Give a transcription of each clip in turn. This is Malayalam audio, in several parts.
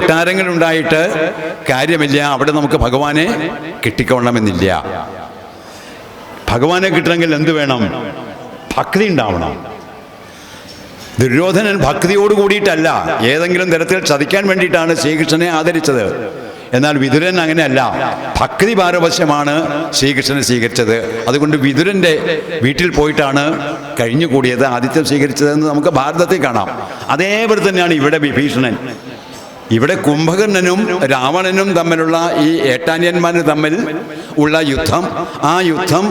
കൊട്ടാരങ്ങളുണ്ടായിട്ട് കാര്യമില്ല, അവിടെ നമുക്ക് ഭഗവാനെ കിട്ടിക്കൊള്ളണമെന്നില്ല. ഭഗവാനെ കിട്ടണമെങ്കിൽ എന്ത് വേണം? ഭക്തി ഉണ്ടാവണം. ദുര്യോധനൻ ഭക്തിയോട് കൂടിയിട്ടല്ല, ഏതെങ്കിലും തരത്തിൽ ചതിക്കാൻ വേണ്ടിയിട്ടാണ് ശ്രീകൃഷ്ണനെ ആദരിച്ചത്. എന്നാൽ വിതുരൻ അങ്ങനെയല്ല, ഭക്തി പാരവശ്യമാണ് ശ്രീകൃഷ്ണനെ സ്വീകരിച്ചത്. അതുകൊണ്ട് വിതുരൻ്റെ വീട്ടിൽ പോയിട്ടാണ് കഴിഞ്ഞുകൂടിയത്, ആതിഥ്യം സ്വീകരിച്ചതെന്ന് നമുക്ക് ഭാരതത്തിൽ കാണാം. അതേപോലെ തന്നെയാണ് ഇവിടെ വിഭീഷണൻ. ഇവിടെ കുംഭകർണനും രാവണനും തമ്മിലുള്ള ഈ ഏട്ടാനിയന്മാർ തമ്മിൽ ഉള്ള യുദ്ധം, ആ യുദ്ധം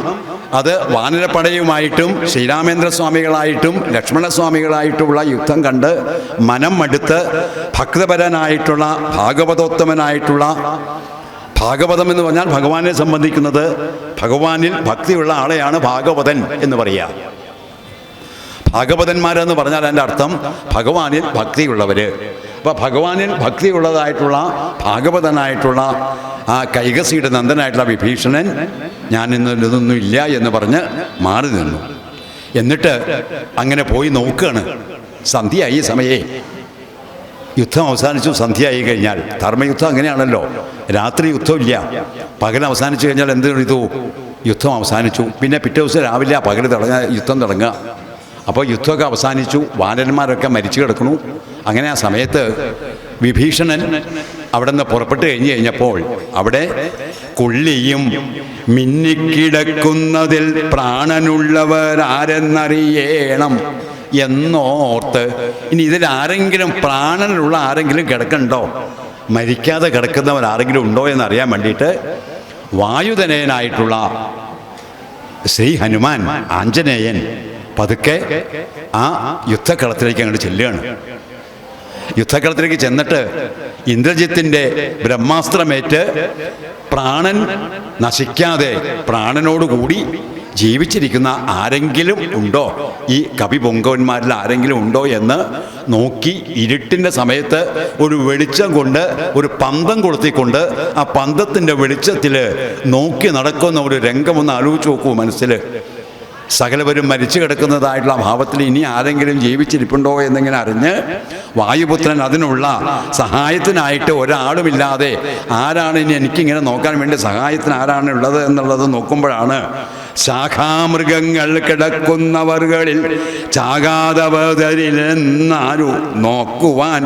അത് വാനരപ്പടയുമായിട്ടും ശ്രീരാമേന്ദ്രസ്വാമികളായിട്ടും ലക്ഷ്മണസ്വാമികളായിട്ടുമുള്ള യുദ്ധം കണ്ട് മനം മടുത്ത് ഭക്തപരനായിട്ടുള്ള ഭാഗവതോത്തമനായിട്ടുള്ള, ഭാഗവതം എന്ന് പറഞ്ഞാൽ ഭഗവാനെ സംബന്ധിക്കുന്നത്, ഭഗവാനിൽ ഭക്തിയുള്ള ആളെയാണ് ഭാഗവതൻ എന്ന് പറയുക. ഭാഗവതന്മാരെന്ന് പറഞ്ഞാൽ അതിൻ്റെ അർത്ഥം ഭഗവാനിൽ ഭക്തിയുള്ളവർ. അപ്പോൾ ഭഗവാനിൽ ഭക്തിയുള്ളതായിട്ടുള്ള ഭാഗവതനായിട്ടുള്ള ആ കൈകസിയുടെ നന്ദനായിട്ടുള്ള വിഭീഷണൻ ഞാൻ ഇതൊന്നും ഇല്ല എന്ന് പറഞ്ഞ് മാറി നിന്നു. എന്നിട്ട് അങ്ങനെ പോയി നോക്കുകയാണ്. സന്ധ്യയായി സമയേ, യുദ്ധം അവസാനിച്ചു. സന്ധ്യയായി കഴിഞ്ഞാൽ ധർമ്മയുദ്ധം അങ്ങനെയാണല്ലോ, രാത്രി യുദ്ധമില്ല, പകൽ അവസാനിച്ചു കഴിഞ്ഞാൽ എന്ത് ചെയ്തു? യുദ്ധം അവസാനിച്ചു. പിന്നെ പിറ്റേ ദിവസം രാവിലെ പകൽ യുദ്ധം തുടങ്ങുക. അപ്പോൾ യുദ്ധമൊക്കെ അവസാനിച്ചു, വാനരന്മാരൊക്കെ മരിച്ചു കിടക്കുന്നു. അങ്ങനെ ആ സമയത്ത് വിഭീഷണൻ അവിടെ നിന്ന് പുറപ്പെട്ട് കഴിഞ്ഞപ്പോൾ അവിടെ കൊള്ളിയും മിന്നിക്കിടക്കുന്നതിൽ പ്രാണനുള്ളവരാരെന്നറിയണം എന്നോർത്ത്, ഇനി ഇതിൽ ആരെങ്കിലും പ്രാണനുള്ള ആരെങ്കിലും കിടക്കണ്ടോ, മരിക്കാതെ കിടക്കുന്നവരാരെങ്കിലും ഉണ്ടോ എന്നറിയാൻ വേണ്ടിയിട്ട് വായുധനയനായിട്ടുള്ള ശ്രീ ഹനുമാൻ ആഞ്ജനേയൻ പതുക്കെ ആ യുദ്ധക്കളത്തിലേക്ക് അങ്ങോട്ട് ചെല്ലുകയാണ്. യുദ്ധക്കളത്തിലേക്ക് ചെന്നിട്ട് ഇന്ദ്രജിത്തിൻ്റെ ബ്രഹ്മാസ്ത്രമേറ്റ് പ്രാണൻ നശിക്കാതെ പ്രാണനോടുകൂടി ജീവിച്ചിരിക്കുന്ന ആരെങ്കിലും ഉണ്ടോ, ഈ കവിപൊങ്കവന്മാരിൽ ആരെങ്കിലും ഉണ്ടോ എന്ന് നോക്കി ഇരുട്ടിൻ്റെ സമയത്ത് ഒരു വെളിച്ചം കൊണ്ട് ഒരു പന്തം കൊളുത്തിക്കൊണ്ട് ആ പന്തത്തിൻ്റെ വെളിച്ചത്തിൽ നോക്കി നടക്കുന്ന ഒരു രംഗമൊന്ന് ആലോചിച്ച് നോക്കൂ മനസ്സിൽ. സകലവരും മരിച്ചു കിടക്കുന്നതായിട്ടുള്ള ഭാവത്തിൽ ഇനി ആരെങ്കിലും ജീവിച്ചിരിപ്പുണ്ടോ എന്നിങ്ങനെ അറിഞ്ഞ് വായുപുത്രൻ അതിനുള്ള സഹായത്തിനായിട്ട് ഒരാളുമില്ലാതെ ആരാണ് ഇനി എനിക്കിങ്ങനെ നോക്കാൻ വേണ്ടി സഹായത്തിന് ആരാണുള്ളത് എന്നുള്ളത് നോക്കുമ്പോഴാണ് ശാഖാമൃഗങ്ങൾ കിടക്കുന്നവർകളിൽ ചാകാതവതരിലെന്നാരു നോക്കുവാൻ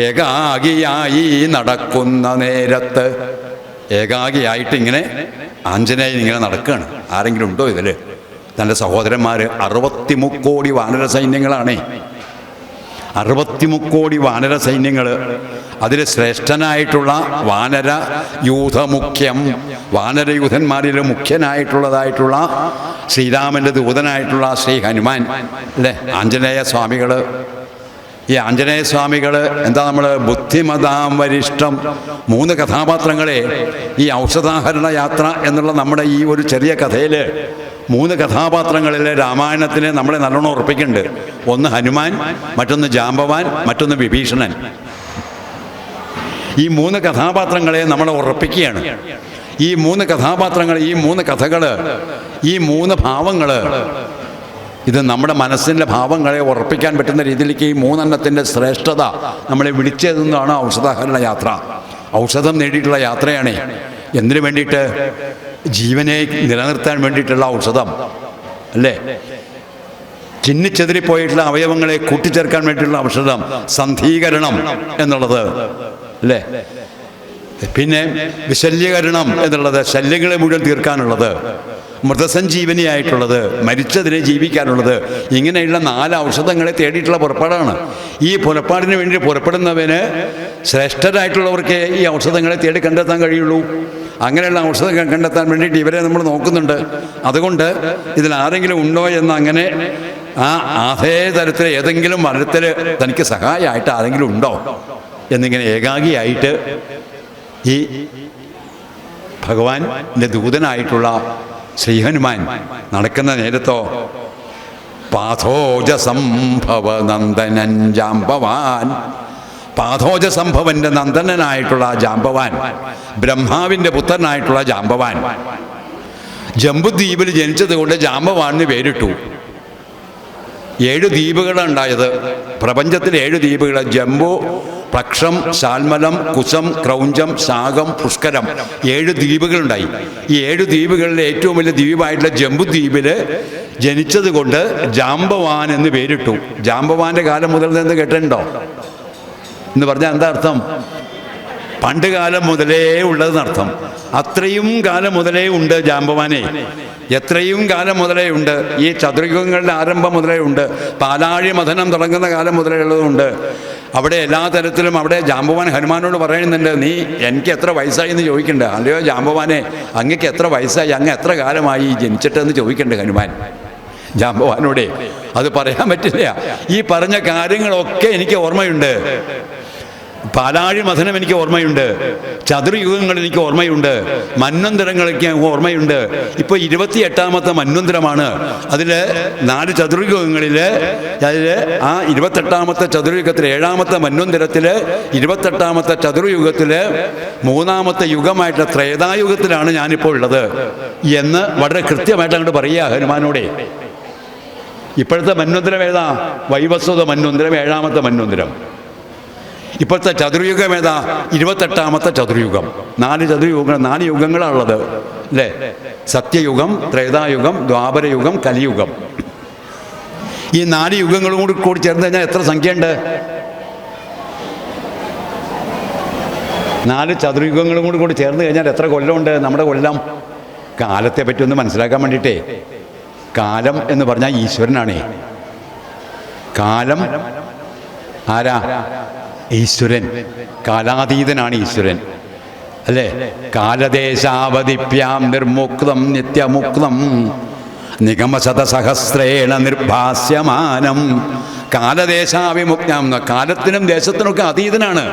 ഏകാഗിയായി നടക്കുന്ന നേരത്ത്, ഏകാഗിയായിട്ട് ഇങ്ങനെ ആഞ്ജനേയൻ ഇങ്ങനെ നടക്കുകയാണ്. ആരെങ്കിലും ഉണ്ടോ ഇതിൽ? തൻ്റെ സഹോദരന്മാർ 63 കോടി വാനര സൈന്യങ്ങളാണേ, 63 കോടി വാനര സൈന്യങ്ങൾ. അതിൽ ശ്രേഷ്ഠനായിട്ടുള്ള വാനര യൂഥമുഖ്യം, വാനരയൂഥന്മാരിൽ മുഖ്യനായിട്ടുള്ളതായിട്ടുള്ള ശ്രീരാമൻ്റെ ദൂതനായിട്ടുള്ള ശ്രീ ഹനുമാൻ അല്ലേ, ആഞ്ജനേയ സ്വാമികൾ. ഈ ആഞ്ജനേയ സ്വാമികൾ എന്താ, നമ്മൾ ബുദ്ധിമതാം വരിഷ്ഠം 3 കഥാപാത്രങ്ങളെ ഈ ഔഷധാഹരണ യാത്ര എന്നുള്ള നമ്മുടെ ഈ ഒരു ചെറിയ കഥയിൽ 3 കഥാപാത്രങ്ങളിൽ രാമായണത്തിന് നമ്മളെ നല്ലോണം ഉറപ്പിക്കുന്നുണ്ട്. ഒന്ന് ഹനുമാൻ, മറ്റൊന്ന് ജാമ്പവാൻ, മറ്റൊന്ന് വിഭീഷണൻ. ഈ 3 കഥാപാത്രങ്ങളെ നമ്മളെ ഉറപ്പിക്കുകയാണ്. ഈ 3 കഥാപാത്രങ്ങൾ, ഈ 3 കഥകൾ, ഈ 3 ഭാവങ്ങൾ, ഇത് നമ്മുടെ മനസ്സിൻ്റെ ഭാവങ്ങളെ ഉറപ്പിക്കാൻ പറ്റുന്ന രീതിയിലേക്ക് ഈ 3 എണ്ണത്തിൻ്റെ ശ്രേഷ്ഠത നമ്മളെ വിളിച്ചതെന്നാണ് ഔഷധാഹരണ യാത്ര. ഔഷധം നേടിയിട്ടുള്ള യാത്രയാണ്. എന്തിനു വേണ്ടിയിട്ട്? ജീവനെ നിലനിർത്താൻ വേണ്ടിയിട്ടുള്ള ഔഷധം അല്ലേ, ചിന്നിച്ചെതിരിപ്പോയിട്ടുള്ള അവയവങ്ങളെ കൂട്ടിച്ചേർക്കാൻ വേണ്ടിയിട്ടുള്ള ഔഷധം, സന്ധീകരണം എന്നുള്ളത് അല്ലേ. പിന്നെ വിശല്യകരണം എന്നുള്ളത്, ശല്യങ്ങളെ മുഴുവൻ തീർക്കാനുള്ളത്. മൃതസഞ്ജീവനിയായിട്ടുള്ളത്, മരിച്ചതിനെ ജീവിക്കാനുള്ളത്. ഇങ്ങനെയുള്ള 4 ഔഷധങ്ങളെ തേടിയിട്ടുള്ള പുറപ്പാടാണ്. ഈ പുറപ്പാടിന് വേണ്ടി പുറപ്പെടുന്നവന് ശ്രേഷ്ഠരായിട്ടുള്ളവർക്ക് ഈ ഔഷധങ്ങളെ തേടി കണ്ടെത്താൻ കഴിയുള്ളൂ. അങ്ങനെയുള്ള ഔഷധങ്ങൾ കണ്ടെത്താൻ വേണ്ടിയിട്ട് ഇവരെ നമ്മൾ നോക്കുന്നുണ്ട്. അതുകൊണ്ട് ഇതിൽ ആരെങ്കിലും ഉണ്ടോ എന്ന് അങ്ങനെ അതേ തരത്തിൽ ഏതെങ്കിലും മരത്തിൽ തനിക്ക് സഹായമായിട്ട് ആരെങ്കിലും ഉണ്ടോ എന്നിങ്ങനെ ഏകാഗിയായിട്ട് ഈ ഭഗവാന്റെ ദൂതനായിട്ടുള്ള ശ്രീഹനുമാൻ നടക്കുന്ന നേരത്തോ പാഥോജസംഭവ നന്ദനൻ ജാമ്പവാൻ, പാഥോജസംഭവന്റെ നന്ദനനായിട്ടുള്ള ജാമ്പവാൻ, ബ്രഹ്മാവിൻ്റെ പുത്രനായിട്ടുള്ള ജാമ്പവാൻ, ജംബുദ്വീപിൽ ജനിച്ചത് കൊണ്ട് ജാമ്പവാൻ എന്ന് പേരിട്ടു. 7 ദ്വീപുകളാണ് ഉണ്ടായത്. പ്രപഞ്ചത്തിൽ 7 ദ്വീപുകൾ: ജംബു, പക്ഷം, ശാൽമലം, കുശം, ക്രൗഞ്ചം, ശാകം, പുഷ്കരം. 7 ദ്വീപുകളുണ്ടായി. ഈ 7 ദ്വീപുകളിലെ ഏറ്റവും വലിയ ദ്വീപായിട്ടുള്ള ജംബു ദ്വീപിൽ ജനിച്ചത് കൊണ്ട് ജാംബവാൻ എന്ന് പേരിട്ടു. ജാംബവാന്റെ കാലം മുതൽ നിന്ന് കേട്ടിട്ടുണ്ടോ എന്ന് പറഞ്ഞാൽ എന്താ അർത്ഥം? പണ്ട് കാലം മുതലേ ഉള്ളതെന്നർത്ഥം. അത്രയും കാലം മുതലേ ഉണ്ട് ജാംബവാനെ. എത്രയും കാലം മുതലേ ഉണ്ട്. ഈ ചതുർയുഗങ്ങളുടെ ആരംഭം മുതലേ ഉണ്ട്. പാലാഴി മഥനം തുടങ്ങുന്ന കാലം മുതലേ ഉള്ളതുണ്ട്. അവിടെ എല്ലാ തരത്തിലും അവിടെ ജാംബവാൻ ഹനുമാനോട് പറയുന്നുണ്ട്, നീ എനിക്ക് എത്ര വയസ്സായി എന്ന് ചോദിക്കണ്ട. അല്ലയോ ജാംബവാനെ, അങ്ങക്ക് എത്ര വയസ്സായി, അങ്ങ് എത്ര കാലമായി ജനിച്ചിട്ടെന്ന് ചോദിക്കണ്ട ഹനുമാൻ ജാംബവാനോടെ. അത് പറയാൻ പറ്റില്ല. ഈ പറഞ്ഞ കാര്യങ്ങളൊക്കെ എനിക്ക് ഓർമ്മയുണ്ട്. പാലാഴി മഥനം എനിക്ക് ഓർമ്മയുണ്ട്. ചതുർയുഗങ്ങൾ എനിക്ക് ഓർമ്മയുണ്ട്. മന്വന്തരങ്ങളൊക്കെ ഓർമ്മയുണ്ട്. ഇപ്പോൾ 28ാമത്തെ മന്വന്തരമാണ്. അതിൽ 4 ചതുർയുഗങ്ങളിൽ അതിൽ ആ 28ാമത്തെ ചതുർയുഗത്തിൽ 7ാമത്തെ മന്വന്തരത്തിൽ 28ാമത്തെ ചതുർയുഗത്തിൽ 3ാമത്തെ യുഗമായിട്ടുള്ള ത്രേതായുഗത്തിലാണ് ഞാനിപ്പോൾ ഉള്ളത് എന്ന് വളരെ കൃത്യമായിട്ട് അങ്ങോട്ട് പറയുക ഹനുമാനോടെ. ഇപ്പോഴത്തെ മന്വന്തരം ഏതാ? വൈവസ്വത മന്വന്തരം, 7ാമത്തെ മന്വന്തരം. ഇപ്പോഴത്തെ ചതുർയുഗം ഏതാ? 28ാമത്തെ ചതുർയുഗം. 4 ചതുർയുഗങ്ങൾ, 4 യുഗങ്ങളാണുള്ളത് അല്ലേ? സത്യയുഗം, ത്രേതായുഗം, ദ്വാപരയുഗം, കലിയുഗം. ഈ 4 യുഗങ്ങളും കൂടി ചേർന്ന് കഴിഞ്ഞാൽ എത്ര സംഖ്യയുണ്ട്? 4 ചതുർയുഗങ്ങളും കൂടി ചേർന്ന് കഴിഞ്ഞാൽ എത്ര കൊല്ലമുണ്ട് നമ്മുടെ കൊല്ലം? കാലത്തെ പറ്റി ഒന്ന് മനസ്സിലാക്കാൻ വേണ്ടിയിട്ടേ. കാലം എന്ന് പറഞ്ഞാൽ ഈശ്വരനാണേ. കാലം ആരാ? ഈശ്വരൻ. കാലാതീതനാണ് ഈശ്വരൻ അല്ലേ? കാലദേശാവധിഭ്യാം നിർമുക്തം നിത്യമുക്തം നിഗമശതസഹസ്രേണ നിർഭാസ്യമാനം. കാലദേശാവിമുക്തം. കാലത്തിനും ദേശത്തിനൊക്കെ അതീതനാണ്.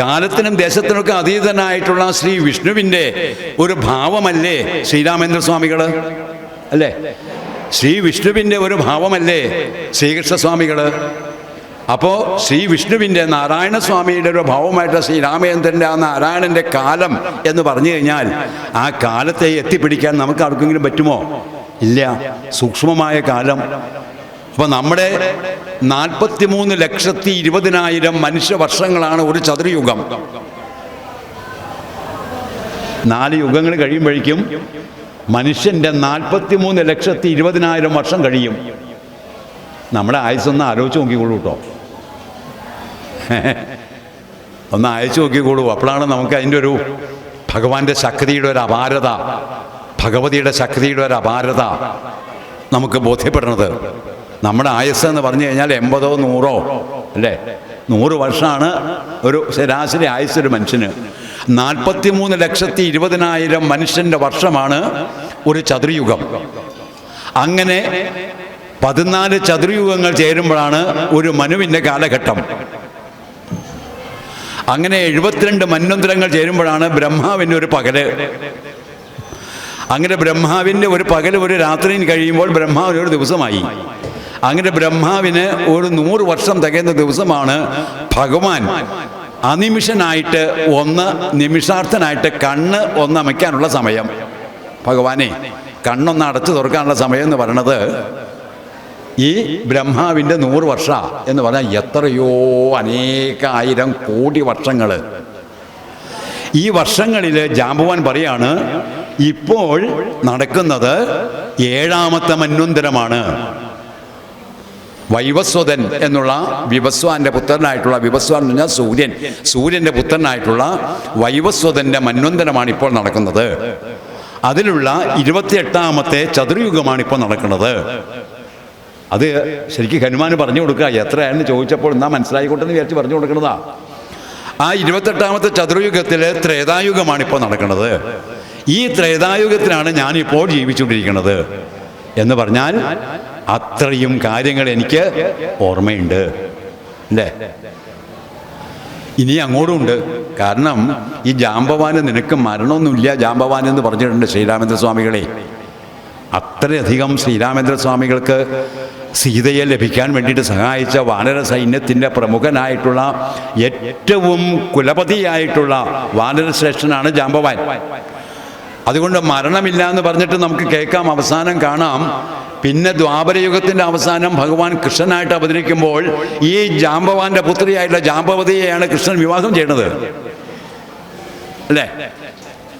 കാലത്തിനും ദേശത്തിനൊക്കെ അതീതനായിട്ടുള്ള ശ്രീ വിഷ്ണുവിൻ്റെ ഒരു ഭാവമല്ലേ ശ്രീരാമേന്ദ്ര സ്വാമികൾ അല്ലേ? ശ്രീ വിഷ്ണുവിൻ്റെ ഒരു ഭാവമല്ലേ ശ്രീകൃഷ്ണസ്വാമികൾ? അപ്പോൾ ശ്രീ വിഷ്ണുവിൻ്റെ, നാരായണസ്വാമിയുടെ ഒരു ഭാവമായിട്ട് ശ്രീരാമചന്ദ്രൻ്റെ ആ നാരായണൻ്റെ കാലം എന്ന് പറഞ്ഞു കഴിഞ്ഞാൽ ആ കാലത്തെ എത്തിപ്പിടിക്കാൻ നമുക്ക് ആർക്കെങ്കിലും പറ്റുമോ? ഇല്ല. സൂക്ഷ്മമായ കാലം. അപ്പോൾ നമ്മുടെ 43,20,000 മനുഷ്യവർഷങ്ങളാണ് ഒരു ചതുർയുഗം. 4 യുഗങ്ങൾ കഴിയുമ്പോഴേക്കും മനുഷ്യൻ്റെ 43,20,000 വർഷം കഴിയും. നമ്മുടെ ആയുസ്സൊന്ന് ആലോചിച്ച് നോക്കിക്കോളൂ കേട്ടോ. ഒന്ന് അയച്ചു നോക്കിക്കോളൂ. അപ്പോഴാണ് നമുക്ക് അതിൻ്റെ ഒരു ഭഗവാന്റെ ശക്തിയുടെ ഒരു അപാരത, ഭഗവതിയുടെ ശക്തിയുടെ ഒരു അപാരത നമുക്ക് ബോധ്യപ്പെടുന്നത്. നമ്മുടെ ആയുസ് എന്ന് പറഞ്ഞു കഴിഞ്ഞാൽ 80 100 അല്ലേ? 100 വർഷമാണ് ഒരു ശരാശരി ആയുസ് ഒരു മനുഷ്യന്. 43,20,000 മനുഷ്യൻ്റെ വർഷമാണ് ഒരു ചതുർയുഗം. അങ്ങനെ 14 ചതുർയുഗങ്ങൾ ചേരുമ്പോഴാണ് ഒരു മനുവിൻ്റെ കാലഘട്ടം. അങ്ങനെ 72 മന്വന്തരങ്ങൾ ചേരുമ്പോഴാണ് ബ്രഹ്മാവിൻ്റെ ഒരു പകല്. അങ്ങനെ ബ്രഹ്മാവിൻ്റെ ഒരു പകല് ഒരു രാത്രിയും കഴിയുമ്പോൾ ബ്രഹ്മാവിന് ഒരു ദിവസമായി. അങ്ങനെ ബ്രഹ്മാവിന് ഒരു 100 വർഷം തികയുന്ന ദിവസമാണ് ഭഗവാൻ അനിമിഷനായിട്ട് നിമിഷാർത്ഥനായിട്ട് കണ്ണ് അമയ്ക്കാനുള്ള സമയം. ഭഗവാനെ കണ്ണൊന്ന് അടച്ചു തുറക്കാനുള്ള സമയം എന്ന് പറയണത് ഈ ബ്രഹ്മാവിൻ്റെ 100 വർഷ എന്ന് പറഞ്ഞാൽ എത്രയോ അനേകായിരം കോടി വർഷങ്ങൾ. ഈ വർഷങ്ങളിൽ ജാമ്പവാൻ പറയാണ് ഇപ്പോൾ നടക്കുന്നത് 7ാമത്തെ മന്വന്തരമാണ്. വൈവസ്വതൻ എന്നുള്ള വിവസ്വാന്റെ പുത്രനായിട്ടുള്ള, വിവസ്വാൻ എന്ന് പറഞ്ഞാൽ സൂര്യൻ്റെ പുത്രനായിട്ടുള്ള വൈവസ്വതൻ്റെ മന്വന്തരമാണ് ഇപ്പോൾ നടക്കുന്നത്. അതിലുള്ള 28ാമത്തെ ചതുർയുഗമാണ് ഇപ്പോൾ നടക്കുന്നത്. അത് ശരിക്കും ഹനുമാന് പറഞ്ഞു കൊടുക്കുക. എത്രയാണെന്ന് ചോദിച്ചപ്പോൾ എന്നാ മനസ്സിലായിക്കോട്ടെന്ന് വിചാരിച്ച് പറഞ്ഞു കൊടുക്കുന്നതാ. ആ 28ാമത്തെ ചതുർയുഗത്തിൽ ത്രേതായുഗമാണ് ഇപ്പോൾ നടക്കുന്നത്. ഈ ത്രേതായുഗത്തിലാണ് ഞാനിപ്പോൾ ജീവിച്ചുകൊണ്ടിരിക്കുന്നത് എന്ന് പറഞ്ഞാൽ അത്രയും കാര്യങ്ങൾ എനിക്ക് ഓർമ്മയുണ്ട് അല്ലേ? ഇനി അങ്ങോട്ടുമുണ്ട്. കാരണം ഈ ജാമ്പവാന് നിനക്ക് മരണമൊന്നുമില്ല ജാമ്പവാൻ എന്ന് പറഞ്ഞിട്ടുണ്ട് ശ്രീരാമേന്ദ്ര സ്വാമികളെ. അത്രയധികം ശ്രീരാമേന്ദ്ര സ്വാമികൾക്ക് സീതയെ ലഭിക്കാൻ വേണ്ടിയിട്ട് സഹായിച്ച വാനര സൈന്യത്തിൻ്റെ പ്രമുഖനായിട്ടുള്ള ഏറ്റവും കുലപതിയായിട്ടുള്ള വാനരശ്രേഷ്ഠനാണ് ജാമ്പവാൻ. അതുകൊണ്ട് മരണമില്ല എന്ന് പറഞ്ഞിട്ട് നമുക്ക് കേൾക്കാം, അവസാനം കാണാം. പിന്നെ ദ്വാപരയുഗത്തിൻ്റെ അവസാനം ഭഗവാൻ കൃഷ്ണനായിട്ട് അവതരിക്കുമ്പോൾ ഈ ജാമ്പവാന്റെ പുത്രിയായിട്ടുള്ള ജാമ്പവതിയെയാണ് കൃഷ്ണൻ വിവാഹം ചെയ്യുന്നത്, അല്ലേ?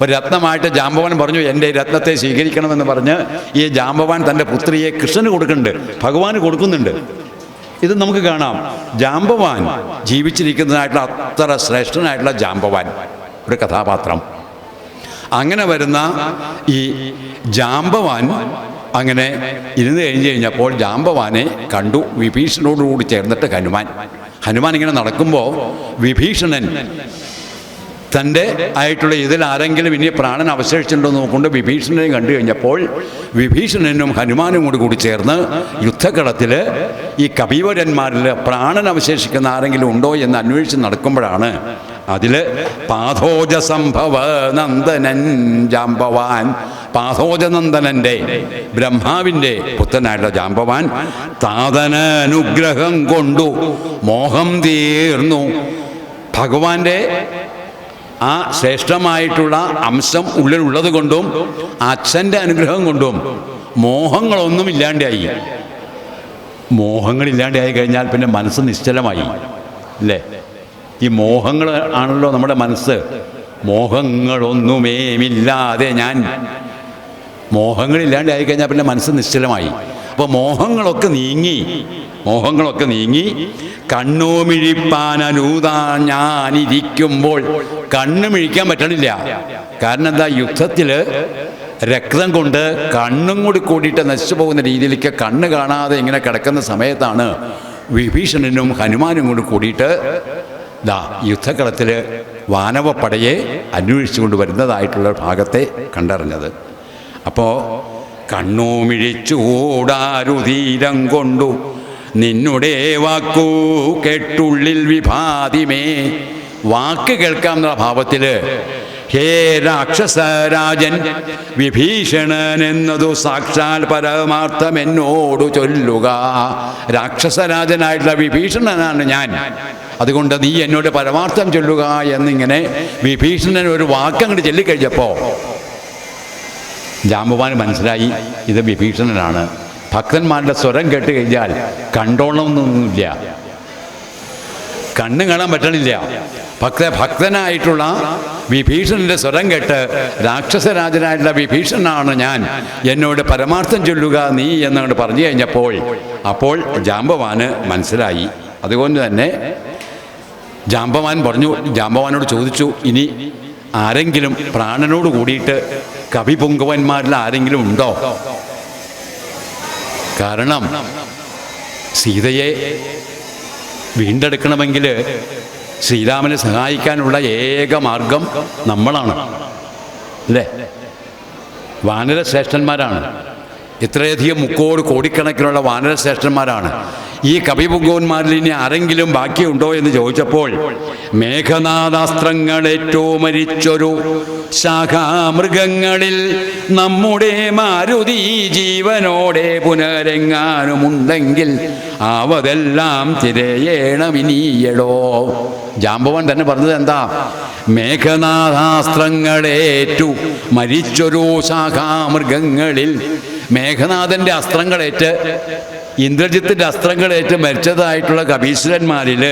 ഒരു രത്നമായിട്ട് ജാമ്പവാൻ പറഞ്ഞു, എൻ്റെ രത്നത്തെ സ്വീകരിക്കണമെന്ന് പറഞ്ഞ് ഈ ജാമ്പവാൻ തൻ്റെ പുത്രിയെ കൃഷ്ണന് കൊടുക്കുന്നുണ്ട്, ഭഗവാന് കൊടുക്കുന്നുണ്ട്. ഇത് നമുക്ക് കാണാം. ജാമ്പവാൻ ജീവിച്ചിരിക്കുന്നതായിട്ടുള്ള അത്ര ശ്രേഷ്ഠനായിട്ടുള്ള ജാമ്പവാൻ ഒരു കഥാപാത്രം. അങ്ങനെ വരുന്ന ഈ ജാമ്പവാൻ അങ്ങനെ ഇരുന്ന് കഴിഞ്ഞപ്പോൾ ജാമ്പവാനെ കണ്ടു വിഭീഷണനോടുകൂടി ചേർന്നിട്ട് ഹനുമാൻ ഇങ്ങനെ നടക്കുമ്പോൾ വിഭീഷണൻ തൻ്റെ ആയിട്ടുള്ള ഇതിൽ ആരെങ്കിലും ഇനി പ്രാണൻ അവശേഷിച്ചിട്ടുണ്ടോ നോക്കൊണ്ട് വിഭീഷണനെ കണ്ടു കഴിഞ്ഞപ്പോൾ വിഭീഷണനും ഹനുമാനും കൂടി ചേർന്ന് യുദ്ധകളത്തിൽ ഈ കപിവരന്മാരിൽ പ്രാണൻ അവശേഷിക്കുന്ന ആരെങ്കിലും ഉണ്ടോ എന്ന് അന്വേഷിച്ച് നടക്കുമ്പോഴാണ് അതിൽ പാഥോജസംഭവ നന്ദനൻ ജാമ്പവാൻ, പാഥോജനന്ദനൻ്റെ ബ്രഹ്മാവിൻ്റെ പുത്രനായിട്ടുള്ള ജാമ്പവാൻ താതനനുഗ്രഹം കൊണ്ടു മോഹം തീർന്നു. ഭഗവാന്റെ ആ ശ്രേഷ്ഠമായിട്ടുള്ള അംശം ഉള്ളിലുള്ളത് കൊണ്ടും അച്ഛൻ്റെ അനുഗ്രഹം കൊണ്ടും മോഹങ്ങളൊന്നും ഇല്ലാണ്ടായി. മോഹങ്ങളില്ലാണ്ടായി കഴിഞ്ഞാൽ പിന്നെ മനസ്സ് നിശ്ചലമായി, അല്ലേ? ഈ മോഹങ്ങൾ ആണല്ലോ നമ്മുടെ മനസ്സ്. മോഹങ്ങളൊന്നുമേമില്ലാതെ ഞാൻ, മോഹങ്ങളില്ലാണ്ടായി കഴിഞ്ഞാൽ പിന്നെ മനസ്സ് നിശ്ചലമായി. അപ്പോൾ മോഹങ്ങളൊക്കെ നീങ്ങി കണ്ണു മിഴിപ്പാനൂതാ ഞാനിരിക്കുമ്പോൾ കണ്ണ് മിഴിക്കാൻ പറ്റണില്ല. കാരണം എന്താ? യുദ്ധത്തിൽ രക്തം കൊണ്ട് കണ്ണും കൂടി കൂടിയിട്ട് നശിച്ചു പോകുന്ന രീതിയിലേക്ക് കണ്ണ് കാണാതെ ഇങ്ങനെ കിടക്കുന്ന സമയത്താണ് വിഭീഷണനും ഹനുമാനും കൂടിയിട്ട് യുദ്ധകളത്തിൽ വാനവപ്പടയെ അന്വേഷിച്ചുകൊണ്ട് വരുന്നതായിട്ടുള്ള ഭാഗത്തെ കണ്ടറിഞ്ഞത്. അപ്പോൾ കണ്ണു മിഴിച്ചൂടാരുതീരം കൊണ്ടു നിന്നുടെ വാക്കു കേട്ടുള്ളിൽ വിഭാതിമേ. വാക്ക് കേൾക്കാം എന്നുള്ള ഭാവത്തിൽ ഹേ രാക്ഷസരാജൻ വിഭീഷണൻ എന്നതു സാക്ഷാൽ പരമാർത്ഥം എന്നോട് ചൊല്ലുക. രാക്ഷസരാജനായിട്ടുള്ള വിഭീഷണനാണ് ഞാൻ, അതുകൊണ്ട് നീ എന്നോട് പരമാർത്ഥം ചൊല്ലുക എന്നിങ്ങനെ വിഭീഷണൻ ഒരു വാക്കങ്ങോട്ട് ചൊല്ലിക്കഴിഞ്ഞപ്പോൾ ജാമ്പവാന് മനസ്സിലായി ഇത് വിഭീഷണനാണ്. ഭക്തന്മാരുടെ സ്വരം കേട്ട് കഴിഞ്ഞാൽ കണ്ടോളണമെന്നൊന്നുമില്ല, കണ്ണ് കാണാൻ പറ്റണില്ല. ഭക്തനായിട്ടുള്ള വിഭീഷണൻ്റെ സ്വരം കേട്ട് രാക്ഷസരാജനായിട്ടുള്ള വിഭീഷണനാണ് ഞാൻ, എന്നോട് പരമാർത്ഥം ചൊല്ലുക നീ എന്നങ്ങോട്ട് പറഞ്ഞു കഴിഞ്ഞപ്പോൾ അപ്പോൾ ജാമ്പവാന് മനസ്സിലായി. അതുകൊണ്ട് തന്നെ ജാമ്പവാനോട് ചോദിച്ചു, ഇനി ആരെങ്കിലും പ്രാണനോട് കൂടിയിട്ട് കവിപുങ്കവന്മാരിൽ ആരെങ്കിലും ഉണ്ടോ? കാരണം സീതയെ വീണ്ടെടുക്കണമെങ്കിൽ ശ്രീരാമനെ സഹായിക്കാനുള്ള ഏക മാർഗം നമ്മളാണ്, അല്ലേ? വാനരശ്രേഷ്ഠന്മാരാണ്, ഇത്രയധികം കോടിക്കണക്കിനുള്ള വാനരശ്രേഷ്ഠന്മാരാണ്. ഈ കവിപുങ്കവന്മാരിൽ ഇനി ആരെങ്കിലും ബാക്കിയുണ്ടോ എന്ന് ചോദിച്ചപ്പോൾ മേഘനാദാസ്ത്രങ്ങളേറ്റോ മരിച്ചൊരു ശാഖാമൃഗങ്ങളിൽ നമ്മുടെ മാരുതി ജീവനോടെ പുനരെങ്ങാനുമുണ്ടെങ്കിൽ അവതെല്ലാം തിരയേണമിനിയടോ. ജാമ്പവാൻ തന്നെ പറഞ്ഞത് എന്താ? മേഘനാഥാസ്ത്രങ്ങളേറ്റു മരിച്ചൊരു ശാഖാമൃഗങ്ങളിൽ. മേഘനാഥൻ്റെ അസ്ത്രങ്ങളേറ്റ്, ഇന്ദ്രജിത്തിൻ്റെ അസ്ത്രങ്ങളേറ്റ് മരിച്ചതായിട്ടുള്ള കപീശ്വരന്മാരിൽ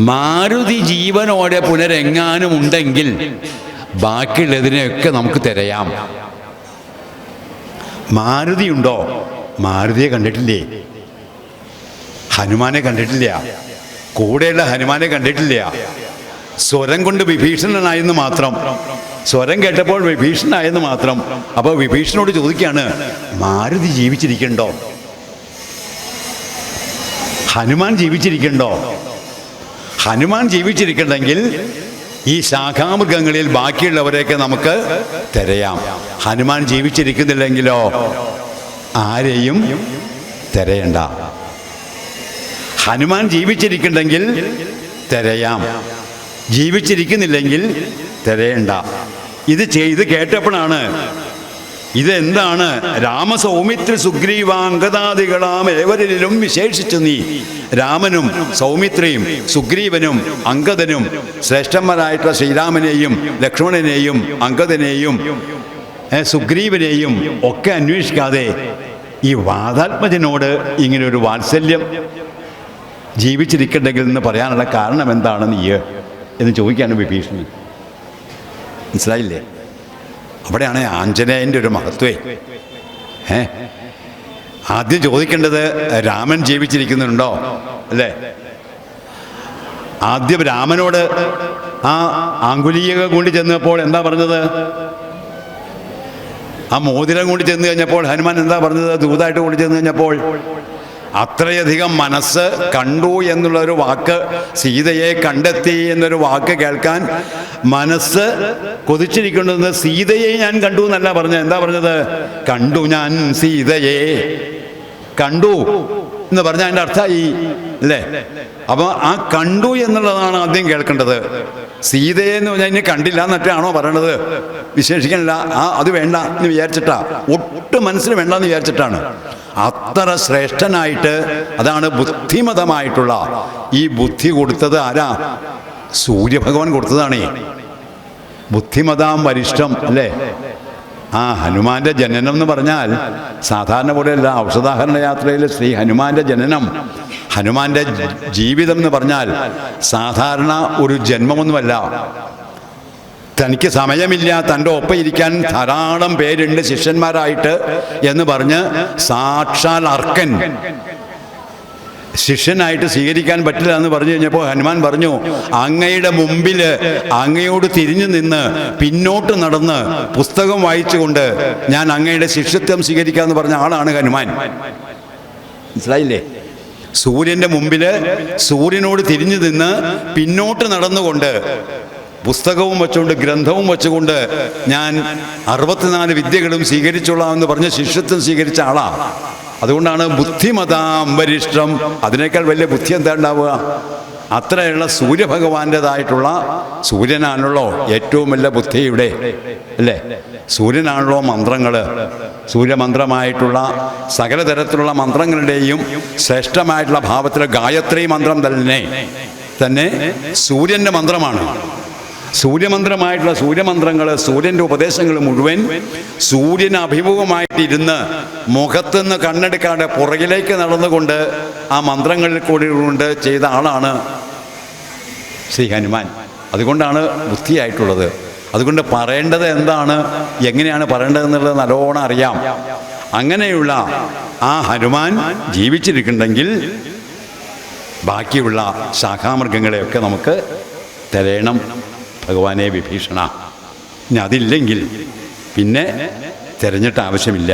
മാരുതി ജീവനോടെ പുനരെങ്ങാനും ഉണ്ടെങ്കിൽ ബാക്കിയുള്ളതിനെയൊക്കെ നമുക്ക് തിരയാം. മാരുതി ഉണ്ടോ? മാരുതിയെ കണ്ടിട്ടില്ലേ? ഹനുമാനെ കണ്ടിട്ടില്ല, കൂടെയുള്ള ഹനുമാനെ കണ്ടിട്ടില്ല. സ്വരം കൊണ്ട് വിഭീഷണനായെന്ന് മാത്രം, സ്വരം കേട്ടപ്പോൾ വിഭീഷണനായെന്ന് മാത്രം. അപ്പോൾ വിഭീഷണനോട് ചോദിക്കുകയാണ്, മാരുതി ജീവിച്ചിരിക്കണ്ടോ? ഹനുമാൻ ജീവിച്ചിരിക്കണ്ടോ? ഹനുമാൻ ജീവിച്ചിരിക്കണമെങ്കിൽ ഈ ശാഖാമൃഗങ്ങളിൽ ബാക്കിയുള്ളവരെയൊക്കെ നമുക്ക് തിരയാം. ഹനുമാൻ ജീവിച്ചിരിക്കുന്നില്ലെങ്കിലോ ആരെയും തിരയണ്ട. ഹനുമാൻ ജീവിച്ചിരിക്കണമെങ്കിൽ തിരയാം, ജീവിച്ചിരിക്കുന്നില്ലെങ്കിൽ തിരയണ്ട. ഇത് കേട്ടപ്പോഴാണ് ഇതെന്താണ്? രാമസൗമിത്ര സുഗ്രീവാംഗദാദികളാം ഏവരിലും വിശേഷിച്ചു നീ. രാമനും സൗമിത്രയും സുഗ്രീവനും അംഗദനും ശ്രേഷ്ഠന്മാരായിട്ടുള്ള ശ്രീരാമനെയും ലക്ഷ്മണനെയും അംഗദനെയും സുഗ്രീവനെയും ഒക്കെ അന്വേഷിക്കാതെ ഈ വാതാത്മജനോട് ഇങ്ങനെ ഒരു വാത്സല്യം ജീവിച്ചിരിക്കണ്ടെങ്കിൽ എന്ന് പറയാനുള്ള കാരണം എന്താണ് നീ എന്ന് ചോദിക്കാണ് വിഭീഷണൻ. മനസ്സിലായില്ലേ? അവിടെയാണ് ആഞ്ജനേയൻ്റെ ഒരു മഹത്വേ. ആദ്യം ചോദിക്കേണ്ടത് രാമൻ ജീവിച്ചിരിക്കുന്നുണ്ടോ അല്ലേ? ആദ്യം രാമനോട് ആ ആങ്കുലീയക കൊണ്ട് ചെന്നപ്പോൾ എന്താ പറഞ്ഞത്? ആ മോതിരം കൊണ്ട് ചെന്ന് കഴിഞ്ഞപ്പോൾ ഹനുമാൻ എന്താ പറഞ്ഞത്? ദൂതായിട്ട് കൊണ്ട് ചെന്ന് കഴിഞ്ഞപ്പോൾ അത്രയധികം മനസ്സ് കണ്ടു എന്നുള്ളൊരു വാക്ക്, സീതയെ കണ്ടെത്തി എന്നൊരു വാക്ക് കേൾക്കാൻ മനസ്സ് കൊതിച്ചിരിക്കുന്നത്. സീതയെ ഞാൻ കണ്ടു എന്നല്ല പറഞ്ഞത്. എന്താ പറഞ്ഞത്? കണ്ടു ഞാൻ സീതയെ കണ്ടു എന്ന് പറഞ്ഞാൽ അതിൻ്റെ അർത്ഥമായി അല്ലേ? അപ്പോൾ ആ കണ്ടു എന്നുള്ളതാണ് ആദ്യം കേൾക്കേണ്ടത്. സീതയെ എന്ന് പറഞ്ഞാൽ ഇനി കണ്ടില്ല എന്നിട്ടാണോ പറയണത്? വിശേഷിക്കണില്ല, അത് വേണ്ട എന്ന് വിചാരിച്ചിട്ടാ, ഒട്ടും മനസ്സിന് വേണ്ട എന്ന് വിചാരിച്ചിട്ടാണ്. അത്ര ശ്രേഷ്ഠനായിട്ട്, അതാണ് ബുദ്ധിമതമായിട്ടുള്ള ഈ ബുദ്ധി കൊടുത്തത് ആരാ? സൂര്യഭഗവാൻ കൊടുത്തതാണേ. ബുദ്ധിമതാം വരിഷ്ഠം അല്ലേ? ആ ഹനുമാന്റെ ജനനം എന്ന് പറഞ്ഞാൽ സാധാരണ പോലെയല്ല. ഔഷധാഹരണ യാത്രയിൽ ശ്രീ ഹനുമാന്റെ ജനനം, ഹനുമാന്റെ ജീവിതം എന്ന് പറഞ്ഞാൽ സാധാരണ ഒരു ജന്മമൊന്നുമല്ല. തനിക്ക് സമയമില്ല, തൻ്റെ ഒപ്പം ഇരിക്കാൻ ധാരാളം പേരുണ്ട് ശിഷ്യന്മാരായിട്ട് എന്ന് പറഞ്ഞ് സാക്ഷാൽ അർക്കൻ ശിഷ്യനായിട്ട് സ്വീകരിക്കാൻ പറ്റില്ല എന്ന് പറഞ്ഞു കഴിഞ്ഞപ്പോൾ ഹനുമാൻ പറഞ്ഞു, അങ്ങയുടെ മുമ്പിൽ അങ്ങയോട് തിരിഞ്ഞു നിന്ന് പിന്നോട്ട് നടന്ന് പുസ്തകം വായിച്ചുകൊണ്ട് ഞാൻ അങ്ങയുടെ ശിഷ്യത്വം സ്വീകരിക്കാമെന്ന് പറഞ്ഞ ആളാണ് ഹനുമാൻ. മനസ്സിലായില്ലേ? സൂര്യൻ്റെ മുമ്പിൽ സൂര്യനോട് തിരിഞ്ഞു നിന്ന് പിന്നോട്ട് നടന്നുകൊണ്ട് പുസ്തകവും വെച്ചുകൊണ്ട് ഗ്രന്ഥവും വെച്ചുകൊണ്ട് ഞാൻ 64 വിദ്യകളും സ്വീകരിച്ചോളാമെന്ന് പറഞ്ഞ് ശിഷ്യത്വം സ്വീകരിച്ച ആളാണ്. അതുകൊണ്ടാണ് ബുദ്ധിമതാം വരിഷ്ഠം. അതിനേക്കാൾ വലിയ ബുദ്ധി എന്താ ഉണ്ടാവുക? അത്രയുള്ള സൂര്യഭഗവാന്റേതായിട്ടുള്ള, സൂര്യനാണല്ലോ ഏറ്റവും വലിയ ബുദ്ധിയുടെ അല്ലേ? സൂര്യനാണല്ലോ മന്ത്രങ്ങൾ. സൂര്യമന്ത്രമായിട്ടുള്ള സകല തരത്തിലുള്ള മന്ത്രങ്ങളുടെയും ശ്രേഷ്ഠമായിട്ടുള്ള ഭാവത്തിൽ ഗായത്രി മന്ത്രം തന്നെ സൂര്യൻ്റെ മന്ത്രമാണ്. സൂര്യമന്ത്രമായിട്ടുള്ള സൂര്യമന്ത്രങ്ങൾ, സൂര്യൻ്റെ ഉപദേശങ്ങൾ മുഴുവൻ സൂര്യന് അഭിമുഖമായിട്ടിരുന്ന് മുഖത്തുനിന്ന് കണ്ണെടുക്കാതെ പുറകിലേക്ക് നടന്നുകൊണ്ട് ആ മന്ത്രങ്ങളിൽ കൂടി കൊണ്ട് ചെയ്ത ആളാണ് ശ്രീ ഹനുമാൻ. അതുകൊണ്ടാണ് ബുദ്ധിയായിട്ടുള്ളത്. അതുകൊണ്ട് പറയേണ്ടത് എന്താണ്, എങ്ങനെയാണ് പറയേണ്ടതെന്നുള്ളത് നല്ലോണം അറിയാം. അങ്ങനെയുള്ള ആ ഹനുമാൻ ജീവിച്ചിരിക്കുന്നുണ്ടെങ്കിൽ ബാക്കിയുള്ള ശാഖാമൃഗങ്ങളെയൊക്കെ നമുക്ക് തരയണം ഭഗവാനെ വിഭീഷണ. ഇനി അതില്ലെങ്കിൽ പിന്നെ തിരഞ്ഞിട്ട് ആവശ്യമില്ല.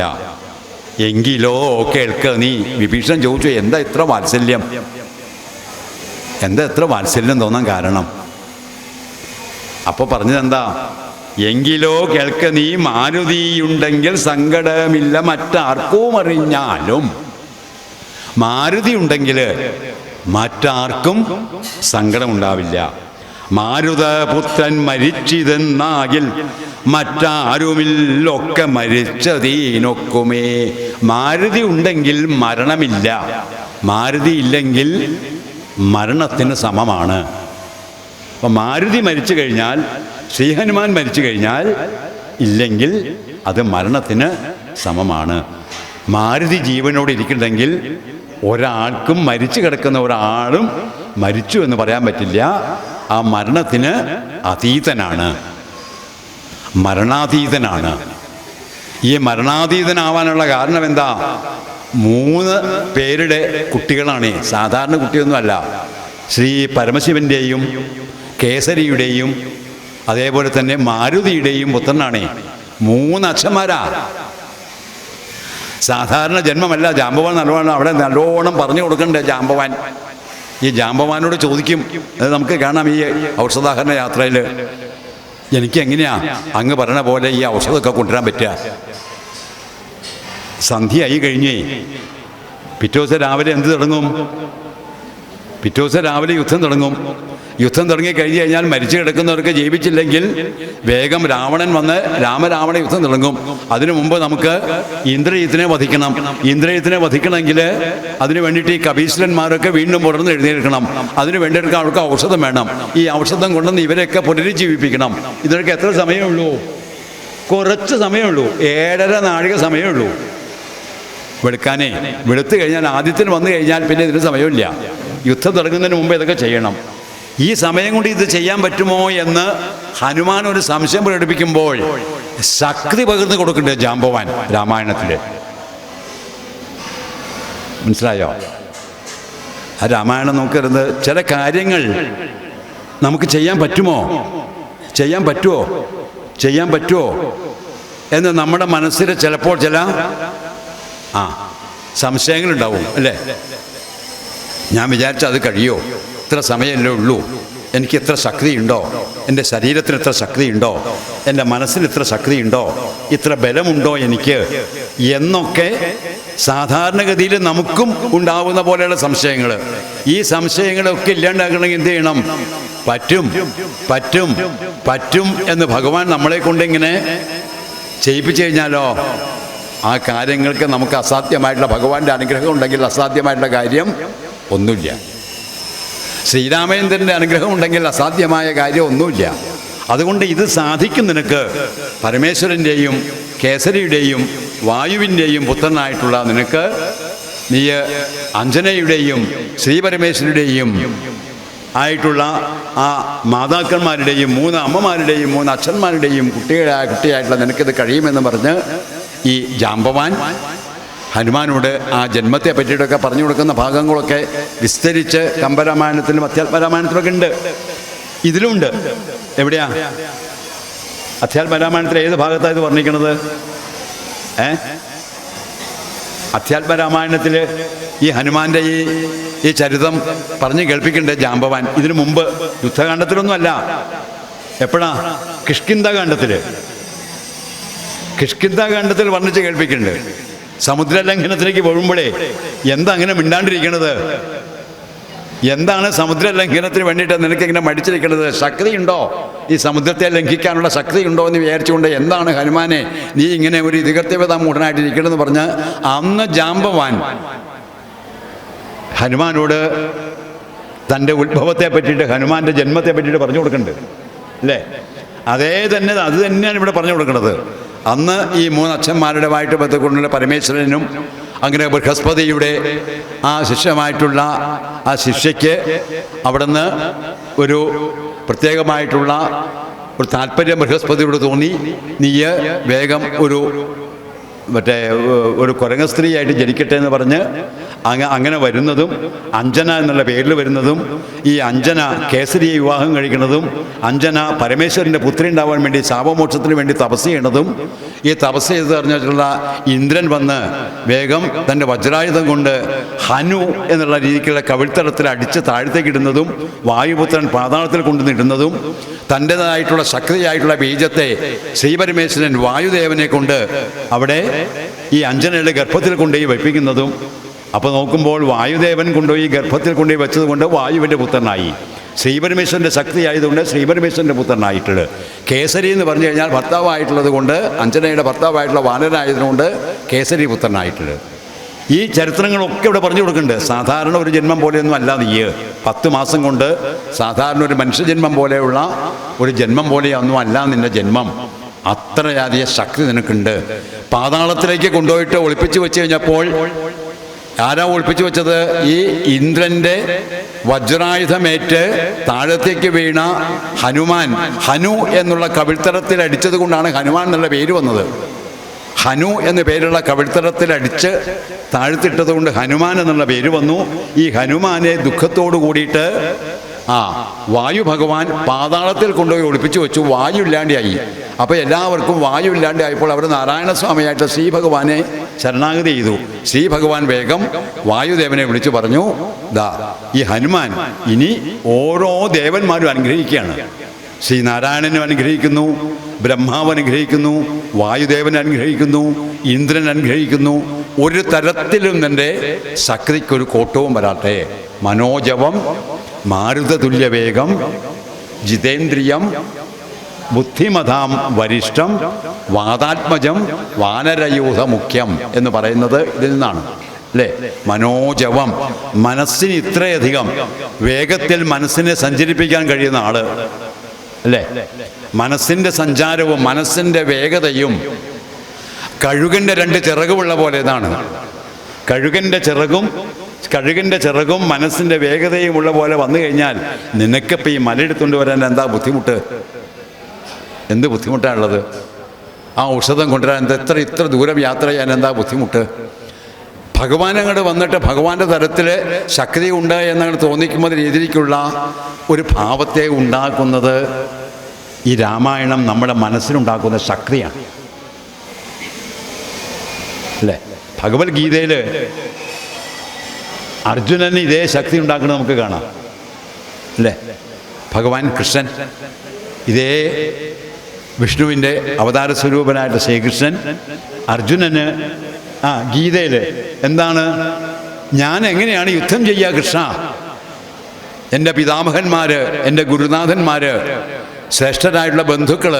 എങ്കിലോ കേൾക്ക നീ. വിഭീഷണൻ ചോദിച്ചു, എന്താ ഇത്ര വാത്സല്യം? എന്താ ഇത്ര വാത്സല്യം തോന്നാൻ കാരണം? അപ്പോൾ പറഞ്ഞതെന്താ? എങ്കിലോ കേൾക്ക നീ, മാരുതിയുണ്ടെങ്കിൽ സങ്കടമില്ല മറ്റാർക്കും അറിഞ്ഞാലും. മാരുതി ഉണ്ടെങ്കിൽ മറ്റാർക്കും സങ്കടമുണ്ടാവില്ല. മാരുതപുത്രൻ മരിച്ചിതെന്നാകിൽ മറ്റാരുമില്ലൊക്കെ മരിച്ചതീനൊക്കുമേ. മാരുതി ഉണ്ടെങ്കിൽ മരണമില്ല, മാരുതി ഇല്ലെങ്കിൽ മരണത്തിന് സമമാണ്. അപ്പം മാരുതി മരിച്ചു കഴിഞ്ഞാൽ, ശ്രീഹനുമാൻ മരിച്ചു കഴിഞ്ഞാൽ ഇല്ലെങ്കിൽ അത് മരണത്തിന് സമമാണ്. മാരുതി ജീവനോട് ഇരിക്കുന്നുണ്ടെങ്കിൽ ഒരാൾക്കും, മരിച്ചു കിടക്കുന്ന ഒരാളും മരിച്ചു എന്ന് പറയാൻ പറ്റില്ല. ആ മരണത്തിന് അതീതനാണ്, മരണാതീതനാണ്. ഈ മരണാതീതനാവാനുള്ള കാരണം എന്താ? 3 പേരുടെ കുട്ടികളാണ്, സാധാരണ കുട്ടിയൊന്നുമല്ല. ശ്രീ പരമശിവൻ്റെയും കേസരിയുടെയും അതേപോലെ തന്നെ മാരുതിയുടെയും പുത്രനാണ്. 3 അച്ഛന്മാരാ. സാധാരണ ജന്മമല്ല. ജാമ്പവാൻ നല്ലോണം അവിടെ നല്ലോണം പറഞ്ഞു കൊടുക്കണ്ടേ ജാമ്പവാൻ. ഈ ജാമ്പവാനോട് ചോദിക്കും, അത് നമുക്ക് കാണാം ഈ ഔഷധാഹരണ യാത്രയിൽ, എനിക്ക് എങ്ങനെയാ അങ്ങ് പറഞ്ഞ പോലെ ഈ ഔഷധമൊക്കെ കൊണ്ടുവരാൻ പറ്റുക? സന്ധ്യയായി കഴിഞ്ഞേ പിറ്റേ ദിവസം രാവിലെ എന്ത് തുടങ്ങും? പിറ്റേ ദിവസം രാവിലെ യുദ്ധം തുടങ്ങും. യുദ്ധം തുടങ്ങി കഴിഞ്ഞ് കഴിഞ്ഞാൽ മരിച്ചു കിടക്കുന്നവർക്ക് ജീവിച്ചില്ലെങ്കിൽ വേഗം രാവണൻ വന്ന് രാമരാവണ യുദ്ധം തുടങ്ങും. അതിനു മുമ്പ് നമുക്ക് ഇന്ദ്രജിത്തിനെ വധിക്കണം. ഇന്ദ്രജിത്തിനെ വധിക്കണമെങ്കിൽ അതിനു വേണ്ടിയിട്ട് ഈ കപീശ്വരന്മാരൊക്കെ വീണ്ടും പുറന്ന് എഴുന്നേൽക്കണം. അതിന് വേണ്ടിയിട്ട് അവർക്ക് ഔഷധം വേണം. ഈ ഔഷധം കൊണ്ടുവന്ന് ഇവരെയൊക്കെ പുനരുജ്ജീവിപ്പിക്കണം. ഇതിനൊക്കെ എത്ര സമയമുള്ളൂ? കുറച്ച് സമയമുള്ളൂ. 7.5 നാഴിക സമയമുള്ളൂ വെളുക്കാനേ. വെളുത്ത് കഴിഞ്ഞാൽ ആദ്യത്തിന് വന്നു കഴിഞ്ഞാൽ പിന്നെ ഇതിന് സമയമില്ല. യുദ്ധം തുടങ്ങുന്നതിന് മുമ്പ് ഇതൊക്കെ ചെയ്യണം. ഈ സമയം കൊണ്ട് ഇത് ചെയ്യാൻ പറ്റുമോ എന്ന് ഹനുമാൻ ഒരു സംശയം പ്രകടിപ്പിക്കുമ്പോൾ ശക്തി പകർന്നു കൊടുക്കുന്നുണ്ട് ജാംബവാൻ രാമായണത്തിൽ. മനസ്സിലായോ? ആ രാമായണം നോക്കരുത്. ചില കാര്യങ്ങൾ നമുക്ക് ചെയ്യാൻ പറ്റുമോ, ചെയ്യാൻ പറ്റുമോ, ചെയ്യാൻ പറ്റുമോ എന്ന് നമ്മുടെ മനസ്സിൽ ചിലപ്പോൾ ചില സംശയങ്ങളുണ്ടാവും അല്ലേ? ഞാൻ വിചാരിച്ച അത് കഴിയോ? ഇത്ര സമയമല്ലേ ഉള്ളൂ, എനിക്ക് എത്ര ശക്തിയുണ്ടോ, എൻ്റെ ശരീരത്തിന് എത്ര ശക്തിയുണ്ടോ, എൻ്റെ മനസ്സിന് ഇത്ര ശക്തിയുണ്ടോ, ഇത്ര ബലമുണ്ടോ എനിക്ക് എന്നൊക്കെ സാധാരണഗതിയിൽ നമുക്കും ഉണ്ടാവുന്ന പോലെയുള്ള സംശയങ്ങൾ. ഈ സംശയങ്ങളൊക്കെ ഇല്ലാണ്ടാക്കണമെങ്കിൽ എന്ത് ചെയ്യണം? പറ്റും പറ്റും പറ്റും എന്ന് ഭഗവാൻ നമ്മളെ കൊണ്ടിങ്ങനെ ചെയ്യിപ്പിച്ചു കഴിഞ്ഞാലോ ആ കാര്യങ്ങൾക്ക് നമുക്ക് അസാധ്യമായിട്ടുള്ള ഭഗവാന്റെ അനുഗ്രഹം ഉണ്ടെങ്കിൽ അസാധ്യമായിട്ടുള്ള കാര്യം ഒന്നുമില്ല. ശ്രീരാമചന്ദ്രൻ്റെ അനുഗ്രഹം ഉണ്ടെങ്കിൽ അസാധ്യമായ കാര്യം ഒന്നുമില്ല. അതുകൊണ്ട് ഇത് സാധിക്കും നിനക്ക്. പരമേശ്വരൻ്റെയും കേസരിയുടെയും വായുവിൻ്റെയും പുത്രനായിട്ടുള്ള നിനക്ക് നീ അഞ്ജനയുടെയും ശ്രീപരമേശ്വരുടെയും ആയിട്ടുള്ള ആ മാതാക്കന്മാരുടെയും 3 അമ്മമാരുടെയും 3 അച്ഛന്മാരുടെയും കുട്ടിയായിട്ടുള്ള നിനക്കിത് കഴിയുമെന്ന് പറഞ്ഞ് ഈ ജാംബവാൻ ഹനുമാനോട് ആ ജന്മത്തെ പറ്റിയിട്ടൊക്കെ പറഞ്ഞു കൊടുക്കുന്ന ഭാഗങ്ങളൊക്കെ വിസ്തരിച്ച് കമ്പരാമായണത്തിലും അധ്യാത്മരാമായണത്തിലൊക്കെ ഉണ്ട്. ഇതിലുമുണ്ട്. എവിടെയാ? അധ്യാത്മരാമായണത്തിൽ ഏത് ഭാഗത്താണ് ഇത് വർണ്ണിക്കുന്നത്? അധ്യാത്മരാമായണത്തിൽ ഈ ഹനുമാന്റെ ഈ ചരിതം പറഞ്ഞു കേൾപ്പിക്കുന്നുണ്ട് ജാംബവാൻ. ഇതിനു മുമ്പ് യുദ്ധകാണ്ഡത്തിലൊന്നും അല്ല. എപ്പോഴാ? കിഷ്കിന്ധാകാണ്ഡത്തിൽ വർണ്ണിച്ച് കേൾപ്പിക്കുന്നുണ്ട്. സമുദ്രലംഘനത്തിലേക്ക് പോകുമ്പോഴേ എന്താ അങ്ങനെ മിണ്ടാണ്ടിരിക്കണത്? എന്താണ് സമുദ്രലംഘനത്തിന് വേണ്ടിയിട്ട് നിനക്കിങ്ങനെ മടിച്ചിരിക്കുന്നത്? ശക്തിയുണ്ടോ? ഈ സമുദ്രത്തെ ലംഘിക്കാനുള്ള ശക്തിയുണ്ടോ എന്ന് വിചാരിച്ചുകൊണ്ട് എന്താണ് ഹനുമാനെ നീ ഇങ്ങനെ ഒരു ഇതികർത്തവ്യത മൂഢനായിട്ടിരിക്കണമെന്ന് പറഞ്ഞ് അന്ന് ജാംബവാൻ ഹനുമാനോട് തൻ്റെ ഉത്ഭവത്തെ പറ്റിയിട്ട് ഹനുമാന്റെ ജന്മത്തെ പറ്റിയിട്ട് പറഞ്ഞു കൊടുക്കുന്നുണ്ട് അല്ലേ? അത് തന്നെയാണ് ഇവിടെ പറഞ്ഞു കൊടുക്കുന്നത്. അന്ന് ഈ 3 അച്ഛന്മാരുടെവായിട്ട് ബന്ധക്കൊണ്ടുള്ള പരമേശ്വരനും അങ്ങനെ ബൃഹസ്പതിയുടെ ആ ശിഷ്യമായിട്ടുള്ള ആ ശിഷ്യയ്ക്ക് അവിടുന്ന് ഒരു പ്രത്യേകമായിട്ടുള്ള ഒരു താല്പര്യം ബൃഹസ്പതിയോട് തോന്നി. നീ വേഗം ഒരു കുരങ്ങ സ്ത്രീയായിട്ട് ജനിക്കട്ടെ എന്ന് പറഞ്ഞ് അങ്ങനെ വരുന്നതും അഞ്ജന എന്നുള്ള പേരിൽ വരുന്നതും ഈ അഞ്ജന കേസരിയെ വിവാഹം കഴിക്കുന്നതും അഞ്ജന പരമേശ്വരൻ്റെ പുത്രി ഉണ്ടാവാൻ വേണ്ടി ശാപമോക്ഷത്തിന് വേണ്ടി തപസ് ചെയ്യണതും ഈ തപസ് ചെയ്ത് പറഞ്ഞിട്ടുള്ള ഇന്ദ്രൻ വന്ന് വേഗം തൻ്റെ വജ്രായുധം കൊണ്ട് ഹനു എന്നുള്ള രീതിക്കുള്ള കവിൾത്തടത്തിൽ അടിച്ച് താഴത്തേക്ക് ഇടുന്നതും വായുപുത്രൻ പാതാളത്തിൽ കൊണ്ടുവന്നിടുന്നതും തൻ്റെതായിട്ടുള്ള ശക്തിയായിട്ടുള്ള ബീജത്തെ ശ്രീപരമേശ്വരൻ വായുദേവനെ കൊണ്ട് അവിടെ ഈ അഞ്ജനയുടെ ഗർഭത്തിൽ കൊണ്ടുപോയി വയ്പ്പിക്കുന്നതും. അപ്പോൾ നോക്കുമ്പോൾ വായുദേവൻ കൊണ്ടുപോയി ഗർഭത്തിൽ കൊണ്ടുപോയി വെച്ചതുകൊണ്ട് വായുവിൻ്റെ പുത്രനായി. ശ്രീപരമേശ്വരൻ്റെ ശക്തി ആയതുകൊണ്ട് ശ്രീപരമേശ്വരൻ്റെ പുത്രനായിട്ടുള്ളത്. കേസരി എന്ന് പറഞ്ഞു കഴിഞ്ഞാൽ ഭർത്താവായിട്ടുള്ളത് കൊണ്ട് അഞ്ജനയുടെ ഭർത്താവായിട്ടുള്ള വാനരായതുകൊണ്ട് കേസരി പുത്രനായിട്ടുള്ളത്. ഈ ചരിത്രങ്ങളൊക്കെ ഇവിടെ പറഞ്ഞു കൊടുക്കുന്നുണ്ട്. സാധാരണ ഒരു ജന്മം പോലെയൊന്നും അല്ല നീ. 10 മാസം കൊണ്ട് സാധാരണ ഒരു മനുഷ്യജന്മം പോലെയുള്ള ഒരു ജന്മം പോലെയൊന്നും അല്ല നിന്റെ ജന്മം. അത്രയധികം ശക്തി നിനക്കുണ്ട്. പാതാളത്തിലേക്ക് കൊണ്ടുപോയിട്ട് ഒളിപ്പിച്ചു വെച്ച് കഴിഞ്ഞപ്പോൾ ആരാ ഒളിപ്പിച്ചു വെച്ചത്? ഈ ഇന്ദ്രന്റെ വജ്രായുധമേറ്റ് താഴത്തേക്ക് വീണ ഹനുമാൻ. ഹനു എന്നുള്ള കവിൾത്തരത്തിൽ അടിച്ചത് കൊണ്ടാണ് ഹനുമാൻ എന്നുള്ള പേര് വന്നത്. ഹനു എന്ന പേരുള്ള കവിൾത്തരത്തിൽ അടിച്ച് താഴ്ത്തിട്ടത് കൊണ്ട് ഹനുമാൻ എന്നുള്ള പേര് വന്നു. ഈ ഹനുമാനെ ദുഃഖത്തോടു കൂടിയിട്ട് വായു ഭഗവാൻ പാതാളത്തിൽ കൊണ്ടുപോയി ഒളിപ്പിച്ചു വെച്ചു. വായു ഇല്ലാണ്ടായി. അപ്പോൾ എല്ലാവർക്കും വായു ഇല്ലാണ്ടായപ്പോൾ അവർ നാരായണസ്വാമിയായിട്ട് ശ്രീ ഭഗവാനെ ശരണാഗതി ചെയ്തു. ശ്രീ ഭഗവാൻ വേഗം വായുദേവനെ വിളിച്ചു പറഞ്ഞു, ഈ ഹനുമാൻ ഇനി ഓരോ ദേവന്മാരും അനുഗ്രഹിക്കുകയാണ്. ശ്രീനാരായണനും അനുഗ്രഹിക്കുന്നു, ബ്രഹ്മാവ് അനുഗ്രഹിക്കുന്നു, വായുദേവൻ അനുഗ്രഹിക്കുന്നു, ഇന്ദ്രൻ അനുഗ്രഹിക്കുന്നു, ഒരു തരത്തിലും നിൻ്റെ ശക്തിക്കൊരു കോട്ടവും വരാട്ടെ. മനോജവം മാരുതതുല്യവേഗം ജിതേന്ദ്രിയം ബുദ്ധിമതാം വരിഷ്ഠം വാദാത്മജം വാനരയൂഥ മുഖ്യം എന്ന് പറയുന്നത് ഇതിൽ നിന്നാണ് അല്ലേ? മനോജവം, മനസ്സിന് ഇത്രയധികം വേഗത്തിൽ മനസ്സിനെ സഞ്ചരിപ്പിക്കാൻ കഴിയുന്ന ആള് അല്ലേ? മനസ്സിൻ്റെ സഞ്ചാരവും മനസ്സിൻ്റെ വേഗതയും കഴുകൻ്റെ രണ്ട് ചിറകുമുള്ള പോലെ ഇതാണ്. കഴുകൻ്റെ ചിറകും മനസ്സിൻ്റെ വേഗതയും ഉള്ള പോലെ വന്നു കഴിഞ്ഞാൽ നിനക്കിപ്പോൾ ഈ മലയെടുത്തുകൊണ്ട് വരാൻ എന്താ ബുദ്ധിമുട്ട്? എന്ത് ബുദ്ധിമുട്ടാണുള്ളത്? ആ ഔഷധം കൊണ്ടുവരാൻ ഇത്ര ദൂരം യാത്ര ചെയ്യാൻ എന്താ ബുദ്ധിമുട്ട്? ഭഗവാൻ അങ്ങോട്ട് വന്നിട്ട് ഭഗവാന്റെ തരത്തിൽ ശക്തി ഉണ്ട് എന്നങ്ങോട്ട് തോന്നിക്കുമ്പോൾ രീതിയിലേക്കുള്ള ഒരു ഭാവത്തെ ഉണ്ടാക്കുന്നത് ഈ രാമായണം നമ്മുടെ മനസ്സിലുണ്ടാക്കുന്ന ശക്തിയാണ് അല്ലേ? ഭഗവത്ഗീതയിൽ അർജുനന് ഇതേ ശക്തി ഉണ്ടാക്കുന്നത് നമുക്ക് കാണാം അല്ലേ? ഭഗവാൻ കൃഷ്ണൻ ഇതേ വിഷ്ണുവിൻ്റെ അവതാര സ്വരൂപനായിട്ട് ശ്രീകൃഷ്ണൻ അർജുനന് ഗീതയിൽ എന്താണ്, ഞാൻ എങ്ങനെയാണ് യുദ്ധം ചെയ്യുക കൃഷ്ണ? എൻ്റെ പിതാമഹന്മാർ, എൻ്റെ ഗുരുനാഥന്മാർ, ശ്രേഷ്ഠരായിട്ടുള്ള ബന്ധുക്കൾ,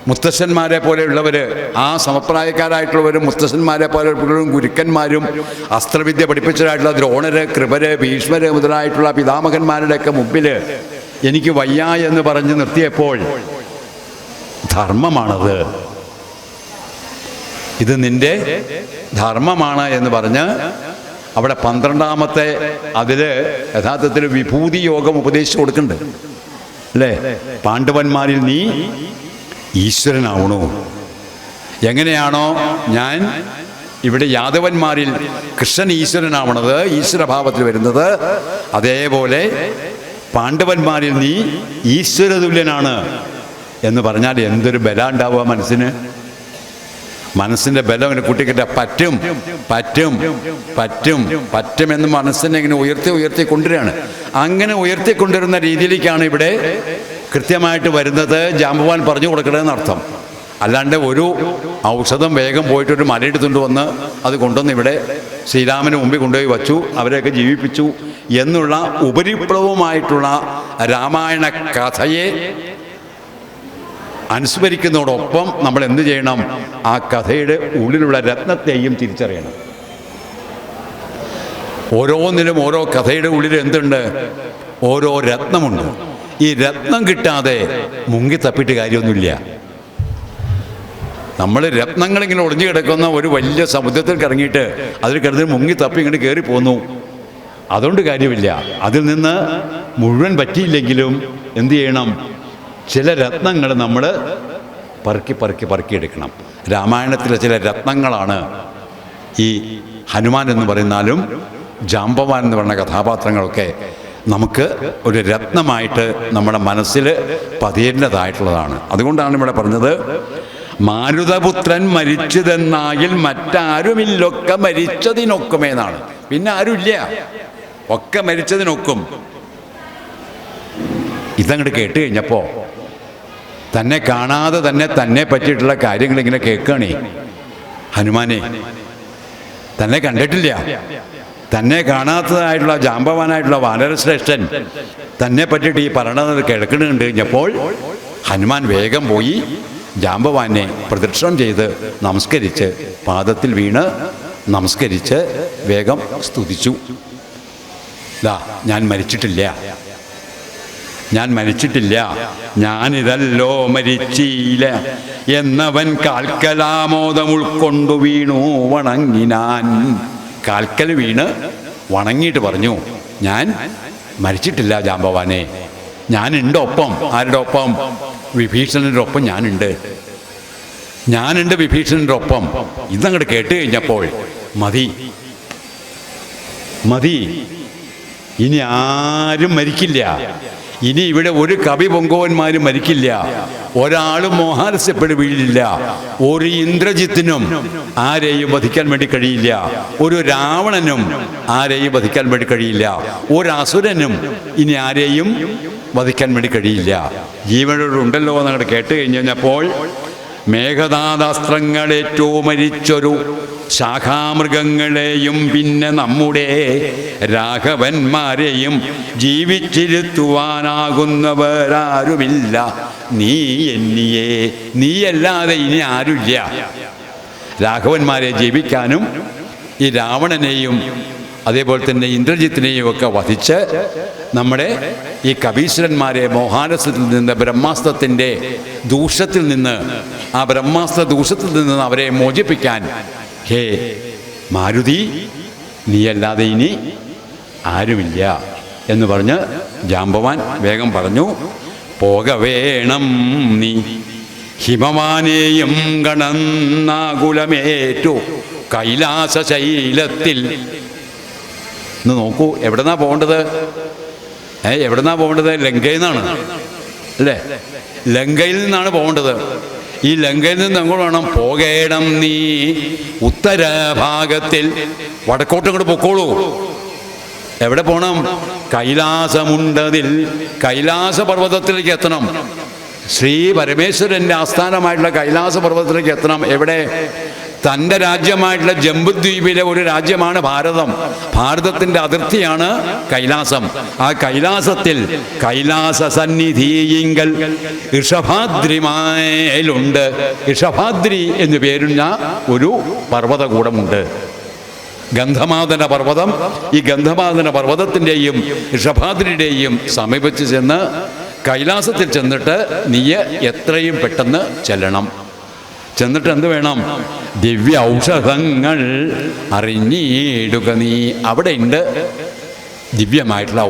മുത്തശ്ശന്മാരെ പോലെയുള്ളവർ, ആ സമപ്രായക്കാരായിട്ടുള്ളവരും മുത്തശ്ശന്മാരെ പോലെയുള്ളവരും ഗുരുക്കന്മാരും അസ്ത്രവിദ്യ പഠിപ്പിച്ചതായിട്ടുള്ള ദ്രോണര്, കൃപര്, ഭീഷ്മര് മുതലായിട്ടുള്ള പിതാമഹന്മാരുടെയൊക്കെ മുമ്പിൽ എനിക്ക് വയ്യ എന്ന് പറഞ്ഞ് നിർത്തിയപ്പോൾ ധർമ്മമാണത്, ഇത് നിന്റെ ധർമ്മമാണ് എന്ന് പറഞ്ഞ് അവിടെ 12ാമത്തെ അതിൽ യഥാർത്ഥത്തിൽ വിഭൂതി യോഗം ഉപദേശിച്ചു കൊടുക്കുന്നുണ്ട് അല്ലേ? പാണ്ഡവന്മാരിൽ നീ ഈശ്വരനാവണോ? എങ്ങനെയാണോ ഞാൻ ഇവിടെ യാദവന്മാരിൽ കൃഷ്ണൻ ഈശ്വരനാവണത്, ഈശ്വരഭാവത്തിൽ വരുന്നത്, അതേപോലെ പാണ്ഡവന്മാരിൽ നീ ഈശ്വരതുല്യനാണ് എന്ന് പറഞ്ഞാൽ എന്തൊരു ബലം ഉണ്ടാവുക മനസ്സിന്. മനസ്സിൻ്റെ ബലം ഇങ്ങനെ കൂട്ടിക്കിട്ട പറ്റും പറ്റും പറ്റും പറ്റുമെന്ന് മനസ്സിനെ ഇങ്ങനെ ഉയർത്തി കൊണ്ടുവരികയാണ്. അങ്ങനെ ഉയർത്തിക്കൊണ്ടുവരുന്ന രീതിയിലേക്കാണ് ഇവിടെ കൃത്യമായിട്ട് വരുന്നത്. ജാമ്പവാൻ പറഞ്ഞു കൊടുക്കണമെന്ന് അർത്ഥം. അല്ലാണ്ട് ഒരു ഔഷധം വേഗം പോയിട്ടൊരു മലയെടുത്തുകൊണ്ട് വന്ന് അത് കൊണ്ടുവന്ന് ഇവിടെ ശ്രീരാമന് മുമ്പിൽ കൊണ്ടുപോയി വച്ചു, അവരെയൊക്കെ ജീവിപ്പിച്ചു എന്നുള്ള ഉപരിപ്ലവമായിട്ടുള്ള രാമായണ കഥയെ അനുസ്മരിക്കുന്നതോടൊപ്പം നമ്മൾ എന്ത് ചെയ്യണം? ആ കഥയുടെ ഉള്ളിലുള്ള രത്നത്തെയും തിരിച്ചറിയണം. ഓരോന്നിലും ഓരോ കഥയുടെ ഉള്ളിൽ എന്തുണ്ട്? ഓരോ രത്നമുണ്ട്. ഈ രത്നം കിട്ടാതെ മുങ്ങി തപ്പിയിട്ട് കാര്യമൊന്നുമില്ല. നമ്മൾ രത്നങ്ങളിങ്ങനെ ഒളിഞ്ഞു കിടക്കുന്ന ഒരു വലിയ സമുദ്രത്തിൽ കറങ്ങിയിട്ട് അതിൽ കിടന്ന് മുങ്ങി തപ്പി ഇങ്ങോട്ട് കയറി പോന്നു, അതുകൊണ്ട് കാര്യമില്ല. അതിൽ നിന്ന് മുഴുവൻ പറ്റിയില്ലെങ്കിലും എന്തു ചെയ്യണം? ചില രത്നങ്ങൾ നമ്മൾ പറക്കിയെടുക്കണം. രാമായണത്തിലെ ചില രത്നങ്ങളാണ് ഈ ഹനുമാൻ എന്ന് പറയുന്നാലും ജാമ്പവാൻ എന്ന് പറയുന്ന കഥാപാത്രങ്ങളൊക്കെ നമുക്ക് ഒരു രത്നമായിട്ട് നമ്മുടെ മനസ്സിൽ പതിയേണ്ടതായിട്ടുള്ളതാണ്. അതുകൊണ്ടാണ് ഇവിടെ പറഞ്ഞത്, മാരുതപുത്രൻ മരിച്ചതെന്നായിൽ മറ്റാരുമില്ലൊക്കെ മരിച്ചതിനൊക്കുമേന്നാണ്. പിന്നെ ആരുമില്ല, ഒക്കെ മരിച്ചതിനൊക്കും. ഇതങ്ങോട്ട് കേട്ട് കഴിഞ്ഞപ്പോൾ തന്നെ കാണാതെ തന്നെ പറ്റിയിട്ടുള്ള കാര്യങ്ങളിങ്ങനെ കേൾക്കുകയാണേ. ഹനുമാനെ തന്നെ കണ്ടിട്ടില്ല, തന്നെ കാണാത്തതായിട്ടുള്ള ജാമ്പവാനായിട്ടുള്ള വാനരശ്രേഷ്ഠൻ തന്നെ പറ്റിയിട്ട് ഈ പറയണത് കേൾക്കണുണ്ട് കഴിഞ്ഞപ്പോൾ ഹനുമാൻ വേഗം പോയി ജാമ്പവാനെ പ്രദക്ഷിണം ചെയ്ത് നമസ്കരിച്ച് പാദത്തിൽ വീണ് നമസ്കരിച്ച് വേഗം സ്തുതിച്ചു. ഞാൻ മരിച്ചിട്ടില്ല, ഞാനിതല്ലോ മരിച്ചില്ല എന്നവൻ കാൽക്കലാമോദം ഉൾക്കൊണ്ടു വീണു വണങ്ങിനാൻ. കാൽക്കൽ വീണ് വണങ്ങിയിട്ട് പറഞ്ഞു, ഞാൻ മരിച്ചിട്ടില്ല ജാമ്പവാനെ, ഞാനുണ്ട് ഒപ്പം. ആരുടെ ഒപ്പം? വിഭീഷണൻ്റെ ഒപ്പം ഞാനുണ്ട് വിഭീഷണൻ്റെ ഒപ്പം. ഇതങ്ങോട്ട് കേട്ട് കഴിഞ്ഞപ്പോൾ മതി, ഇനി ആരും മരിക്കില്ല, ഇനി ഇവിടെ ഒരു കവി പൊങ്കോന്മാരും മരിക്കില്ല, ഒരാളും മോഹാലസ്യപ്പെട്ട് വീഴില്ല, ഒരു ഇന്ദ്രജിത്തിനും ആരെയും വധിക്കാൻ വേണ്ടി കഴിയില്ല, ഒരു രാവണനും ആരെയും വധിക്കാൻ വേണ്ടി കഴിയില്ല, ഒരു അസുരനും ഇനി ആരെയും വധിക്കാൻ വേണ്ടി കഴിയില്ല. ജീവനോടുണ്ടല്ലോ എന്നങ്ങോട്ട് കേട്ട് കഴിഞ്ഞപ്പോൾ മേഘനാഥാസ്ത്രങ്ങളേറ്റവും മരിച്ചൊരു ശാഖാമൃഗങ്ങളെയും പിന്നെ നമ്മുടെ രാഘവന്മാരെയും ജീവിച്ചിരുത്തുവാനാകുന്നവരാരുമില്ല. നീ എന്നിയേ, നീയല്ലാതെ ഇനി ആരുമില്ല. രാഘവന്മാരെ ജീവിക്കാനും ഈ രാവണനെയും അതേപോലെ തന്നെ ഇന്ദ്രജിത്തിനെയും ഒക്കെ വധിച്ച് നമ്മുടെ ഈ കവീശ്വരന്മാരെ മോഹാലസ്യത്തിൽ നിന്ന്, ബ്രഹ്മാസ്ത്രത്തിൻ്റെ ദൂഷത്തിൽ നിന്ന്, ആ ബ്രഹ്മാസ്ത്ര ദൂഷത്തിൽ നിന്ന് അവരെ മോചിപ്പിക്കാൻ ഹേ മാരുതി, നീയല്ലാതെ ഇനി ആരുമില്ല എന്ന് പറഞ്ഞ് ജാമ്പവാൻ വേഗം പറഞ്ഞു, പോകവേണം നീ ഹിമവാനെയും ഗണനാകുലമേറ്റു കൈലാസശൈലത്തിൽ. ഇന്ന് നോക്കൂ, എവിടെന്നാ പോകേണ്ടത്? എവിടെന്നാ പോകേണ്ടത്? ലങ്കയിൽ നിന്നാണ് അല്ലേ? ലങ്കയിൽ നിന്നാണ് പോകേണ്ടത്. ഈ ലങ്കയിൽ നിന്ന് അങ്ങോട്ട് വേണം പോകേണം നീ ഉത്തരഭാഗത്തിൽ. വടക്കോട്ടും കൂടെ പൊക്കോളൂ. എവിടെ പോകണം? കൈലാസമുണ്ടതിൽ, കൈലാസ പർവ്വതത്തിലേക്ക് എത്തണം. ശ്രീ പരമേശ്വരൻ്റെ ആസ്ഥാനമായിട്ടുള്ള കൈലാസ പർവ്വതത്തിലേക്ക് എത്തണം. എവിടെ? തൻ്റെ രാജ്യമായിട്ടുള്ള ജംബുദ്വീപിലെ ഒരു രാജ്യമാണ് ഭാരതം. ഭാരതത്തിൻ്റെ അതിർത്തിയാണ് കൈലാസം. ആ കൈലാസത്തിൽ കൈലാസ സന്നിധിയിങ്കൽ ഇഷഭാദ്രിമായിലുണ്ട്. ഇഷഭാദ്രി എന്നു പേരുള്ള ഒരു പർവ്വതകൂടമുണ്ട്, ഗന്ധമാദന പർവ്വതം. ഈ ഗന്ധമാദന പർവ്വതത്തിൻ്റെയും ഇഷഭാദ്രിയുടെയും സമീപിച്ച് ചെന്ന് കൈലാസത്തിൽ ചെന്നിട്ട് നീ എത്രയും പെട്ടെന്ന് ചെല്ലണം. ചെന്നിട്ട് എന്ത് വേണം? ദിവ്യ ഔഷധങ്ങൾ അറിഞ്ഞിടുക നീ. അവിടെ ഉണ്ട് ദിവ്യമായിട്ടുള്ള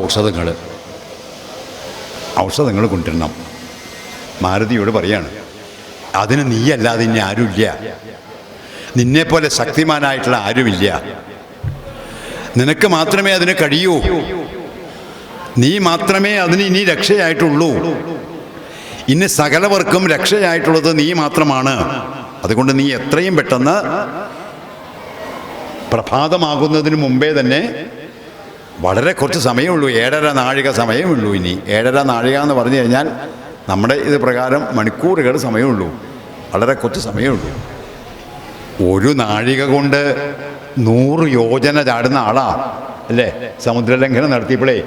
ഔഷധങ്ങൾ കൊണ്ടുവരണം. മാരുതിയോട് പറയാണ്, അതിന് നീയല്ലാതെ ഇനി ആരുമില്ല. നിന്നെപ്പോലെ ശക്തിമാനായിട്ടുള്ള ആരുമില്ല. നിനക്ക് മാത്രമേ അതിന് കഴിയൂ. നീ മാത്രമേ അതിന് ഇനി രക്ഷയായിട്ടുള്ളൂ. ഇനി സകലവർക്കും രക്ഷയായിട്ടുള്ളത് നീ മാത്രമാണ്. അതുകൊണ്ട് നീ എത്രയും പെട്ടെന്ന് പ്രഭാതമാകുന്നതിന് മുമ്പേ തന്നെ, വളരെ കുറച്ച് സമയമുള്ളൂ, 7.5 നാഴിക സമയമുള്ളൂ. ഇനി 7.5 നാഴിക എന്ന് പറഞ്ഞു കഴിഞ്ഞാൽ നമ്മുടെ ഇത് പ്രകാരം മണിക്കൂറുകൾ സമയമുള്ളൂ, വളരെ കുറച്ച് സമയമുള്ളൂ. ഒരു നാഴിക കൊണ്ട് 100 യോജന ചാടുന്ന ആളാ അല്ലേ സമുദ്രലംഘനം നടത്തിയപ്പോഴേ.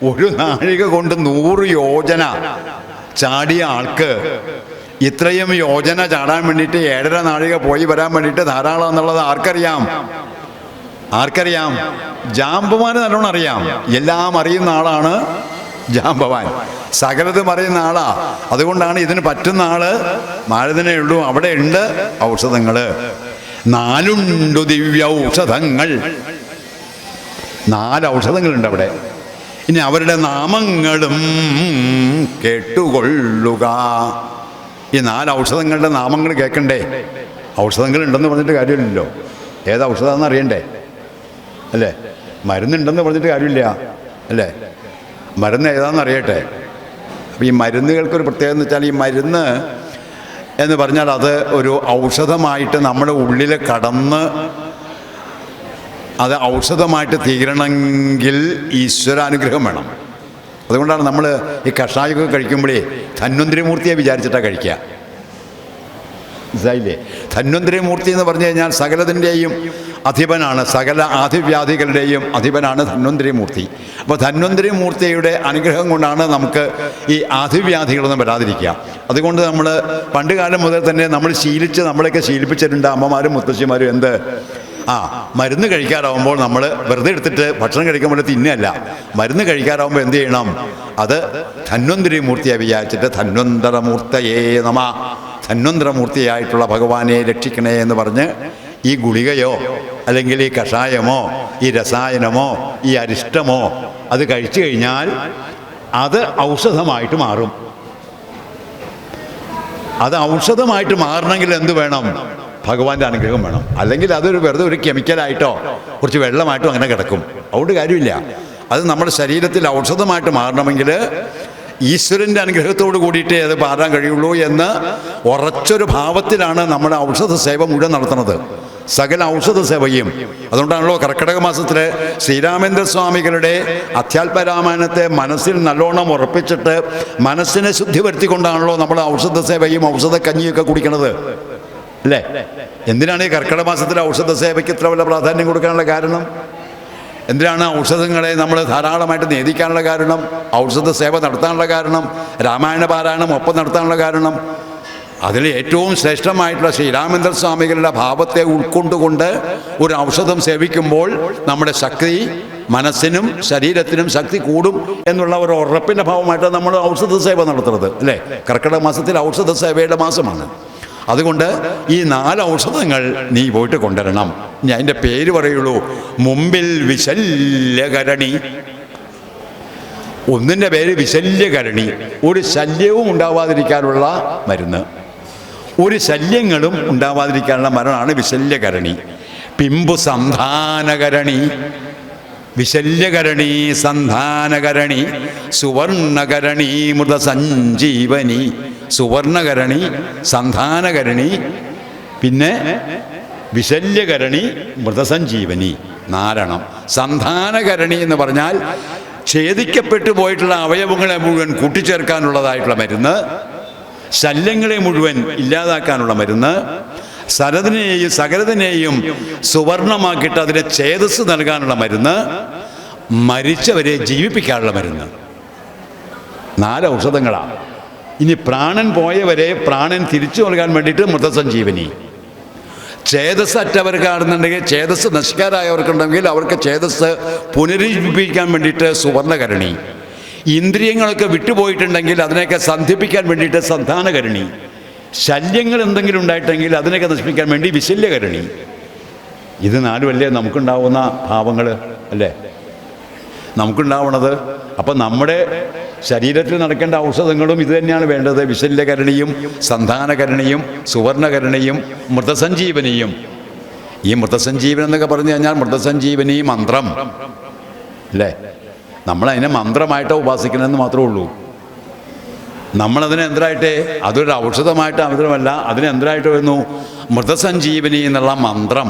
ഒരു നാഴിക കൊണ്ട് 100 യോജന ചാടിയ ആൾക്ക് ഇത്രയും യോജന ചാടാൻ വേണ്ടിയിട്ട് 7.5 നാഴിക പോയി വരാൻ വേണ്ടിയിട്ട് ധാരാളം എന്നുള്ളത് ആർക്കറിയാം? ജാമ്പവാന് നല്ലോണം അറിയാം. എല്ലാം അറിയുന്ന ആളാണ് ജാമ്പവാൻ, സകലതും അറിയുന്ന ആളാ. അതുകൊണ്ടാണ് ഇതിന് പറ്റുന്ന ആള് മാരുതിനേ ഉള്ളൂ. അവിടെ ഉണ്ട് ഔഷധങ്ങൾ, 4 ദിവ്യ ഔഷധങ്ങൾ, 4 ഔഷധങ്ങളുണ്ട് അവിടെ. ഇനി അവരുടെ നാമങ്ങളും കേട്ടുകൊള്ളുക. ഈ 4 ഔഷധങ്ങളുടെ നാമങ്ങൾ കേൾക്കണ്ടേ? ഔഷധങ്ങൾ ഉണ്ടെന്ന് പറഞ്ഞിട്ട് കാര്യമില്ലല്ലോ. ഏത് ഔഷധമെന്ന് അറിയണ്ടേ അല്ലേ? മരുന്നുണ്ടെന്ന് പറഞ്ഞിട്ട് കാര്യമില്ല അല്ലേ? മരുന്ന് ഏതാണെന്ന് അറിയട്ടെ. അപ്പോൾ ഈ മരുന്നുകൾക്കൊരു പ്രത്യേകത എന്ന് വെച്ചാൽ, ഈ മരുന്ന് എന്ന് പറഞ്ഞാൽ അത് ഒരു ഔഷധമായിട്ട് നമ്മുടെ ഉള്ളിൽ കടന്ന് അത് ഔഷധമായിട്ട് തീരണമെങ്കിൽ ഈശ്വരാനുഗ്രഹം വേണം. അതുകൊണ്ടാണ് നമ്മൾ ഈ കഷായമൊക്കെ കഴിക്കുമ്പോഴേ ധന്വന്തരിമൂർത്തിയെ വിചാരിച്ചിട്ടാണ് കഴിക്കുക. മനസ്സിലായില്ലേ? ധന്വന്തരിമൂർത്തി എന്ന് പറഞ്ഞു കഴിഞ്ഞാൽ സകലതിൻ്റെയും അധിപനാണ്, സകല ആദിവ്യാധികളുടെയും അധിപനാണ് ധന്വന്തരിമൂർത്തി. അപ്പോൾ ധന്വന്തരിമൂർത്തിയുടെ അനുഗ്രഹം കൊണ്ടാണ് നമുക്ക് ഈ ആദിവ്യാധികളൊന്നും വരാതിരിക്കുക. അതുകൊണ്ട് നമ്മൾ പണ്ട് കാലം മുതൽ തന്നെ നമ്മളെയൊക്കെ ശീലിപ്പിച്ചിട്ടുണ്ട് അമ്മമാരും മുത്തശ്ശിമാരും. എന്ത്? മരുന്ന് കഴിക്കാറാവുമ്പോൾ നമ്മൾ വെറുതെ എടുത്തിട്ട് ഭക്ഷണം കഴിക്കുമ്പോൾ തിന്നല്ല, മരുന്ന് കഴിക്കാറാവുമ്പോൾ എന്ത് ചെയ്യണം? അത് ധന്വന്തരിമൂർത്തിയെ വിചാരിച്ചിട്ട് ധന്വന്തരമൂർത്തയേ നമ, ധന്വന്തരമൂർത്തിയായിട്ടുള്ള ഭഗവാനെ രക്ഷിക്കണേ എന്ന് പറഞ്ഞ് ഈ ഗുളികയോ അല്ലെങ്കിൽ ഈ കഷായമോ ഈ രസായനമോ ഈ അരിഷ്ടമോ അത് കഴിച്ചു കഴിഞ്ഞാൽ അത് ഔഷധമായിട്ട് മാറും. അത് ഔഷധമായിട്ട് മാറണമെങ്കിൽ എന്ത് വേണം? ഭഗവാന്റെ അനുഗ്രഹം വേണം. അല്ലെങ്കിൽ അതൊരു വെറുതെ ഒരു കെമിക്കലായിട്ടോ കുറച്ച് വെള്ളമായിട്ടോ അങ്ങനെ കിടക്കും. അതുകൊണ്ട് കാര്യമില്ല. അത് നമ്മുടെ ശരീരത്തിൽ ഔഷധമായിട്ട് മാറണമെങ്കിൽ ഈശ്വരൻ്റെ അനുഗ്രഹത്തോട് കൂടിയിട്ടേ അത് പാടാൻ കഴിയുള്ളൂ എന്ന് ഉറച്ചൊരു ഭാവത്തിലാണ് നമ്മുടെ ഔഷധ സേവ മുഴുവൻ നടത്തുന്നത്, സകല ഔഷധ സേവയും. അതുകൊണ്ടാണല്ലോ കർക്കിടക മാസത്തിൽ ശ്രീരാമേന്ദ്രസ്വാമികളുടെ അധ്യാത്മരാമായണത്തെ മനസ്സിൽ നല്ലോണം ഉറപ്പിച്ചിട്ട് മനസ്സിനെ ശുദ്ധി വരുത്തിക്കൊണ്ടാണല്ലോ നമ്മൾ ഔഷധ സേവയും ഔഷധ കഞ്ഞിയൊക്കെ കുടിക്കണത്. അല്ലേ? എന്തിനാണ് ഈ കർക്കിടക മാസത്തിൽ ഔഷധ സേവയ്ക്ക് ഇത്ര വലിയ പ്രാധാന്യം കൊടുക്കാനുള്ള കാരണം? എന്തിനാണ് ഔഷധങ്ങളെ നമ്മൾ ധാരാളമായിട്ട് നേദിക്കാനുള്ള കാരണം? ഔഷധ സേവ നടത്താനുള്ള കാരണം? രാമായണ പാരായണം ഒപ്പം നടത്താനുള്ള കാരണം? അതിൽ ഏറ്റവും ശ്രേഷ്ഠമായിട്ടുള്ള ശ്രീരാമേന്ദ്ര സ്വാമികളുടെ ഭാവത്തെ ഉൾക്കൊണ്ടുകൊണ്ട് ഒരു ഔഷധം സേവിക്കുമ്പോൾ നമ്മുടെ ശക്തി, മനസ്സിനും ശരീരത്തിനും ശക്തി കൂടും എന്നുള്ള ഒരു ഉറപ്പിൻ്റെ ഭാവമായിട്ടാണ് നമ്മൾ ഔഷധ സേവ നടത്തുന്നത്, അല്ലേ? കർക്കിടക മാസത്തിൽ ഔഷധ സേവയുടെ മാസമാണ്. അതുകൊണ്ട് ഈ 4 ഔഷധങ്ങൾ നീ പോയിട്ട് കൊണ്ടുവരണം. ഞാൻ അതിൻ്റെ പേര് പറയുള്ളൂ. മുമ്പിൽ വിശല്യകരണി. ഒന്നിൻ്റെ പേര് വിശല്യകരണി, ഒരു ശല്യവും ഉണ്ടാവാതിരിക്കാനുള്ള മരുന്ന്. ഒരു ശല്യങ്ങളും ഉണ്ടാവാതിരിക്കാനുള്ള മരണമാണ് വിശല്യകരണി. പിമ്പു സന്ധാനകരണി, വിശല്യകരണി, സന്ധാനകരണി, സുവർണകരണി, മൃതസഞ്ജീവനി. സുവർണകരണി, സന്ധാനകരണി, പിന്നെ വിശല്യകരണി, മൃതസഞ്ജീവനി. 4 സന്ധാനകരണി എന്ന് പറഞ്ഞാൽ ഛേദിക്കപ്പെട്ടു പോയിട്ടുള്ള അവയവങ്ങളെ മുഴുവൻ കൂട്ടിച്ചേർക്കാനുള്ളതായിട്ടുള്ള മരുന്ന്, ശല്യങ്ങളെ മുഴുവൻ ഇല്ലാതാക്കാനുള്ള മരുന്ന്, സകലതിനെയും സുവർണമാക്കിയിട്ട് അതിനെ ഛേദസ് നൽകാനുള്ള മരുന്ന്, മരിച്ചവരെ ജീവിപ്പിക്കാനുള്ള മരുന്ന്. 4 ഔഷധങ്ങളാണ്. ഇനി പ്രാണൻ പോയവരെ പ്രാണൻ തിരിച്ചു നൽകാൻ വേണ്ടിയിട്ട് മൃതസഞ്ജീവനി. ഛേദസ് അറ്റവർക്കാണെന്നുണ്ടെങ്കിൽ, ഛേദസ് നശിക്കാരായവർക്കുണ്ടെങ്കിൽ അവർക്ക് ഛേദസ് പുനരുജ്ജീവിപ്പിക്കാൻ വേണ്ടിയിട്ട് സുവർണകരണി. ഇന്ദ്രിയങ്ങളൊക്കെ വിട്ടുപോയിട്ടുണ്ടെങ്കിൽ അതിനെയൊക്കെ സന്ധിപ്പിക്കാൻ വേണ്ടിയിട്ട് സന്ധാനകരണി. ശല്യങ്ങൾ എന്തെങ്കിലും ഉണ്ടായിട്ടെങ്കിൽ അതിനെയൊക്കെ നശിപ്പിക്കാൻ വേണ്ടി വിശല്യകരണി. ഇത് 4 അല്ലേ നമുക്കുണ്ടാവുന്ന ഭാവങ്ങൾ, അല്ലേ നമുക്കുണ്ടാവുന്നത്? അപ്പം നമ്മുടെ ശരീരത്തിൽ നടക്കേണ്ട ഔഷധങ്ങളും ഇത് തന്നെയാണ് വേണ്ടത്. വിശല്യകരണിയും സന്ധാനകരണിയും സുവർണകരണിയും മൃതസഞ്ജീവനിയും. ഈ മൃതസഞ്ജീവൻ എന്നൊക്കെ പറഞ്ഞു കഴിഞ്ഞാൽ മൃതസഞ്ജീവനി മന്ത്രം, അല്ലേ? നമ്മളതിനെ മന്ത്രമായിട്ട് ഉപാസിക്കണമെന്ന് മാത്രമേ ഉള്ളൂ. നമ്മളതിനെ എന്തായിട്ട്, അതൊരു ഔഷധമായിട്ട് മാത്രമല്ല, അതിനെ എന്തായിട്ട് വരുന്നു? മൃതസഞ്ജീവനി എന്നുള്ള മന്ത്രം,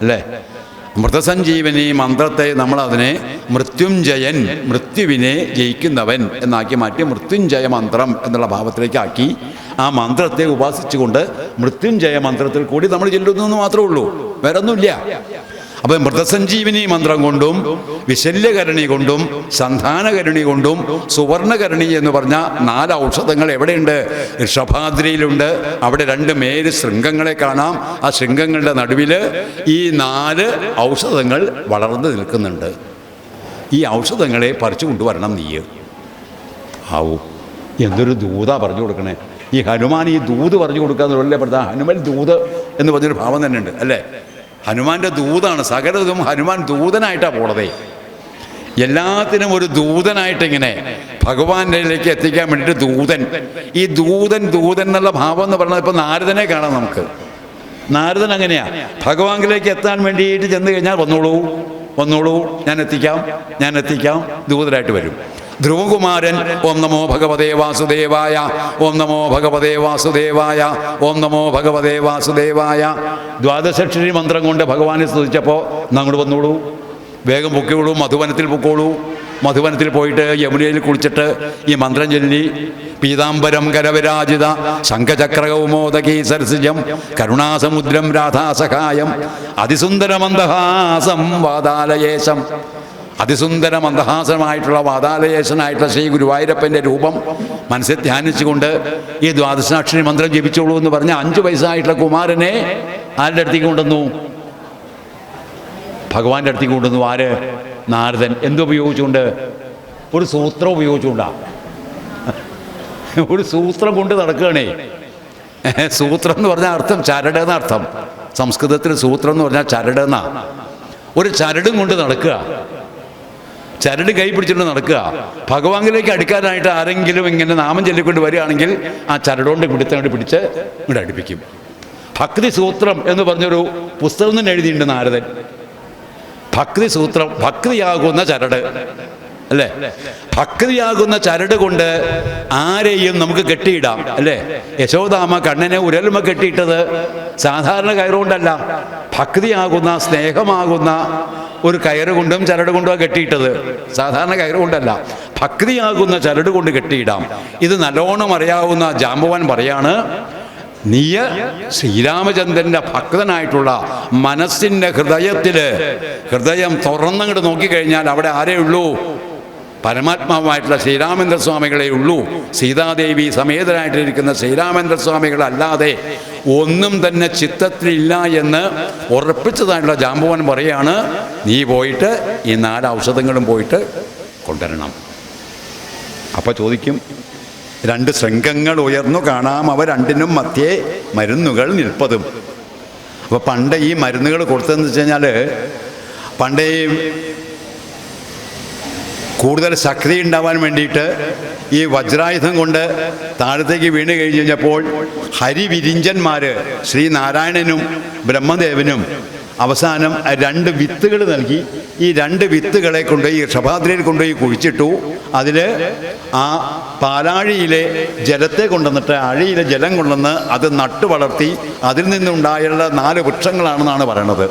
അല്ലേ? മൃതസഞ്ജീവനി മന്ത്രത്തെ നമ്മളതിനെ മൃത്യുഞ്ജയൻ, മൃത്യുവിനെ ജയിക്കുന്നവൻ എന്നാക്കി മാറ്റി മൃത്യുഞ്ജയ മന്ത്രം എന്നുള്ള ഭാവത്തിലേക്കാക്കി ആ മന്ത്രത്തെ ഉപാസിച്ചുകൊണ്ട് മൃത്യുഞ്ജയ മന്ത്രത്തിൽ കൂടി നമ്മൾ ചെല്ലുന്നു എന്ന് മാത്രമേ ഉള്ളൂ, വേറെ ഒന്നുമില്ല. അപ്പം മൃതസഞ്ജീവനി മന്ത്രം കൊണ്ടും വിശല്യകരണി കൊണ്ടും സന്ധാനകരണി കൊണ്ടും സുവർണകരണി എന്ന് പറഞ്ഞ 4 ഔഷധങ്ങൾ എവിടെയുണ്ട്? ഋഷഭാദ്രിയിലുണ്ട്. അവിടെ 2 മേര് ശൃംഗങ്ങളെ കാണാം. ആ ശൃംഗങ്ങളുടെ നടുവിൽ ഈ 4 ഔഷധങ്ങൾ വളർന്നു നിൽക്കുന്നുണ്ട്. ഈ ഔഷധങ്ങളെ പറിച്ചു കൊണ്ടുവരണം നീ. ആവൂ, എന്തൊരു ദൂതാ പറഞ്ഞു കൊടുക്കണേ. ഈ ഹനുമാൻ ഈ ദൂത് പറഞ്ഞു കൊടുക്കാന്നുള്ളല്ലേ പറഞ്ഞാൽ ഹനുമാൻ ദൂത് എന്ന് പറഞ്ഞൊരു ഭാവം തന്നെ ഉണ്ട്, അല്ലേ? ഹനുമാൻ്റെ ദൂതാണ്. സകലതും ഹനുമാൻ ദൂതനായിട്ടാണ് പോണതേ. എല്ലാത്തിനും ഒരു ദൂതനായിട്ടിങ്ങനെ ഭഗവാനിലേക്ക് എത്തിക്കാൻ വേണ്ടിയിട്ട് ദൂതൻ. ഈ ദൂതൻ എന്നുള്ള ഭാവം എന്ന് പറഞ്ഞാൽ ഇപ്പോൾ നാരദനെ കാണാം നമുക്ക്. നാരദൻ അങ്ങനെയാ, ഭഗവാനിലേക്ക് എത്താൻ വേണ്ടിയിട്ട് ചെന്ന് കഴിഞ്ഞാൽ വന്നോളൂ ഞാൻ എത്തിക്കാം ദൂതനായിട്ട് വരും. ധ്രുവകുമാരൻ ഓം നമോ ഭഗവതേ വാസുദേവായ, ഓം നമോ ഭഗവതേ വാസുദേവായ, ഓം നമോ ഭഗവതേ വാസുദേവായ ദ്വാദശാക്ഷരി മന്ത്രം കൊണ്ട് ഭഗവാനെ സ്തുതിച്ചപ്പോൾ അങ്ങോട്ട് വന്നോളൂ, വേഗം പൊക്കോളൂ, മധുവനത്തിൽ പൊക്കോളൂ. മധുവനത്തിൽ പോയിട്ട് യമുനയിൽ കുളിച്ചിട്ട് ഈ മന്ത്രം ചൊല്ലി പീതാംബരം കരവിരാജിത ശംഖചക്രകൗമോദകീ സരസിജം കരുണാസമുദ്രം രാധാസഹായം അതിസുന്ദരമന്ദഹാസം വാതാലയേശം. അതിസുന്ദര മന്ദഹാസമായിട്ടുള്ള വാതാലയേശനായിട്ടുള്ള ശ്രീ ഗുരുവായൂരപ്പൻ്റെ രൂപം മനസ്സിൽ ധ്യാനിച്ചുകൊണ്ട് ഈ ദ്വാദശാക്ഷരി മന്ത്രം ജപിച്ചോളൂ എന്ന് പറഞ്ഞ 5 വയസ്സായിട്ടുള്ള കുമാരനെ ആരുടെ അടുത്തേക്ക് കൊണ്ടുവന്നു? ഭഗവാന്റെ അടുത്തേക്ക് കൊണ്ടുവന്നു. ആര്? നാരദൻ. എന്തുപയോഗിച്ചുകൊണ്ട്? ഒരു സൂത്രം ഉപയോഗിച്ചുകൊണ്ടാ. ഒരു സൂത്രം കൊണ്ട് നടക്കുകയാണേ. സൂത്രം എന്ന് പറഞ്ഞാൽ അർത്ഥം ചരട് എന്നർത്ഥം. സംസ്കൃതത്തിൽ സൂത്രം എന്ന് പറഞ്ഞാൽ ചരട് എന്നാ. ഒരു ചരടും കൊണ്ട് നടക്കുക, ചരട് കൈ പിടിച്ചിട്ട് നടക്കുക. ഭഗവാനിലേക്ക് അടുക്കാനായിട്ട് ആരെങ്കിലും ഇങ്ങനെ നാമം ചൊല്ലിക്കൊണ്ട് വരികയാണെങ്കിൽ ആ ചരടുകൊണ്ട് പിടിച്ച് ഇവിടെ അടുപ്പിക്കും. ഭക്തി സൂത്രം എന്ന് പറഞ്ഞൊരു പുസ്തകം തന്നെ എഴുതിയിട്ടുണ്ട് നാരദൻ. ഭക്തി സൂത്രം, ഭക്തിയാകുന്ന ചരട്, അല്ലേ? ഭക്തിയാകുന്ന ചരട് കൊണ്ട് ആരെയും നമുക്ക് കെട്ടിയിടാം, അല്ലേ? യശോദാമ്മ കണ്ണനെ ഉരൽമ കെട്ടിയിട്ടത് സാധാരണ കയറുകൊണ്ടല്ല, ഭക്തിയാകുന്ന സ്നേഹമാകുന്ന ഒരു കയറ് കൊണ്ടും ചരട് കൊണ്ടും കെട്ടിയിട്ടത്, സാധാരണ കയറുകൊണ്ടല്ല. ഭക്തിയാകുന്ന ചരട് കൊണ്ട് കെട്ടിയിടാം. ഇത് നല്ലോണം അറിയാവുന്ന ജാമ്പവാൻ പറയാണ്, നീ ശ്രീരാമചന്ദ്രൻ്റെ ഭക്തനായിട്ടുള്ള മനസ്സിൻ്റെ ഹൃദയം തുറന്നങ്ങോട്ട് നോക്കിക്കഴിഞ്ഞാൽ അവിടെ ആരേ ഉള്ളൂ? പരമാത്മാവായിട്ടുള്ള ശ്രീരാമേന്ദ്രസ്വാമികളെ ഉള്ളൂ. സീതാദേവി സമേതനായിട്ടിരിക്കുന്ന ശ്രീരാമേന്ദ്രസ്വാമികളല്ലാതെ ഒന്നും തന്നെ ചിത്തത്തിലില്ല എന്ന് ഉറപ്പിച്ചതായിട്ടുള്ള ജാമ്പവാൻ പറയാണ്, നീ പോയിട്ട് ഈ 4 ഔഷധങ്ങളും പോയിട്ട് കൊണ്ടുവരണം. അപ്പോൾ ചോദിക്കും, 2 ശൃംഖങ്ങൾ ഉയർന്നു കാണാം, അവ രണ്ടിനും മധ്യേ മരുന്നുകൾ നിൽപ്പതും. അപ്പോൾ പണ്ട് ഈ മരുന്നുകൾ കൊടുത്തതെന്ന് വെച്ച് കഴിഞ്ഞാൽ, പണ്ട് കൂടുതൽ ശക്തി ഉണ്ടാവാൻ വേണ്ടിയിട്ട് ഈ വജ്രായുധം കൊണ്ട് താഴത്തേക്ക് വീണ് കഴിഞ്ഞപ്പോൾ ഹരിവിരിഞ്ചന്മാർ ശ്രീനാരായണനും ബ്രഹ്മദേവനും അവസാനം 2 വിത്തുകൾ നൽകി. ഈ 2 വിത്തുകളെ കൊണ്ടുപോയി ഋഷഭാദ്രയിൽ കൊണ്ടുപോയി കുഴിച്ചിട്ടു. അതിൽ ആ പാലാഴിയിലെ ജലത്തെ കൊണ്ടുവന്നിട്ട് അഴിയിലെ ജലം കൊണ്ടുവന്ന് അത് നട്ടു വളർത്തി അതിൽ നിന്നുണ്ടായുള്ള 4 വൃക്ഷങ്ങളാണെന്നാണ് പറയണത്.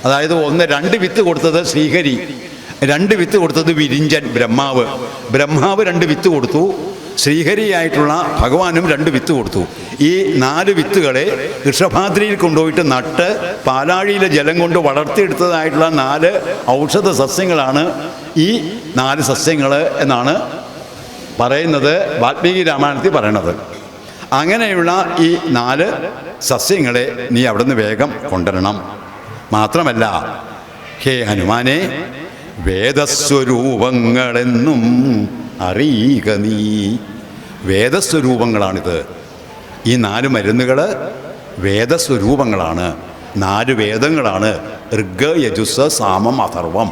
അതായത് 2 വിത്ത് കൊടുത്തത് ശ്രീഹരി, 2 വിത്ത് കൊടുത്തത് വിരിഞ്ചൻ ബ്രഹ്മാവ്. 2 വിത്ത് കൊടുത്തു. ശ്രീഹരിയായിട്ടുള്ള ഭഗവാനും 2 വിത്ത് കൊടുത്തു. ഈ 4 വിത്തുകളെ ഋഷഭാദ്രിയിൽ കൊണ്ടുപോയിട്ട് നട്ട് പാലാഴിയിലെ ജലം കൊണ്ട് വളർത്തിയെടുത്തതായിട്ടുള്ള 4 ഔഷധ സസ്യങ്ങളാണ് ഈ 4 സസ്യങ്ങൾ എന്നാണ് പറയുന്നത്, വാൽമീകി രാമായണത്തിൽ പറയണത്. അങ്ങനെയുള്ള ഈ 4 സസ്യങ്ങളെ നീ അവിടുന്ന് വേഗം കൊണ്ടുവരണം. മാത്രമല്ല, ഹേ ഹനുമാനെ, വേദസ്വരൂപങ്ങളെന്നും അറിയുക നീ. വേദസ്വരൂപങ്ങളാണിത്. ഈ 4 മരുന്നുകൾ വേദസ്വരൂപങ്ങളാണ്. 4 വേദങ്ങളാണ്. ഋഗ്, യജുസ്, സാമം, അഥർവം.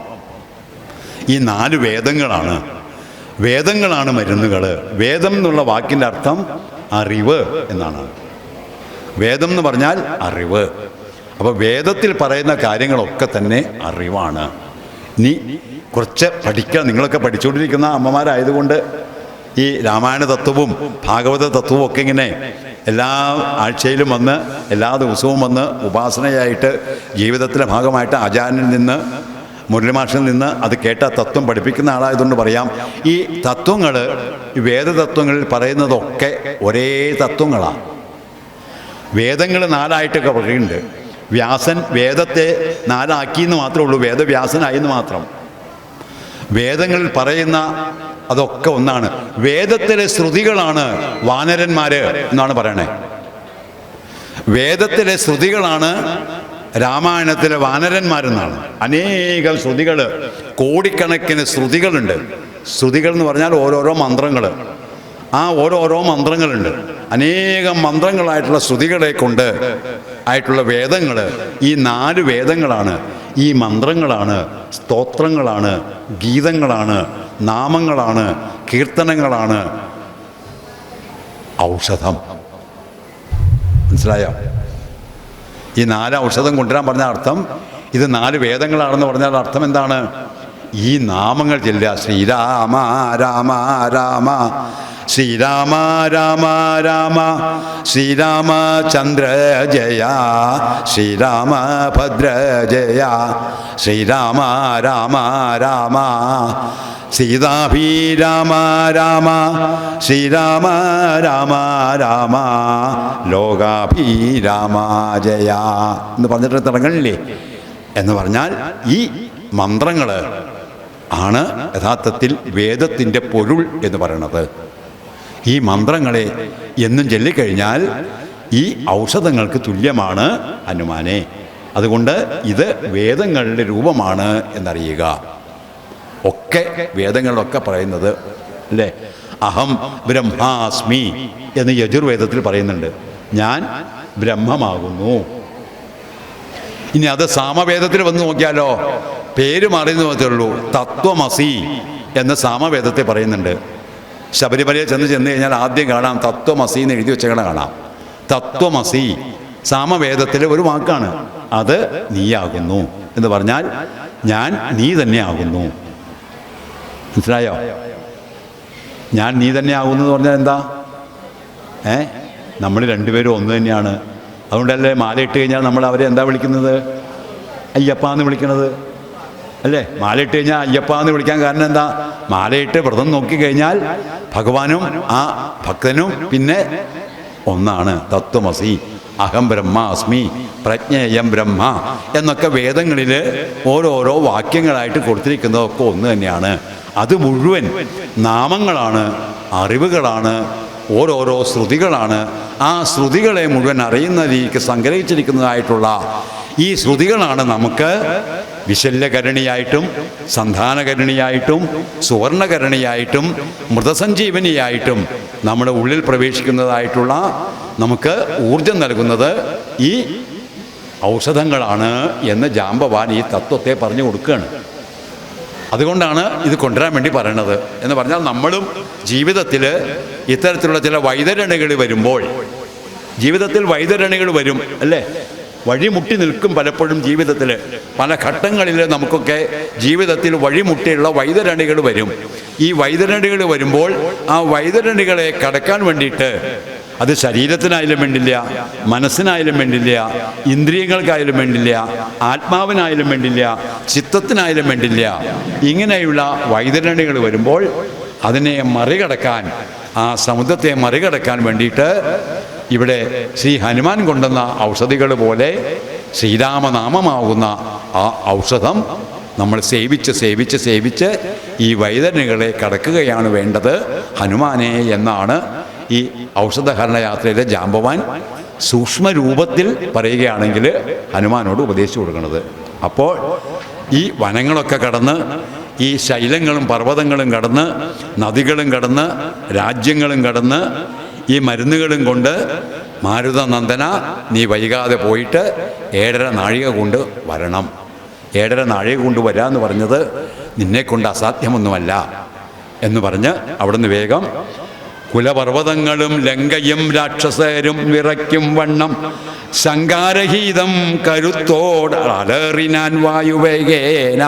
ഈ 4 വേദങ്ങളാണ് മരുന്നുകൾ. വേദം എന്നുള്ള വാക്കിൻ്റെ അർത്ഥം അറിവ് എന്നാണ്. വേദം എന്ന് പറഞ്ഞാൽ അറിവ്. അപ്പോൾ വേദത്തിൽ പറയുന്ന കാര്യങ്ങളൊക്കെ തന്നെ അറിവാണ്. നീ കുറച്ച് പഠിക്കുക. നിങ്ങളൊക്കെ പഠിച്ചുകൊണ്ടിരിക്കുന്ന അമ്മമാരായതുകൊണ്ട് ഈ രാമായണ തത്വവും ഭാഗവത തത്വവും ഒക്കെ ഇങ്ങനെ എല്ലാ ആഴ്ചയിലും വന്ന് എല്ലാ ദിവസവും വന്ന് ഉപാസനയായിട്ട് ജീവിതത്തിലെ ഭാഗമായിട്ട് ആചാര്യനിൽ നിന്ന്, മുരളിമാഷിൽ നിന്ന് അത് കേട്ട തത്വം പഠിപ്പിക്കുന്ന ആളായതുകൊണ്ട് പറയാം, ഈ തത്വങ്ങൾ, ഈ വേദതത്വങ്ങളിൽ പറയുന്നതൊക്കെ ഒരേ തത്വങ്ങളാണ്. വേദങ്ങൾ 4ആയിട്ടൊക്കെ പറയുന്നുണ്ട്. വ്യാസൻ വേദത്തെ 4 ആക്കിയെന്ന് മാത്രമേ ഉള്ളൂ, വേദവ്യാസനായെന്ന് മാത്രം. വേദങ്ങളിൽ പറയുന്ന അതൊക്കെ ഒന്നാണ്. വേദത്തിലെ ശ്രുതികളാണ് വാനരന്മാർ എന്നാണ് പറയണേ. വേദത്തിലെ ശ്രുതികളാണ് രാമായണത്തിലെ വാനരന്മാരെന്നാണ്. അനേകം ശ്രുതികൾ, കോടിക്കണക്കിന് ശ്രുതികളുണ്ട്. ശ്രുതികൾ എന്ന് പറഞ്ഞാൽ ഓരോരോ മന്ത്രങ്ങൾ. ആ ഓരോരോ മന്ത്രങ്ങളുണ്ട്. അനേകം മന്ത്രങ്ങളായിട്ടുള്ള ശ്രുതികളെ കൊണ്ട് ആയിട്ടുള്ള വേദങ്ങൾ, ഈ 4 വേദങ്ങളാണ്. ഈ മന്ത്രങ്ങളാണ്, സ്തോത്രങ്ങളാണ്, ഗീതങ്ങളാണ്, നാമങ്ങളാണ്, കീർത്തനങ്ങളാണ് ഔഷധം. മനസ്സിലായോ? ഈ 4 ഔഷധം കൊണ്ടുവരാൻ പറഞ്ഞ അർത്ഥം, ഇത് 4 വേദങ്ങളാണെന്ന് പറഞ്ഞാൽ അർത്ഥം എന്താണ്? ഈ നാമങ്ങൾ ചെല്ലുക. ശ്രീരാമ രാമ രാമ, ശ്രീരാമ രാമ രാമ, ശ്രീരാമചന്ദ്ര ജയ, ശ്രീരാമഭദ്ര ജയ, ശ്രീരാമ രാമ രാമ, സീതാഭിരാമ രാമ, ശ്രീരാമ രാമ രാമ, ലോകാഭിരാമ ജയ എന്ന് പറഞ്ഞിട്ട് തുടങ്ങണില്ലേ? എന്ന് പറഞ്ഞാൽ ഈ മന്ത്രങ്ങൾ ആണ് യഥാർത്ഥത്തിൽ വേദത്തിൻ്റെ പൊരുൾ എന്ന് പറയുന്നത്. ഈ മന്ത്രങ്ങളെ എന്നും ചൊല്ലിക്കഴിഞ്ഞാൽ ഈ ഔഷധങ്ങൾക്ക് തുല്യമാണ് ഹനുമാനെ. അതുകൊണ്ട് ഇത് വേദങ്ങളുടെ രൂപമാണ് എന്നറിയുക. ഒക്കെ വേദങ്ങളിലൊക്കെ പറയുന്നത് അല്ലേ? അഹം ബ്രഹ്മാസ്മി എന്ന് യജുർവേദത്തിൽ പറയുന്നുണ്ട്. ഞാൻ ബ്രഹ്മമാകുന്നു. ഇനി അത് സാമവേദത്തിൽ വന്ന് നോക്കിയാലോ, പേര് മാറിയെന്ന് മാത്രമേ. തത്വമസി എന്ന് സാമവേദത്തിൽ പറയുന്നുണ്ട്. ശബരിമലയിൽ ചെന്ന് കഴിഞ്ഞാൽ ആദ്യം കാണാം തത്വമസി എന്ന് എഴുതി വെച്ചേക്കണ കാണാം. തത്വമസി സാമവേദത്തിലെ ഒരു വാക്കാണ്. അത് നീയാകുന്നു എന്ന് പറഞ്ഞാൽ ഞാൻ നീ തന്നെയാകുന്നു. മനസ്സിലായോ? ഞാൻ നീ തന്നെയാകുന്നു എന്ന് പറഞ്ഞാൽ എന്താ? നമ്മൾ രണ്ടുപേരും ഒന്ന് തന്നെയാണ്. അതുകൊണ്ടല്ലേ മാലയിട്ട് കഴിഞ്ഞാൽ നമ്മൾ അവരെ എന്താ വിളിക്കുന്നത്? അയ്യപ്പ എന്ന് വിളിക്കണത് അല്ലേ? മാലയിട്ട് കഴിഞ്ഞാൽ അയ്യപ്പ എന്ന് വിളിക്കാൻ കാരണം എന്താ? മാലയിട്ട് വ്രതം നോക്കിക്കഴിഞ്ഞാൽ ഭഗവാനും ആ ഭക്തനും പിന്നെ ഒന്നാണ്. തത്വമസി, അഹം ബ്രഹ്മാസ്മി, പ്രജ്ഞേയം ബ്രഹ്മ എന്നൊക്കെ വേദങ്ങളിൽ ഓരോരോ വാക്യങ്ങളായിട്ട് കൊടുത്തിരിക്കുന്നതൊക്കെ ഒന്ന് തന്നെയാണ്. അത് മുഴുവൻ നാമങ്ങളാണ്, അറിവുകളാണ്, ഓരോരോ ശ്രുതികളാണ്. ആ ശ്രുതികളെ മുഴുവൻ അറിയുന്ന രീതിക്ക് സംഗ്രഹിച്ചിരിക്കുന്നതായിട്ടുള്ള ഈ ശ്രുതികളാണ് നമുക്ക് വിശല്യകരണിയായിട്ടും സന്ധാനകരണിയായിട്ടും സുവർണകരണിയായിട്ടും മൃതസഞ്ജീവനിയായിട്ടും നമ്മുടെ ഉള്ളിൽ പ്രവേശിക്കുന്നതായിട്ടുള്ള നമുക്ക് ഊർജം നൽകുന്നത് ഈ ഔഷധങ്ങളാണ് എന്ന് ജാമ്പവാൻ ഈ തത്വത്തെ പറഞ്ഞു കൊടുക്കുകയാണ്. അതുകൊണ്ടാണ് ഇത് കൊണ്ടുവരാൻ വേണ്ടി പറയണത്. എന്ന് പറഞ്ഞാൽ നമ്മളും ജീവിതത്തിൽ ഇത്തരത്തിലുള്ള ചില വൈതരണികൾ വരുമ്പോൾ, ജീവിതത്തിൽ വൈതരണികൾ വരും അല്ലേ, വഴിമുട്ടി നിൽക്കും പലപ്പോഴും ജീവിതത്തിൽ. പല ഘട്ടങ്ങളിൽ നമുക്കൊക്കെ ജീവിതത്തിൽ വഴിമുട്ടിയുള്ള വൈതരണികൾ വരും. ഈ വൈതരണികൾ വരുമ്പോൾ ആ വൈതരണികളെ കടക്കാൻ വേണ്ടിയിട്ട്, അത് ശരീരത്തിനായാലും വേണ്ടില്ല, മനസ്സിനായാലും വേണ്ടില്ല, ഇന്ദ്രിയങ്ങൾക്കായാലും വേണ്ടില്ല, ആത്മാവിനായാലും വേണ്ടില്ല, ചിത്തത്തിനായാലും വേണ്ടില്ല, ഇങ്ങനെയുള്ള വൈതരണികൾ വരുമ്പോൾ അതിനെ മറികടക്കാൻ, ആ സമുദ്രത്തെ മറികടക്കാൻ വേണ്ടിയിട്ട് ഇവിടെ ശ്രീ ഹനുമാൻ കൊണ്ടുവന്ന ഔഷധികൾ പോലെ ശ്രീരാമനാമമാകുന്ന ആ ഔഷധം നമ്മൾ സേവിച്ച് സേവിച്ച് സേവിച്ച് ഈ വൈതരണികളെ കടക്കുകയാണ് വേണ്ടത് ഹനുമാനെ എന്നാണ് ഈ ഔഷധഹരണയാത്രയിലെ ജാമ്പവാൻ സൂക്ഷ്മരൂപത്തിൽ പറയുകയാണെങ്കിൽ ഹനുമാനോട് ഉപദേശിച്ചു കൊടുക്കുന്നത്. അപ്പോൾ ഈ വനങ്ങളൊക്കെ കടന്ന്, ഈ ശൈലങ്ങളും പർവ്വതങ്ങളും കടന്ന്, നദികളും കടന്ന്, രാജ്യങ്ങളും കടന്ന്, ഈ മരുന്നുകളും കൊണ്ട് മാരുതനന്ദന നീ വൈകാതെ പോയിട്ട് 7.5 നാഴിക കൊണ്ട് വരണം. 7.5 നാഴിക കൊണ്ട് വരാമെന്ന് പറഞ്ഞത് നിന്നെക്കൊണ്ട് അസാധ്യമൊന്നുമല്ല എന്ന് പറഞ്ഞ് അവിടുന്ന് വേഗം കുലപർവ്വതങ്ങളും ലങ്കയും രാക്ഷസരും വിറയ്ക്കും വണ്ണം ശങ്കാരഹീതം കരുത്തോട് അലറിനാൻ വായുവേഗേന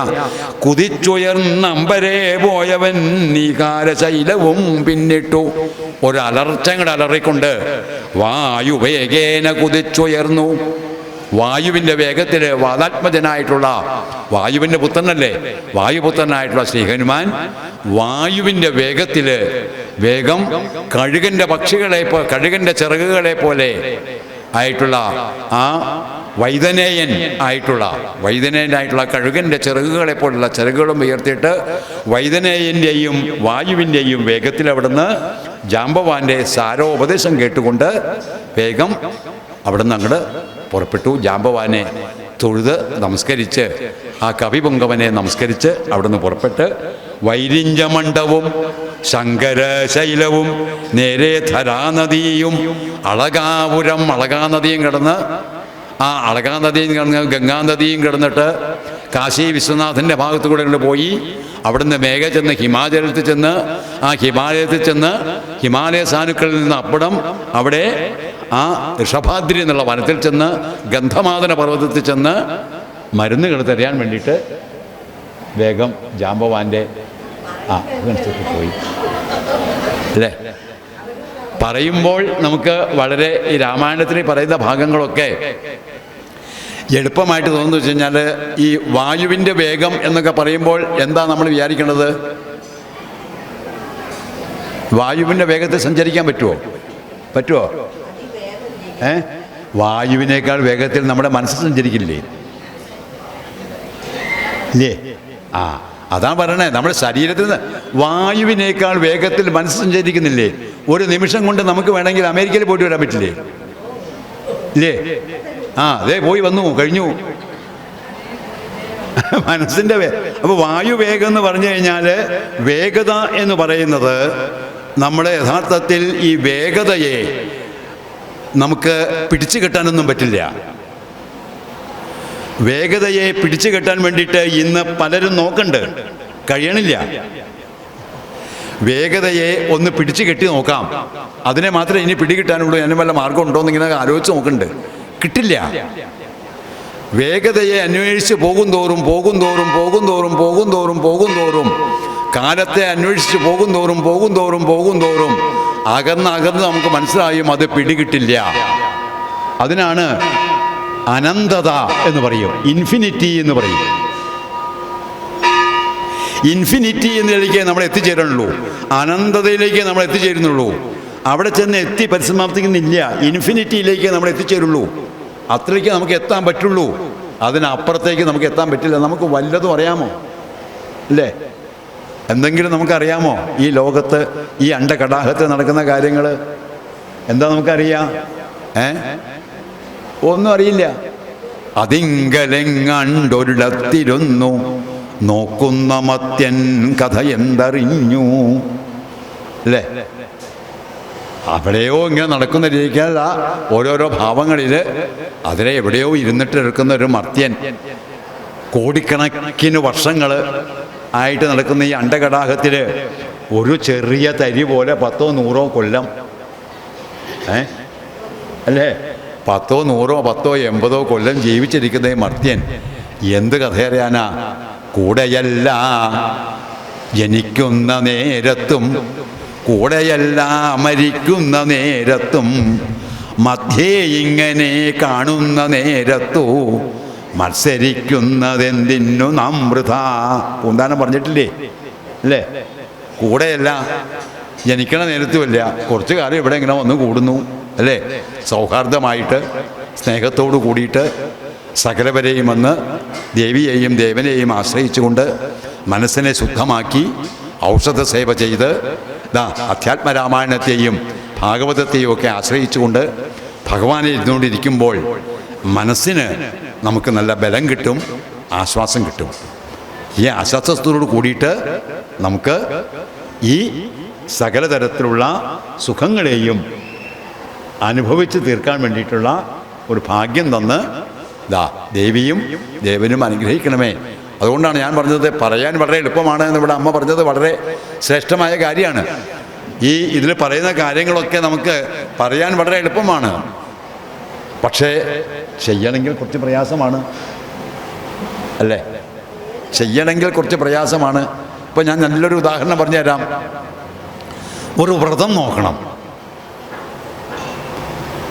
കുതിച്ചുയർന്നമ്പരേ പോയവൻ നീകാരശൈലവും പിന്നിട്ടു. ഒരലർച്ചങ്ങട് അലറിക്കൊണ്ട് വായുവേഗേന കുതിച്ചുയർന്നു. വായുവിൻ്റെ വേഗത്തിൽ വാദാത്മജനായിട്ടുള്ള, വായുവിൻ്റെ പുത്രനല്ലേ, വായുപുത്രനായിട്ടുള്ള ശ്രീ ഹനുമാൻ വായുവിൻ്റെ വേഗത്തിൽ വേഗം കഴുകൻ്റെ പക്ഷികളെ, കഴുകൻ്റെ ചിറകുകളെ പോലെ ആയിട്ടുള്ള ആ വൈദനേയനായിട്ടുള്ള കഴുകൻ്റെ ചിറകുകളെ പോലുള്ള ചിറകുകളും ഉയർത്തിയിട്ട് വൈദനേയൻ്റെയും വായുവിൻ്റെയും വേഗത്തിൽ അവിടുന്ന് ജാമ്പവാൻ്റെ സാരോപദേശം കേട്ടുകൊണ്ട് വേഗം അവിടുന്ന് അങ്ങോട്ട് പുറപ്പെട്ടു. ജാമ്പവാനെ തൊഴുത് നമസ്കരിച്ച്, ആ കവിപുങ്കവനെ നമസ്കരിച്ച് അവിടുന്ന് പുറപ്പെട്ട് വൈരിഞ്ചമണ്ഡവും ശങ്കരശൈലവും നേരെ ധരാനദിയും അളകാനദിയും കിടന്ന്, ആ അളകാനദിയും കിടന്ന് ഗംഗാനദിയും കിടന്നിട്ട് കാശി വിശ്വനാഥൻ്റെ ഭാഗത്തു കൂടെ പോയി അവിടുന്ന് മേഘ ചെന്ന് ഹിമാലയത്തിൽ ചെന്ന്, ആ ഹിമാലയത്തിൽ ചെന്ന് ഹിമാലയ സാനുക്കളിൽ നിന്ന് അപ്പുറം അവിടെ ആ ഋഷഭാദ്രി എന്നുള്ള വനത്തിൽ ചെന്ന് ഗന്ധമാദന പർവ്വതത്തിൽ ചെന്ന് മരുന്നുകൾ തരാൻ വേണ്ടിയിട്ട് വേഗം ജാമ്പവാൻ്റെ പോയി അല്ലേ. പറയുമ്പോൾ നമുക്ക് വളരെ ഈ രാമായണത്തിൽ പറയുന്ന ഭാഗങ്ങളൊക്കെ എളുപ്പമായിട്ട് തോന്നുന്നു വെച്ച് കഴിഞ്ഞാൽ, ഈ വായുവിൻ്റെ വേഗം എന്നൊക്കെ പറയുമ്പോൾ എന്താ നമ്മൾ വിചാരിക്കേണ്ടത്? വായുവിൻ്റെ വേഗത്തിൽ സഞ്ചരിക്കാൻ പറ്റുമോ? വായുവിനേക്കാൾ വേഗത്തിൽ നമ്മുടെ മനസ്സ് സഞ്ചരിക്കില്ലേ? ഇല്ലേ? അതാണ് പറയണേ, നമ്മുടെ ശരീരത്തിൽ നിന്ന് വായുവിനേക്കാൾ വേഗത്തിൽ മനസ്സ് സഞ്ചരിക്കുന്നില്ലേ? ഒരു നിമിഷം കൊണ്ട് നമുക്ക് വേണമെങ്കിൽ അമേരിക്കയിൽ പോയിട്ട് വരാൻ പറ്റില്ലേ? ഇല്ലേ? അതേ പോയി വന്നു കഴിഞ്ഞു മനസ്സിൻ്റെ അപ്പോൾ വായുവേഗം എന്ന് പറഞ്ഞു കഴിഞ്ഞാൽ, വേഗത എന്ന് പറയുന്നത് നമ്മുടെ യഥാർത്ഥത്തിൽ ഈ വേഗതയെ നമുക്ക് പിടിച്ചു കെട്ടാനൊന്നും പറ്റില്ല. വേഗതയെ പിടിച്ചു കെട്ടാൻ വേണ്ടിയിട്ട് ഇന്ന് പലരും നോക്കണ്ട്, കഴിയണില്ല. വേഗതയെ ഒന്ന് പിടിച്ചു കെട്ടി നോക്കാം, അതിനെ മാത്രമേ ഇനി പിടികിട്ടാനുള്ളൂ. അതിന് വല്ല മാർഗം ഉണ്ടോ എന്നിങ്ങനെ ആലോചിച്ച് നോക്കുന്നുണ്ട്, കിട്ടില്ല. വേഗതയെ അന്വേഷിച്ച് പോകും തോറും കാലത്തെ അന്വേഷിച്ച് പോകും തോറും അകന്ന് നമുക്ക് മനസ്സിലായും അത് പിടികിട്ടില്ല. അതിനാണ് അനന്തത എന്ന് പറയും, ഇൻഫിനിറ്റി എന്ന് പറയും. ഇൻഫിനിറ്റി എന്നതിലേക്ക് നമ്മൾ എത്തിച്ചേരുന്നുള്ളൂ, അനന്തതയിലേക്ക് നമ്മൾ എത്തിച്ചേരുന്നുള്ളൂ. അവിടെ ചെന്ന് എത്തി പരിസമാപ്തിക്കുന്നില്ല. ഇൻഫിനിറ്റിയിലേക്ക് നമ്മൾ എത്തിച്ചേരുള്ളൂ. അത്രയ്ക്ക് നമുക്ക് എത്താൻ പറ്റുള്ളൂ. അതിനപ്പുറത്തേക്ക് നമുക്ക് എത്താൻ പറ്റില്ല. നമുക്ക് വല്ലതും അറിയാമോ? അല്ലേ? എന്തെങ്കിലും നമുക്കറിയാമോ? ഈ ലോകത്ത്, ഈ അണ്ടകടാഹത്തിൽ നടക്കുന്ന കാര്യങ്ങൾ എന്താ നമുക്കറിയാം? ഒന്നും അറിയില്ല. അതിങ്കലെങ്ങണ്ടൊരിടത്തിരുന്നു നോക്കുന്ന മത്യൻ കഥ എന്തറിഞ്ഞു. അല്ലേ? അവിടെയോ ഇങ്ങനെ നടക്കുന്ന രീതിക്കല്ല, ഓരോരോ ഭാവങ്ങളിൽ അതിലെ എവിടെയോ ഇരുന്നിട്ട് എടുക്കുന്ന ഒരു മർത്യൻ കോടിക്കണക്കിന് വർഷങ്ങൾ ആയിട്ട് നടക്കുന്ന ഈ അണ്ടകടാഹത്തിൽ ഒരു ചെറിയ തരി പോലെ 10 100 കൊല്ലം, അല്ലേ, 10 100 10 80 കൊല്ലം ജീവിച്ചിരിക്കുന്ന ഈ മർത്യൻ എന്ത് കഥ അറിയാനാ? കൂടെയല്ല ജനിക്കുന്ന നേരത്തും കൂടെയല്ല മരിക്കുന്ന നേരത്തും മധ്യേ ഇങ്ങനെ കാണുന്ന നേരത്തു മത്സരിക്കുന്നതെന്തിനു നാം വൃഥാ. പൂന്താനം പറഞ്ഞിട്ടില്ലേ? അല്ലേ? കൂടെയല്ല, ജനിക്കണ നേരത്തുമല്ല, കുറച്ചു കാലം ഇവിടെ ഇങ്ങനെ വന്ന് കൂടുന്നു, അല്ലേ, സൗഹാർദ്ദമായിട്ട് സ്നേഹത്തോടു കൂടിയിട്ട് സകലവരെയും വന്ന് ദേവിയെയും ദേവനെയും ആശ്രയിച്ചുകൊണ്ട് മനസ്സിനെ ശുദ്ധമാക്കി ഔഷധ സേവ ചെയ്ത് അധ്യാത്മരാമായണത്തെയും ഭാഗവതത്തെയും ഒക്കെ ആശ്രയിച്ചുകൊണ്ട് ഭഗവാനെ ഇരുന്നുകൊണ്ടിരിക്കുമ്പോൾ മനസ്സിന് നമുക്ക് നല്ല ബലം കിട്ടും, ആശ്വാസം കിട്ടും. ഈ ആശ്വാസത്തോട് കൂടിയിട്ട് നമുക്ക് ഈ സകല തരത്തിലുള്ള സുഖങ്ങളെയും അനുഭവിച്ച് തീർക്കാൻ വേണ്ടിയിട്ടുള്ള ഒരു ഭാഗ്യം തന്ന് ദേവിയും ദേവനും അനുഗ്രഹിക്കണമേ. അതുകൊണ്ടാണ് ഞാൻ പറഞ്ഞത് പറയാൻ വളരെ എളുപ്പമാണ് എന്ന് ഇവിടെ അമ്മ പറഞ്ഞത് വളരെ ശ്രേഷ്ഠമായ കാര്യമാണ്. ഇതിൽ പറയുന്ന കാര്യങ്ങളൊക്കെ നമുക്ക് പറയാൻ വളരെ എളുപ്പമാണ്, പക്ഷേ ചെയ്യണമെങ്കിൽ കുറച്ച് പ്രയാസമാണ്, അല്ലേ? ചെയ്യണമെങ്കിൽ കുറച്ച് പ്രയാസമാണ്. ഇപ്പോൾ ഞാൻ നല്ലൊരു ഉദാഹരണം പറഞ്ഞുതരാം. ഒരു വ്രതം നോക്കണം,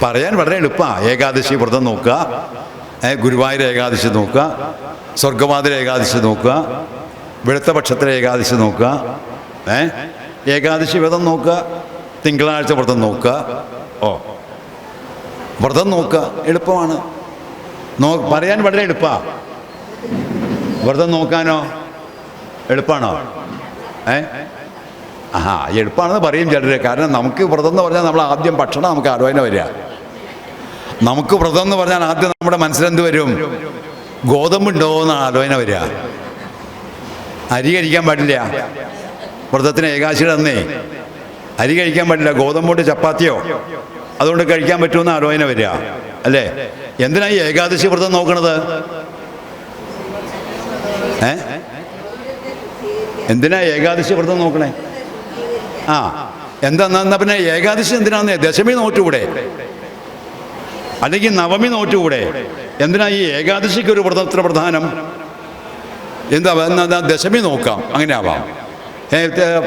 പറയാൻ വളരെ എളുപ്പമാണ്. ഏകാദശി വ്രതം നോക്കുക, ഗുരുവായൂർ ഏകാദശി നോക്കുക, സ്വർഗവാതിര ഏകാദശി നോക്കുക, വെളുത്ത പക്ഷത്തിലെ ഏകാദശി നോക്കുക, ഏകാദശി വ്രതം നോക്കുക, തിങ്കളാഴ്ച വ്രതം നോക്കുക. വ്രതം നോക്കുക എളുപ്പമാണ്, പറയാൻ വളരെ എളുപ്പമാണ്. വ്രതം നോക്കാനോ എളുപ്പമാണോ? എളുപ്പമാണെന്ന് പറയും ചിലർ. കാരണം നമുക്ക് വ്രതം എന്ന് പറഞ്ഞാൽ നമ്മൾ ആദ്യം ഭക്ഷണം നമുക്ക് ആലോചന വരിക. നമുക്ക് വ്രതം എന്ന് പറഞ്ഞാൽ ആദ്യം നമ്മുടെ മനസ്സിലെന്ത് വരും? ഗോതമ്പുണ്ടോ എന്ന് ആലോചന വരിക. അരി കഴിക്കാൻ പാടില്ല വ്രതത്തിന്. ഏകാദശിയുടെ അന്നേ അരി കഴിക്കാൻ പാടില്ല. ഗോതമ്പുണ്ട് ചപ്പാത്തിയോ അതുകൊണ്ട് കഴിക്കാൻ പറ്റുമെന്ന് ആലോചന വരിക, അല്ലേ? എന്തിനാ ഈ ഏകാദശി വ്രതം നോക്കണത്? എന്തിനാ ഏകാദശി വ്രതം നോക്കണേ? എന്താ പിന്നെ ഏകാദശി എന്തിനാന്ന്? ദശമി നോറ്റുകൂടെ? അല്ലെങ്കിൽ നവമി നോറ്റുകൂടെ? എന്തിനാ ഈ ഏകാദശിക്ക് ഒരു വ്രതത്ര പ്രധാനം? എന്താ ദശമി നോക്കാം, അങ്ങനെ ആവാം.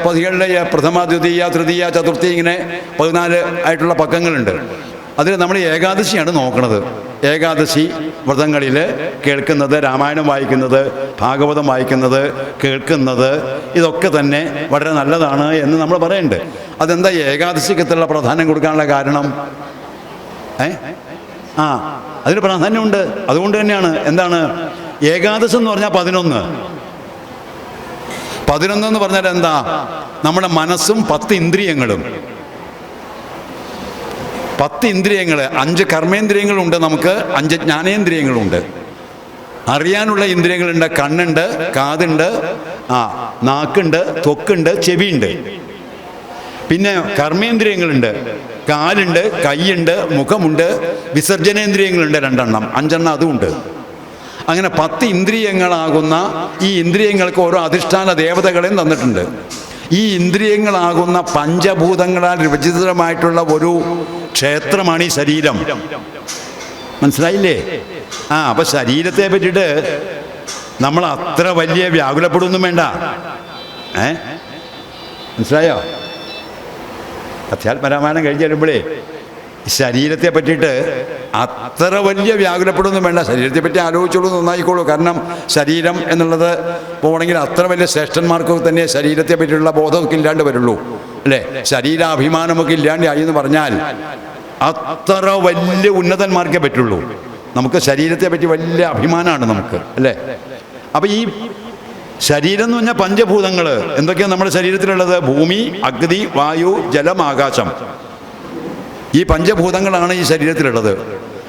പതികളുടെ പ്രഥമ ദ്വിതീയ തൃതീയ ചതുർത്ഥി ഇങ്ങനെ 14 ആയിട്ടുള്ള പക്കങ്ങളുണ്ട്. അതിൽ നമ്മൾ ഏകാദശിയാണ് നോക്കുന്നത്. ഏകാദശി വ്രതങ്ങളിൽ കേൾക്കുന്നത്, രാമായണം വായിക്കുന്നത്, ഭാഗവതം വായിക്കുന്നത്, കേൾക്കുന്നത്, ഇതൊക്കെ തന്നെ വളരെ നല്ലതാണ് എന്ന് നമ്മൾ പറയുന്നുണ്ട്. അതെന്താ ഏകാദശിക്കത്തുള്ള പ്രാധാന്യം കൊടുക്കാനുള്ള കാരണം? അതിന് പ്രാധാന്യമുണ്ട്. അതുകൊണ്ട് തന്നെയാണ്. എന്താണ് ഏകാദശി എന്ന് പറഞ്ഞാൽ 11 എന്ന് പറഞ്ഞാൽ എന്താ? നമ്മുടെ മനസ്സും 10 ഇന്ദ്രിയങ്ങളും. 10 ഇന്ദ്രിയങ്ങൾ, 5 കർമ്മേന്ദ്രിയങ്ങളുണ്ട് നമുക്ക്, 5 ജ്ഞാനേന്ദ്രിയങ്ങളുണ്ട്. അറിയാനുള്ള ഇന്ദ്രിയങ്ങളുണ്ട്. കണ്ണുണ്ട്, കാതുണ്ട്, നാക്കുണ്ട്, ത്വക്കുണ്ട്, ചെവിയുണ്ട്. പിന്നെ കർമ്മേന്ദ്രിയങ്ങളുണ്ട്. കാലുണ്ട്, കൈയുണ്ട്, മുഖമുണ്ട്, വിസർജനേന്ദ്രിയങ്ങളുണ്ട് 2 5 അതുമുണ്ട്. അങ്ങനെ 10 ഇന്ദ്രിയങ്ങളാകുന്ന ഈ ഇന്ദ്രിയങ്ങൾക്ക് ഓരോ അധിഷ്ഠാന ദേവതകളെയും തന്നിട്ടുണ്ട്. ഈ ഇന്ദ്രിയങ്ങളാകുന്ന പഞ്ചഭൂതങ്ങളാൽ വിഭജിതമായിട്ടുള്ള ഒരു ക്ഷേത്രമാണ് ഈ ശരീരം. മനസ്സിലായില്ലേ? അപ്പൊ ശരീരത്തെ പറ്റിയിട്ട് നമ്മൾ അത്ര വലിയ വ്യാകുലപ്പെടുകയൊന്നും വേണ്ട. മനസ്സിലായോ? അധ്യാത്മരാമായണം കഴിഞ്ഞ് വരുമ്പോഴേ ശരീരത്തെ പറ്റിയിട്ട് അത്ര വലിയ വ്യാകുലപ്പെടുകയൊന്നും വേണ്ട. ശരീരത്തെ പറ്റി ആലോചിച്ചോളൂ, നന്നായിക്കോളൂ. കാരണം ശരീരം എന്നുള്ളത് പോകണമെങ്കിൽ അത്ര വലിയ ശ്രേഷ്ഠന്മാർക്കൊക്കെ തന്നെ ശരീരത്തെ പറ്റിയുള്ള ബോധമൊക്കെ ഇല്ലാണ്ട് വരുള്ളൂ, അല്ലേ? ശരീരാഭിമാനമൊക്കെ ഇല്ലാണ്ടായി എന്ന് പറഞ്ഞാൽ അത്ര വലിയ ഉന്നതന്മാർക്കേ പറ്റുള്ളൂ. നമുക്ക് ശരീരത്തെ പറ്റി വലിയ അഭിമാനമാണ് നമുക്ക്, അല്ലേ? അപ്പം ഈ ശരീരം എന്ന് പറഞ്ഞാൽ പഞ്ചഭൂതങ്ങൾ എന്തൊക്കെയാണ് നമ്മുടെ ശരീരത്തിലുള്ളത്? ഭൂമി, അഗ്നി, വായു, ജലം, ആകാശം. ഈ പഞ്ചഭൂതങ്ങളാണ് ഈ ശരീരത്തിലുള്ളത്.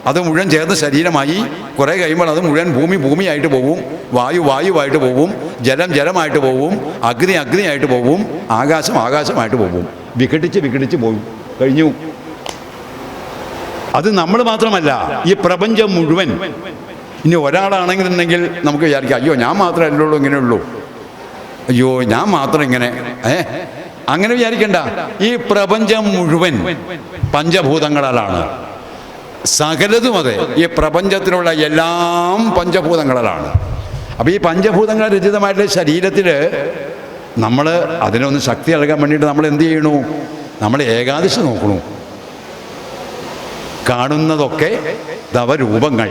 അത് മുഴുവൻ ചേർന്ന് ശരീരമായി. കുറേ കഴിയുമ്പോൾ അത് മുഴുവൻ ഭൂമിയായിട്ട് പോവും, വായുവായിട്ട് പോവും, ജലമായിട്ട് പോവും, അഗ്നിയായിട്ട് പോവും, ആകാശമായിട്ട് പോവും. വിഘടിച്ച് പോവും. കഴിഞ്ഞു. അത് നമ്മൾ മാത്രമല്ല, ഈ പ്രപഞ്ചം മുഴുവൻ. ഇനി ഒരാളാണെങ്കിലുണ്ടെങ്കിൽ നമുക്ക് വിചാരിക്കാം, അയ്യോ ഞാൻ മാത്രമല്ലുള്ളൂ ഇങ്ങനെയുള്ളൂ, അയ്യോ ഞാൻ മാത്രം ഇങ്ങനെ. അങ്ങനെ വിചാരിക്കണ്ട. ഈ പ്രപഞ്ചം മുഴുവൻ പഞ്ചഭൂതങ്ങളാലാണ്. സകലതും അതെ. ഈ പ്രപഞ്ചത്തിലുള്ള എല്ലാം പഞ്ചഭൂതങ്ങളാണ്. അപ്പോൾ ഈ പഞ്ചഭൂതങ്ങൾ രചിതമായിട്ടുള്ള ശരീരത്തിൽ നമ്മൾ അതിനൊന്ന് ശക്തി നൽകാൻ വേണ്ടിയിട്ട് നമ്മൾ എന്ത് ചെയ്യണു? നമ്മൾ ഏകാദശി നോക്കണു. കാണുന്നതൊക്കെ തവരൂപങ്ങൾ,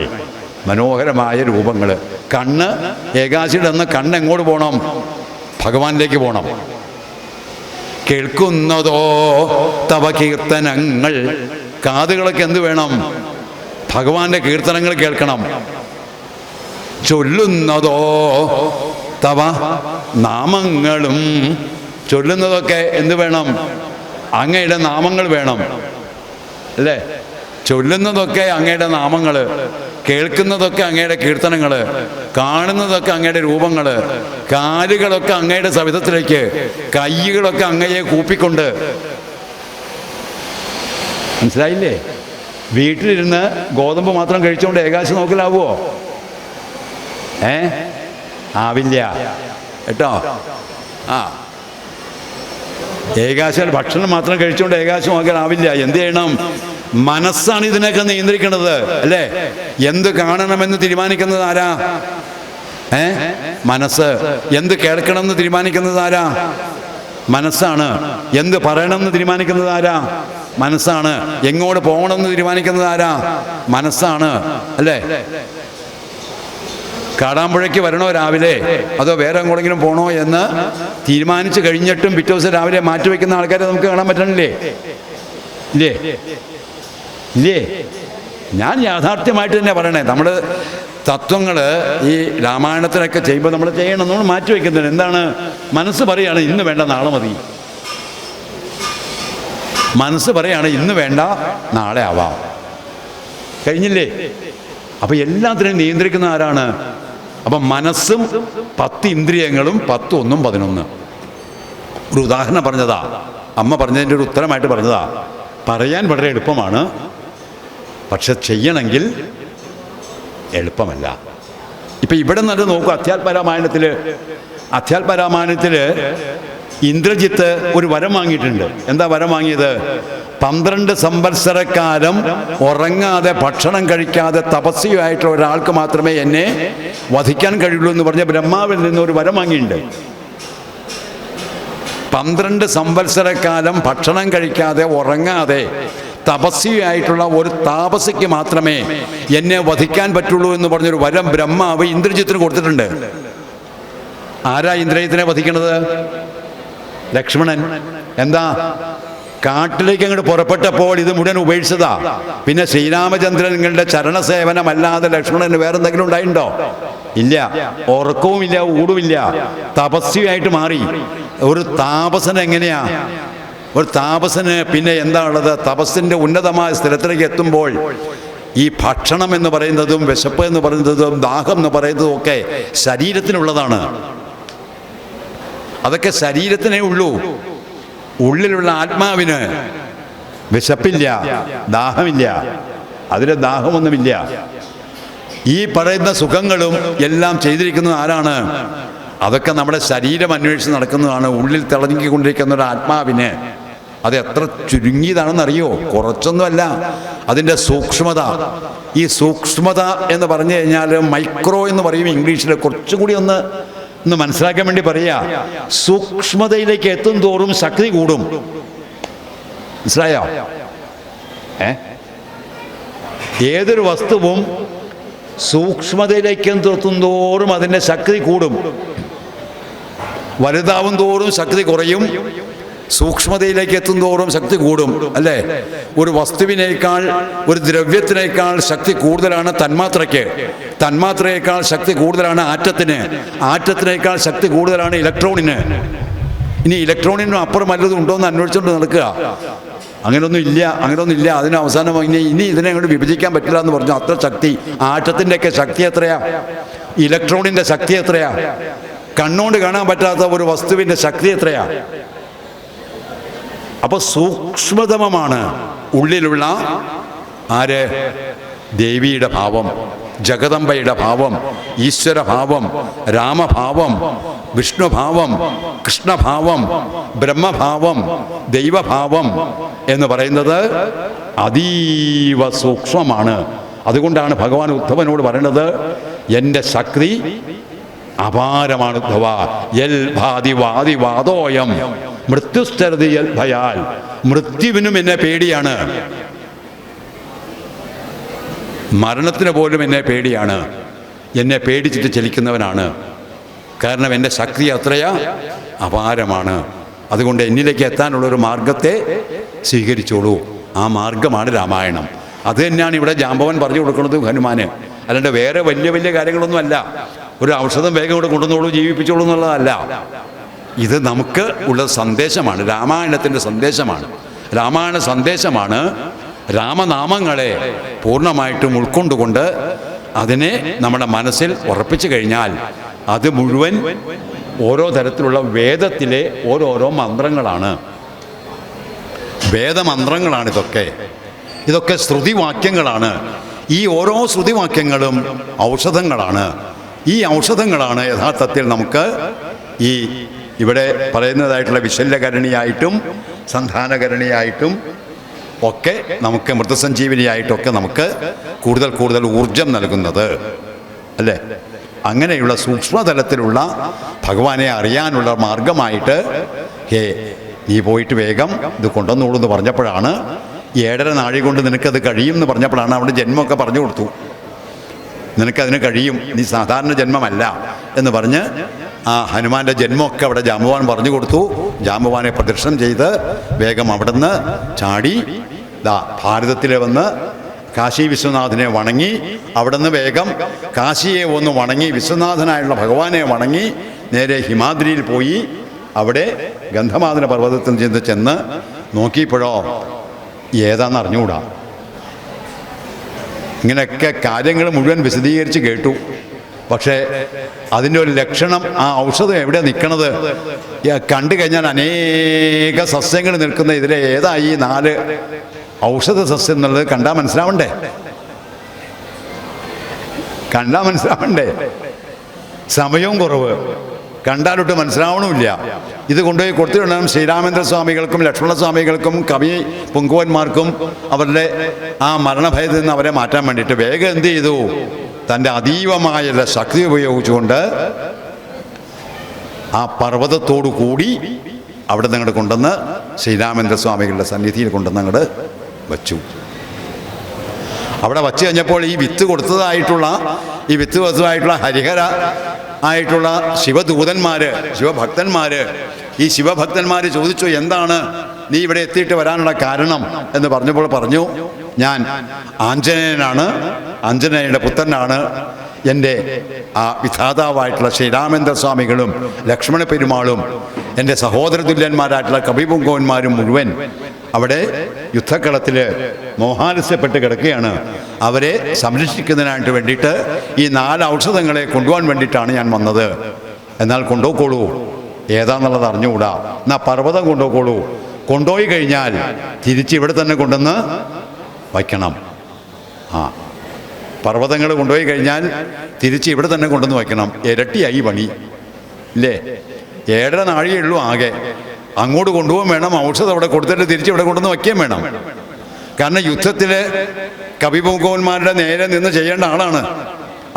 മനോഹരമായ രൂപങ്ങൾ. കണ്ണ്, ഏകാദശിയുടെ അന്ന് കണ്ണ് എങ്ങോട്ട് പോകണം? ഭഗവാനിലേക്ക് പോകണം. കേൾക്കുന്നതോ തവ കീർത്തനങ്ങൾ. കാതുകളൊക്കെ എന്ത് വേണം? ഭഗവാന്റെ കീർത്തനങ്ങൾ കേൾക്കണം. ചൊല്ലുന്നതോ തവ നാമങ്ങളും. ചൊല്ലുന്നതൊക്കെ എന്ത് വേണം? അങ്ങയുടെ നാമങ്ങൾ വേണം, അല്ലേ? ചൊല്ലുന്നതൊക്കെ അങ്ങയുടെ നാമങ്ങൾ, കേൾക്കുന്നതൊക്കെ അങ്ങയുടെ കീർത്തനങ്ങൾ, കാണുന്നതൊക്കെ അങ്ങയുടെ രൂപങ്ങൾ, കാലുകളൊക്കെ അങ്ങയുടെ സവിധത്തിലേക്ക്, കൈകളൊക്കെ അങ്ങയെ കൂപ്പിക്കൊണ്ട്. മനസ്സിലായില്ലേ? വീട്ടിലിരുന്ന് ഗോതമ്പ് മാത്രം കഴിച്ചുകൊണ്ട് ഏകാദശി നോക്കലാവുമോ? ആവില്ല കേട്ടോ. ഏകാദശി ഭക്ഷണം മാത്രം കഴിച്ചുകൊണ്ട് ഏകാദശി നോക്കാനാവില്ല. എന്ത് ചെയ്യണം? മനസ്സാണ് ഇതിനൊക്കെ നിയന്ത്രിക്കുന്നത്, അല്ലേ? എന്ത് കാണണമെന്ന് തീരുമാനിക്കുന്നത് ആരാ? മനസ്സ്. എന്ത് കേൾക്കണമെന്ന് തീരുമാനിക്കുന്നത് ആരാ? മനസ്സാണ്. എന്ത് പറയണമെന്ന് തീരുമാനിക്കുന്നത് ആരാ? മനസ്സാണ്. എങ്ങോട്ട് പോകണമെന്ന് തീരുമാനിക്കുന്നത് ആരാ? മനസ്സാണ്, അല്ലേ? കാടാമ്പുഴയ്ക്ക് വരണോ രാവിലെ, അതോ വേറെ എങ്ങോട്ടെങ്കിലും പോകണോ എന്ന് തീരുമാനിച്ചു കഴിഞ്ഞിട്ടും പിറ്റേ ദിവസം രാവിലെ മാറ്റിവെക്കുന്ന ആൾക്കാരെ നമുക്ക് കാണാൻ പറ്റണില്ലേ? ഇല്ലേ? ഞാൻ യാഥാർത്ഥ്യമായിട്ട് തന്നെ പറയണേ. നമ്മൾ തത്വങ്ങൾ ഈ രാമായണത്തിനൊക്കെ ചെയ്യുമ്പോൾ നമ്മൾ ചെയ്യണം, നമ്മൾ മാറ്റിവെക്കുന്നുണ്ട്. എന്താണ്? മനസ്സ് പറയാണ് ഇന്ന് വേണ്ട നാളെ മതി. മനസ്സ് പറയാണ് ഇന്ന് വേണ്ട നാളെ ആവാം. കഴിഞ്ഞില്ലേ? അപ്പം എല്ലാത്തിനെയും നിയന്ത്രിക്കുന്ന ആരാണ്? അപ്പം മനസ്സും 10 ഇന്ദ്രിയങ്ങളും 10, 1, 11. ഒരു ഉദാഹരണം പറഞ്ഞതാ, അമ്മ പറഞ്ഞതിൻ്റെ ഒരു ഉത്തരമായിട്ട് പറഞ്ഞതാ. പറയാൻ വളരെ എളുപ്പമാണ്, പക്ഷെ ചെയ്യണമെങ്കിൽ എളുപ്പമല്ല. ഇപ്പം ഇവിടെ നിന്ന് നോക്കൂ. അധ്യാത്മരാമായണത്തിൽ ഇന്ദ്രജിത്ത് ഒരു വരം വാങ്ങിയിട്ടുണ്ട്. എന്താ വരം വാങ്ങിയത്? 12 സംവത്സരക്കാലം ഉറങ്ങാതെ ഭക്ഷണം കഴിക്കാതെ തപസ്വിയായിട്ടുള്ള ഒരാൾക്ക് മാത്രമേ എന്നെ വധിക്കാൻ കഴിയുള്ളൂ എന്ന് പറഞ്ഞ ബ്രഹ്മാവിൽ നിന്ന് ഒരു വരം വാങ്ങിയിട്ടുണ്ട്. 12 സംവത്സരക്കാലം ഭക്ഷണം കഴിക്കാതെ ഉറങ്ങാതെ തപസ്വിയായിട്ടുള്ള ഒരു താപസിക്ക് മാത്രമേ എന്നെ വധിക്കാൻ പറ്റുള്ളൂ എന്ന് പറഞ്ഞൊരു വരം ബ്രഹ്മാവ് ഇന്ദ്രജിത്തിന് കൊടുത്തിട്ടുണ്ട്. ആരാ ഇന്ദ്രജിത്തിനെ വധിക്കണത്? ലക്ഷ്മണൻ. എന്താ? കാട്ടിലേക്ക് അങ്ങോട്ട് പുറപ്പെട്ടപ്പോൾ ഇത് മുഴുവൻ ഉപേക്ഷിച്ചതാ. പിന്നെ ശ്രീരാമചന്ദ്രങ്ങളുടെ ചരണസേവനമല്ലാതെ ലക്ഷ്മണന് വേറെന്തെങ്കിലും ഉണ്ടായിട്ടുണ്ടോ? ഇല്ല. ഉറക്കവുമില്ല, ഊടുമില്ല. തപസ്വിയായിട്ട് മാറി. ഒരു താപസന് എങ്ങനെയാ? ഒരു താപസന് പിന്നെ എന്താ ഉള്ളത്? തപസ്സിൻ്റെ ഉന്നതമായ സ്ഥലത്തിലേക്ക് എത്തുമ്പോൾ ഈ ഭക്ഷണം എന്ന് പറയുന്നതും വിശപ്പ് എന്ന് പറയുന്നതും ദാഹം എന്ന് പറയുന്നതും ഒക്കെ ശരീരത്തിനുള്ളതാണ്. അതൊക്കെ ശരീരത്തിനേ ഉള്ളൂ. ഉള്ളിലുള്ള ആത്മാവിന് വിശപ്പില്ല, ദാഹമില്ല. അതിന് ദാഹമൊന്നുമില്ല. ഈ പറയുന്ന സുഖങ്ങളും എല്ലാം ചെയ്തിരിക്കുന്നത് ആരാണ്? അതൊക്കെ നമ്മുടെ ശരീരം അന്വേഷിച്ച് നടക്കുന്നതാണ്. ഉള്ളിൽ തിളങ്ങിക്കൊണ്ടിരിക്കുന്ന ഒരു ആത്മാവിന് അത് എത്ര ചുരുങ്ങിയതാണെന്നറിയോ? കുറച്ചൊന്നുമല്ല. അതിൻ്റെ സൂക്ഷ്മത. ഈ സൂക്ഷ്മത എന്ന് പറഞ്ഞു കഴിഞ്ഞാൽ മൈക്രോ എന്ന് പറയും ഇംഗ്ലീഷിൽ. കുറച്ചുകൂടി ഒന്ന് മനസ്സിലാക്കാൻ വേണ്ടി പറയാ. സൂക്ഷ്മതയിലേക്ക് എത്തും തോറും ശക്തി കൂടും. മനസ്സിലായോ? ഏതൊരു വസ്തുവും സൂക്ഷ്മതയിലേക്ക് എത്തുന്തോറും അതിൻ്റെ ശക്തി കൂടും. വലുതാവും തോറും ശക്തി കുറയും, സൂക്ഷ്മതയിലേക്ക് എത്തുന്തോറും ശക്തി കൂടും. അല്ലേ? ഒരു വസ്തുവിനേക്കാൾ, ഒരു ദ്രവ്യത്തിനേക്കാൾ ശക്തി കൂടുതലാണ് തന്മാത്രയ്ക്ക്, തന്മാത്രയേക്കാൾ ശക്തി കൂടുതലാണ് ആറ്റത്തിന്, ആറ്റത്തിനേക്കാൾ ശക്തി കൂടുതലാണ് ഇലക്ട്രോണിന്. ഇനി ഇലക്ട്രോണിനും അപ്പുറം വല്ലതും ഉണ്ടോ എന്ന് അന്വേഷിച്ചുകൊണ്ട് നടക്കുക. അങ്ങനെയൊന്നുമില്ല. അതിന് അവസാനം ഇനി ഇതിനെ അങ്ങോട്ട് വിഭജിക്കാൻ പറ്റില്ല എന്ന് പറഞ്ഞു. അത്ര ശക്തി, ആറ്റത്തിൻ്റെയൊക്കെ ശക്തി എത്രയാ, ഇലക്ട്രോണിൻ്റെ ശക്തി എത്രയാ, കണ്ണുകൊണ്ട് കാണാൻ പറ്റാത്ത ഒരു വസ്തുവിൻ്റെ ശക്തി എത്രയാ. അപ്പോൾ സൂക്ഷ്മതമമാണ് ഉള്ളിലുള്ള ആര്? ദേവിയുടെ ഭാവം, ജഗദംബയുടെ ഭാവം, ഈശ്വരഭാവം, രാമഭാവം, വിഷ്ണുഭാവം, കൃഷ്ണഭാവം, ബ്രഹ്മഭാവം, ദൈവഭാവം എന്ന് പറയുന്നത് അതീവ സൂക്ഷ്മമാണ്. അതുകൊണ്ടാണ് ഭഗവാൻ ഉദ്ധവനോട് പറയുന്നത്, എൻ്റെ ശക്തി അപാരമാണ് ഉദ്ധവ. യൽ ഭാതി വാതി വാദോയം മൃത്യുസ്ഥരതി യൽ ഭയാൽ. മൃത്യുവിനും എന്നെ പേടിയാണ്, മരണത്തിന് പോലും എന്നെ പേടിയാണ്. എന്നെ പേടിച്ചിട്ട് ചലിക്കുന്നവനാണ്. കാരണം എൻ്റെ ശക്തി അത്രയാ അപാരമാണ്. അതുകൊണ്ട് എന്നിലേക്ക് എത്താനുള്ളൊരു മാർഗത്തെ സ്വീകരിച്ചോളൂ. ആ മാർഗമാണ് രാമായണം. അത് തന്നെയാണ് ഇവിടെ ജാമ്പവൻ പറഞ്ഞു കൊടുക്കുന്നത് ഹനുമാന്. അല്ലാണ്ട് വേറെ വലിയ വലിയ കാര്യങ്ങളൊന്നുമല്ല. ഒരു ഔഷധം വേഗം ഇവിടെ കൊണ്ടുവന്നോളൂ, ജീവിപ്പിച്ചോളൂ എന്നുള്ളതല്ല. ഇത് നമുക്ക് ഉള്ള സന്ദേശമാണ്, രാമായണത്തിൻ്റെ സന്ദേശമാണ്. രാമായണ സന്ദേശമാണ് രാമനാമങ്ങളെ പൂർണ്ണമായിട്ടും ഉൾക്കൊണ്ടുകൊണ്ട് അതിനെ നമ്മുടെ മനസ്സിൽ ഉറപ്പിച്ചു കഴിഞ്ഞാൽ അത് മുഴുവൻ ഓരോ തരത്തിലുള്ള വേദത്തിലെ ഓരോരോ മന്ത്രങ്ങളാണ്, വേദമന്ത്രങ്ങളാണ്. ഇതൊക്കെ ശ്രുതിവാക്യങ്ങളാണ്. ഈ ഓരോ ശ്രുതിവാക്യങ്ങളും ഔഷധങ്ങളാണ്. ഈ ഔഷധങ്ങളാണ് യഥാർത്ഥത്തിൽ നമുക്ക് ഈ ഇവിടെ പറയുന്നതായിട്ടുള്ള വിശല്യകരണിയായിട്ടും സന്ധാനകരണിയായിട്ടും ഒക്കെ നമുക്ക് മൃതസഞ്ജീവനിയായിട്ടൊക്കെ നമുക്ക് കൂടുതൽ കൂടുതൽ ഊർജം നൽകുന്നത്. അല്ലേ? അങ്ങനെയുള്ള സൂക്ഷ്മതലത്തിലുള്ള ഭഗവാനെ അറിയാനുള്ള മാർഗമായിട്ട് നീ പോയിട്ട് വേഗം ഇത് കൊണ്ടുവന്നോളൂ എന്ന് പറഞ്ഞപ്പോഴാണ്, 7.5 നാഴി കൊണ്ട് നിനക്കത് കഴിയും എന്ന് പറഞ്ഞപ്പോഴാണ് അവിടെ ജന്മമൊക്കെ പറഞ്ഞു കൊടുത്തു. നിനക്കതിന് കഴിയും, നീ സാധാരണ ജന്മമല്ല എന്ന് പറഞ്ഞ് ആ ഹനുമാന്റെ ജന്മമൊക്കെ അവിടെ ജാമ്പവാൻ പറഞ്ഞു കൊടുത്തു. ജാമ്പവാനെ പ്രദക്ഷിണം ചെയ്ത് വേഗം അവിടെ നിന്ന് ചാടി ഭാരതത്തിൽ വന്ന് കാശി വിശ്വനാഥനെ വണങ്ങി, അവിടെ നിന്ന് വേഗം കാശിയെ ഒന്ന് വണങ്ങി, വിശ്വനാഥനായുള്ള ഭഗവാനെ വണങ്ങി നേരെ ഹിമാദ്രിയിൽ പോയി അവിടെ ഗന്ധമാദന പർവ്വതത്തിൽ ചെന്ന് നോക്കിയപ്പോഴോ ഏതാന്ന് അറിഞ്ഞുകൂടാ. ഇങ്ങനെയൊക്കെ കാര്യങ്ങൾ മുഴുവൻ വിശദീകരിച്ച് കേട്ടു. പക്ഷേ അതിൻ്റെ ഒരു ലക്ഷണം, ആ ഔഷധം എവിടെ നിൽക്കണത് കണ്ടു കഴിഞ്ഞാൽ അനേക സസ്യങ്ങൾ നിൽക്കുന്ന ഇതിലെ ഏതാ ഈ 4 ഔഷധ സസ്യം എന്നുള്ളത് കണ്ടാൽ മനസ്സിലാവണ്ടേ? സമയവും കുറവ്, കണ്ടാലൊട്ട് മനസ്സിലാവണമില്ല. ഇത് കൊണ്ടുപോയി കൊടുത്തിട്ടുണ്ടാകും ശ്രീരാമേന്ദ്ര സ്വാമികൾക്കും ലക്ഷ്മണസ്വാമികൾക്കും കവി പുങ്കുവന്മാർക്കും അവരുടെ ആ മരണഭയത്തിൽ നിന്ന് അവരെ മാറ്റാൻ വേണ്ടിയിട്ട് വേഗം എന്ത് ചെയ്തു? തൻ്റെ അതീവമായ ശക്തി ഉപയോഗിച്ചുകൊണ്ട് ആ പർവ്വതത്തോടു കൂടി അവിടെ നിന്ന് കൊണ്ടുവന്ന് ശ്രീരാമേന്ദ്ര സ്വാമികളുടെ സന്നിധിയിൽ കൊണ്ടുവന്ന് അങ്ങോട്ട് വച്ചു. അവിടെ വച്ചു കഴിഞ്ഞപ്പോൾ ഈ വിത്ത് കൊടുത്തതായിട്ടുള്ള ഹരിഹര ആയിട്ടുള്ള ശിവദൂതന്മാര്, ശിവഭക്തന്മാര്, ഈ ശിവഭക്തന്മാര് ചോദിച്ചു, എന്താണ് നീ ഇവിടെ എത്തിയിട്ട് വരാനുള്ള കാരണം എന്ന് പറഞ്ഞപ്പോൾ പറഞ്ഞു, ഞാൻ ആഞ്ജനേയനാണ്, ആഞ്ജനേയയുടെ പുത്രനാണ്. എൻ്റെ ആ വിധാതാവായിട്ടുള്ള ശ്രീരാമേന്ദ്ര സ്വാമികളും ലക്ഷ്മണ പെരുമാളും എൻ്റെ സഹോദര തുല്യന്മാരായിട്ടുള്ള കവിപുങ്കവന്മാരും മുഴുവൻ അവിടെ യുദ്ധക്കളത്തിൽ മോഹാലസ്യപ്പെട്ട് കിടക്കുകയാണ്. അവരെ സംരക്ഷിക്കുന്നതിനായിട്ട് വേണ്ടിയിട്ട് ഈ 4 ഔഷധങ്ങളെ കൊണ്ടുപോകാൻ വേണ്ടിയിട്ടാണ് ഞാൻ വന്നത്. എന്നാൽ കൊണ്ടുപോയിക്കോളൂ, ഏതാന്നുള്ളത് അറിഞ്ഞുകൂടാ. എന്നാൽ പർവ്വതം കൊണ്ടുപോയിക്കോളൂ. കൊണ്ടുപോയി കഴിഞ്ഞാൽ തിരിച്ച് ഇവിടെ തന്നെ കൊണ്ടുവന്ന് വയ്ക്കണം. പർവ്വതങ്ങൾ കൊണ്ടുപോയി കഴിഞ്ഞാൽ തിരിച്ച് ഇവിടെ തന്നെ കൊണ്ടുവന്ന് വയ്ക്കണം. ഇരട്ടിയായി പണി ഇല്ലേ? 7.5 നാഴിയേ ഉള്ളൂ ആകെ. അങ്ങോട്ട് കൊണ്ടുപോകാൻ വേണം, ഔഷധം അവിടെ കൊടുത്തിട്ട് തിരിച്ച് ഇവിടെ കൊണ്ടുവന്ന് വയ്ക്കുകയും വേണം. കാരണം യുദ്ധത്തിൽ കവിപുങ്കവന്മാരുടെ നേരെ നിന്ന് ചെയ്യേണ്ട ആളാണ്.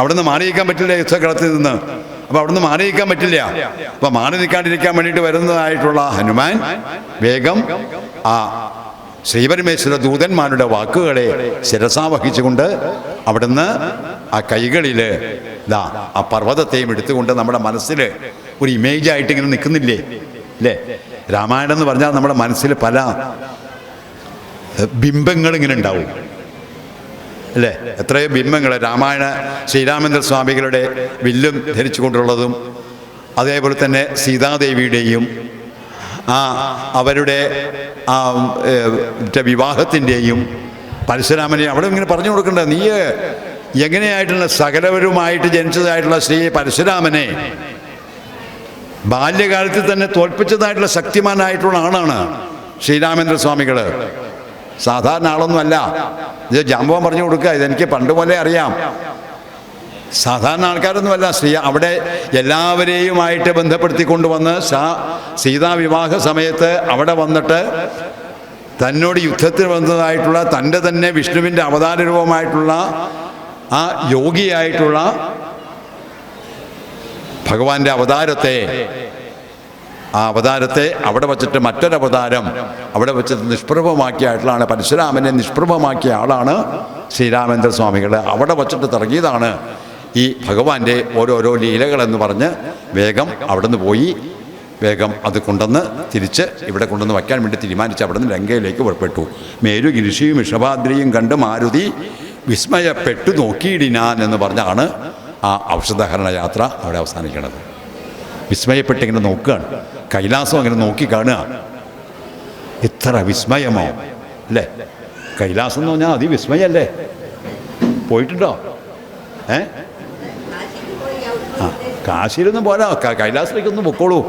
അവിടെ നിന്ന് മാറി നിൽക്കാൻ പറ്റില്ല യുദ്ധക്കളത്തിൽ നിന്ന്. അപ്പോൾ അവിടെ നിന്ന് മാറി നിൽക്കാൻ പറ്റില്ല. അപ്പോൾ മാറി നിൽക്കാണ്ടിരിക്കാൻ വേണ്ടിയിട്ട് വരുന്നതായിട്ടുള്ള ഹനുമാൻ വേഗം ആ ശ്രീപരമേശ്വര ദൂതന്മാരുടെ വാക്കുകളെ ശിരസാവഹിച്ചുകൊണ്ട് അവിടുന്ന് ആ കൈകളിൽ ഇതാ ആ പർവ്വതത്തെയും എടുത്തുകൊണ്ട് നമ്മുടെ മനസ്സിൽ ഒരു ഇമേജായിട്ട് ഇങ്ങനെ നിൽക്കുന്നില്ലേ അല്ലേ? രാമായണം എന്ന് പറഞ്ഞാൽ നമ്മുടെ മനസ്സിൽ പല ബിംബങ്ങൾ ഇങ്ങനെ ഉണ്ടാവും അല്ലേ? എത്രയോ ബിംബങ്ങൾ രാമായണ ശ്രീരാമേന്ദ്ര സ്വാമികളുടെ വില്ലും ധരിച്ചു കൊണ്ടുള്ളതും അതേപോലെ തന്നെ സീതാദേവിയുടെയും അവരുടെ വിവാഹത്തിൻ്റെയും പരശുരാമനെയും അവിടെ ഇങ്ങനെ പറഞ്ഞു കൊടുക്കണ്ട. നീ എങ്ങനെയായിട്ടുള്ള സകലവരുമായിട്ട് ജനിച്ചതായിട്ടുള്ള ശ്രീ പരശുരാമനെ ബാല്യകാലത്തിൽ തന്നെ തോൽപ്പിച്ചതായിട്ടുള്ള ശക്തിമാനായിട്ടുള്ള ആളാണ് ശ്രീരാമേന്ദ്ര സ്വാമികൾ. സാധാരണ ആളൊന്നുമല്ല. ഇത് ജാമ്പവൻ പറഞ്ഞു കൊടുക്കുക, ഇതെനിക്ക് പണ്ട് പോലെ അറിയാം. സാധാരണ ആൾക്കാരൊന്നുമല്ല. അവിടെ എല്ലാവരെയുമായിട്ട് ബന്ധപ്പെടുത്തിക്കൊണ്ടുവന്ന് സീതാവിവാഹ സമയത്ത് അവിടെ വന്നിട്ട് തന്നോട് യുദ്ധത്തിൽ വന്നതായിട്ടുള്ള തൻ്റെ തന്നെ വിഷ്ണുവിൻ്റെ അവതാര രൂപമായിട്ടുള്ള ആ യോഗിയായിട്ടുള്ള ഭഗവാന്റെ അവതാരത്തെ അവിടെ വച്ചിട്ട് മറ്റൊരവതാരം അവിടെ വച്ചിട്ട് നിഷ്പ്രഭമാക്കിയായിട്ടുള്ളതാണ്. പരശുരാമനെ നിഷ്പ്രഭമാക്കിയ ആളാണ് ശ്രീരാമേന്ദ്ര സ്വാമികൾ. അവിടെ വച്ചിട്ട് തുടങ്ങിയതാണ് ഈ ഭഗവാന്റെ ഓരോരോ ലീലകളെന്ന് പറഞ്ഞ് വേഗം അവിടെ നിന്ന് പോയി വേഗം അത് കൊണ്ടുവന്ന് തിരിച്ച് ഇവിടെ കൊണ്ടുവന്ന് വയ്ക്കാൻ വേണ്ടി തീരുമാനിച്ച് അവിടെ നിന്ന് ലങ്കയിലേക്ക് പുറപ്പെട്ടു. മേരുഗിരിശിയും ഇഷഭാദ്രിയും കണ്ട് മാരുതി വിസ്മയപ്പെട്ടു നോക്കിയിടിനാൻ എന്ന് പറഞ്ഞാണ് ആ ഔഷധഹരണ യാത്ര അവിടെ അവസാനിക്കുന്നത്. വിസ്മയപ്പെട്ടിങ്ങനെ നോക്കുകയാണ്, കൈലാസം അങ്ങനെ നോക്കി കാണുക. ഇത്ര വിസ്മയമോ അല്ലേ? കൈലാസം എന്ന് പറഞ്ഞാൽ അതിവിസ്മയല്ലേ? പോയിട്ടുണ്ടോ? കാശിയിലൊന്നും പോരാ, കൈലാസത്തിലേക്കൊന്നും പൊക്കോളൂ.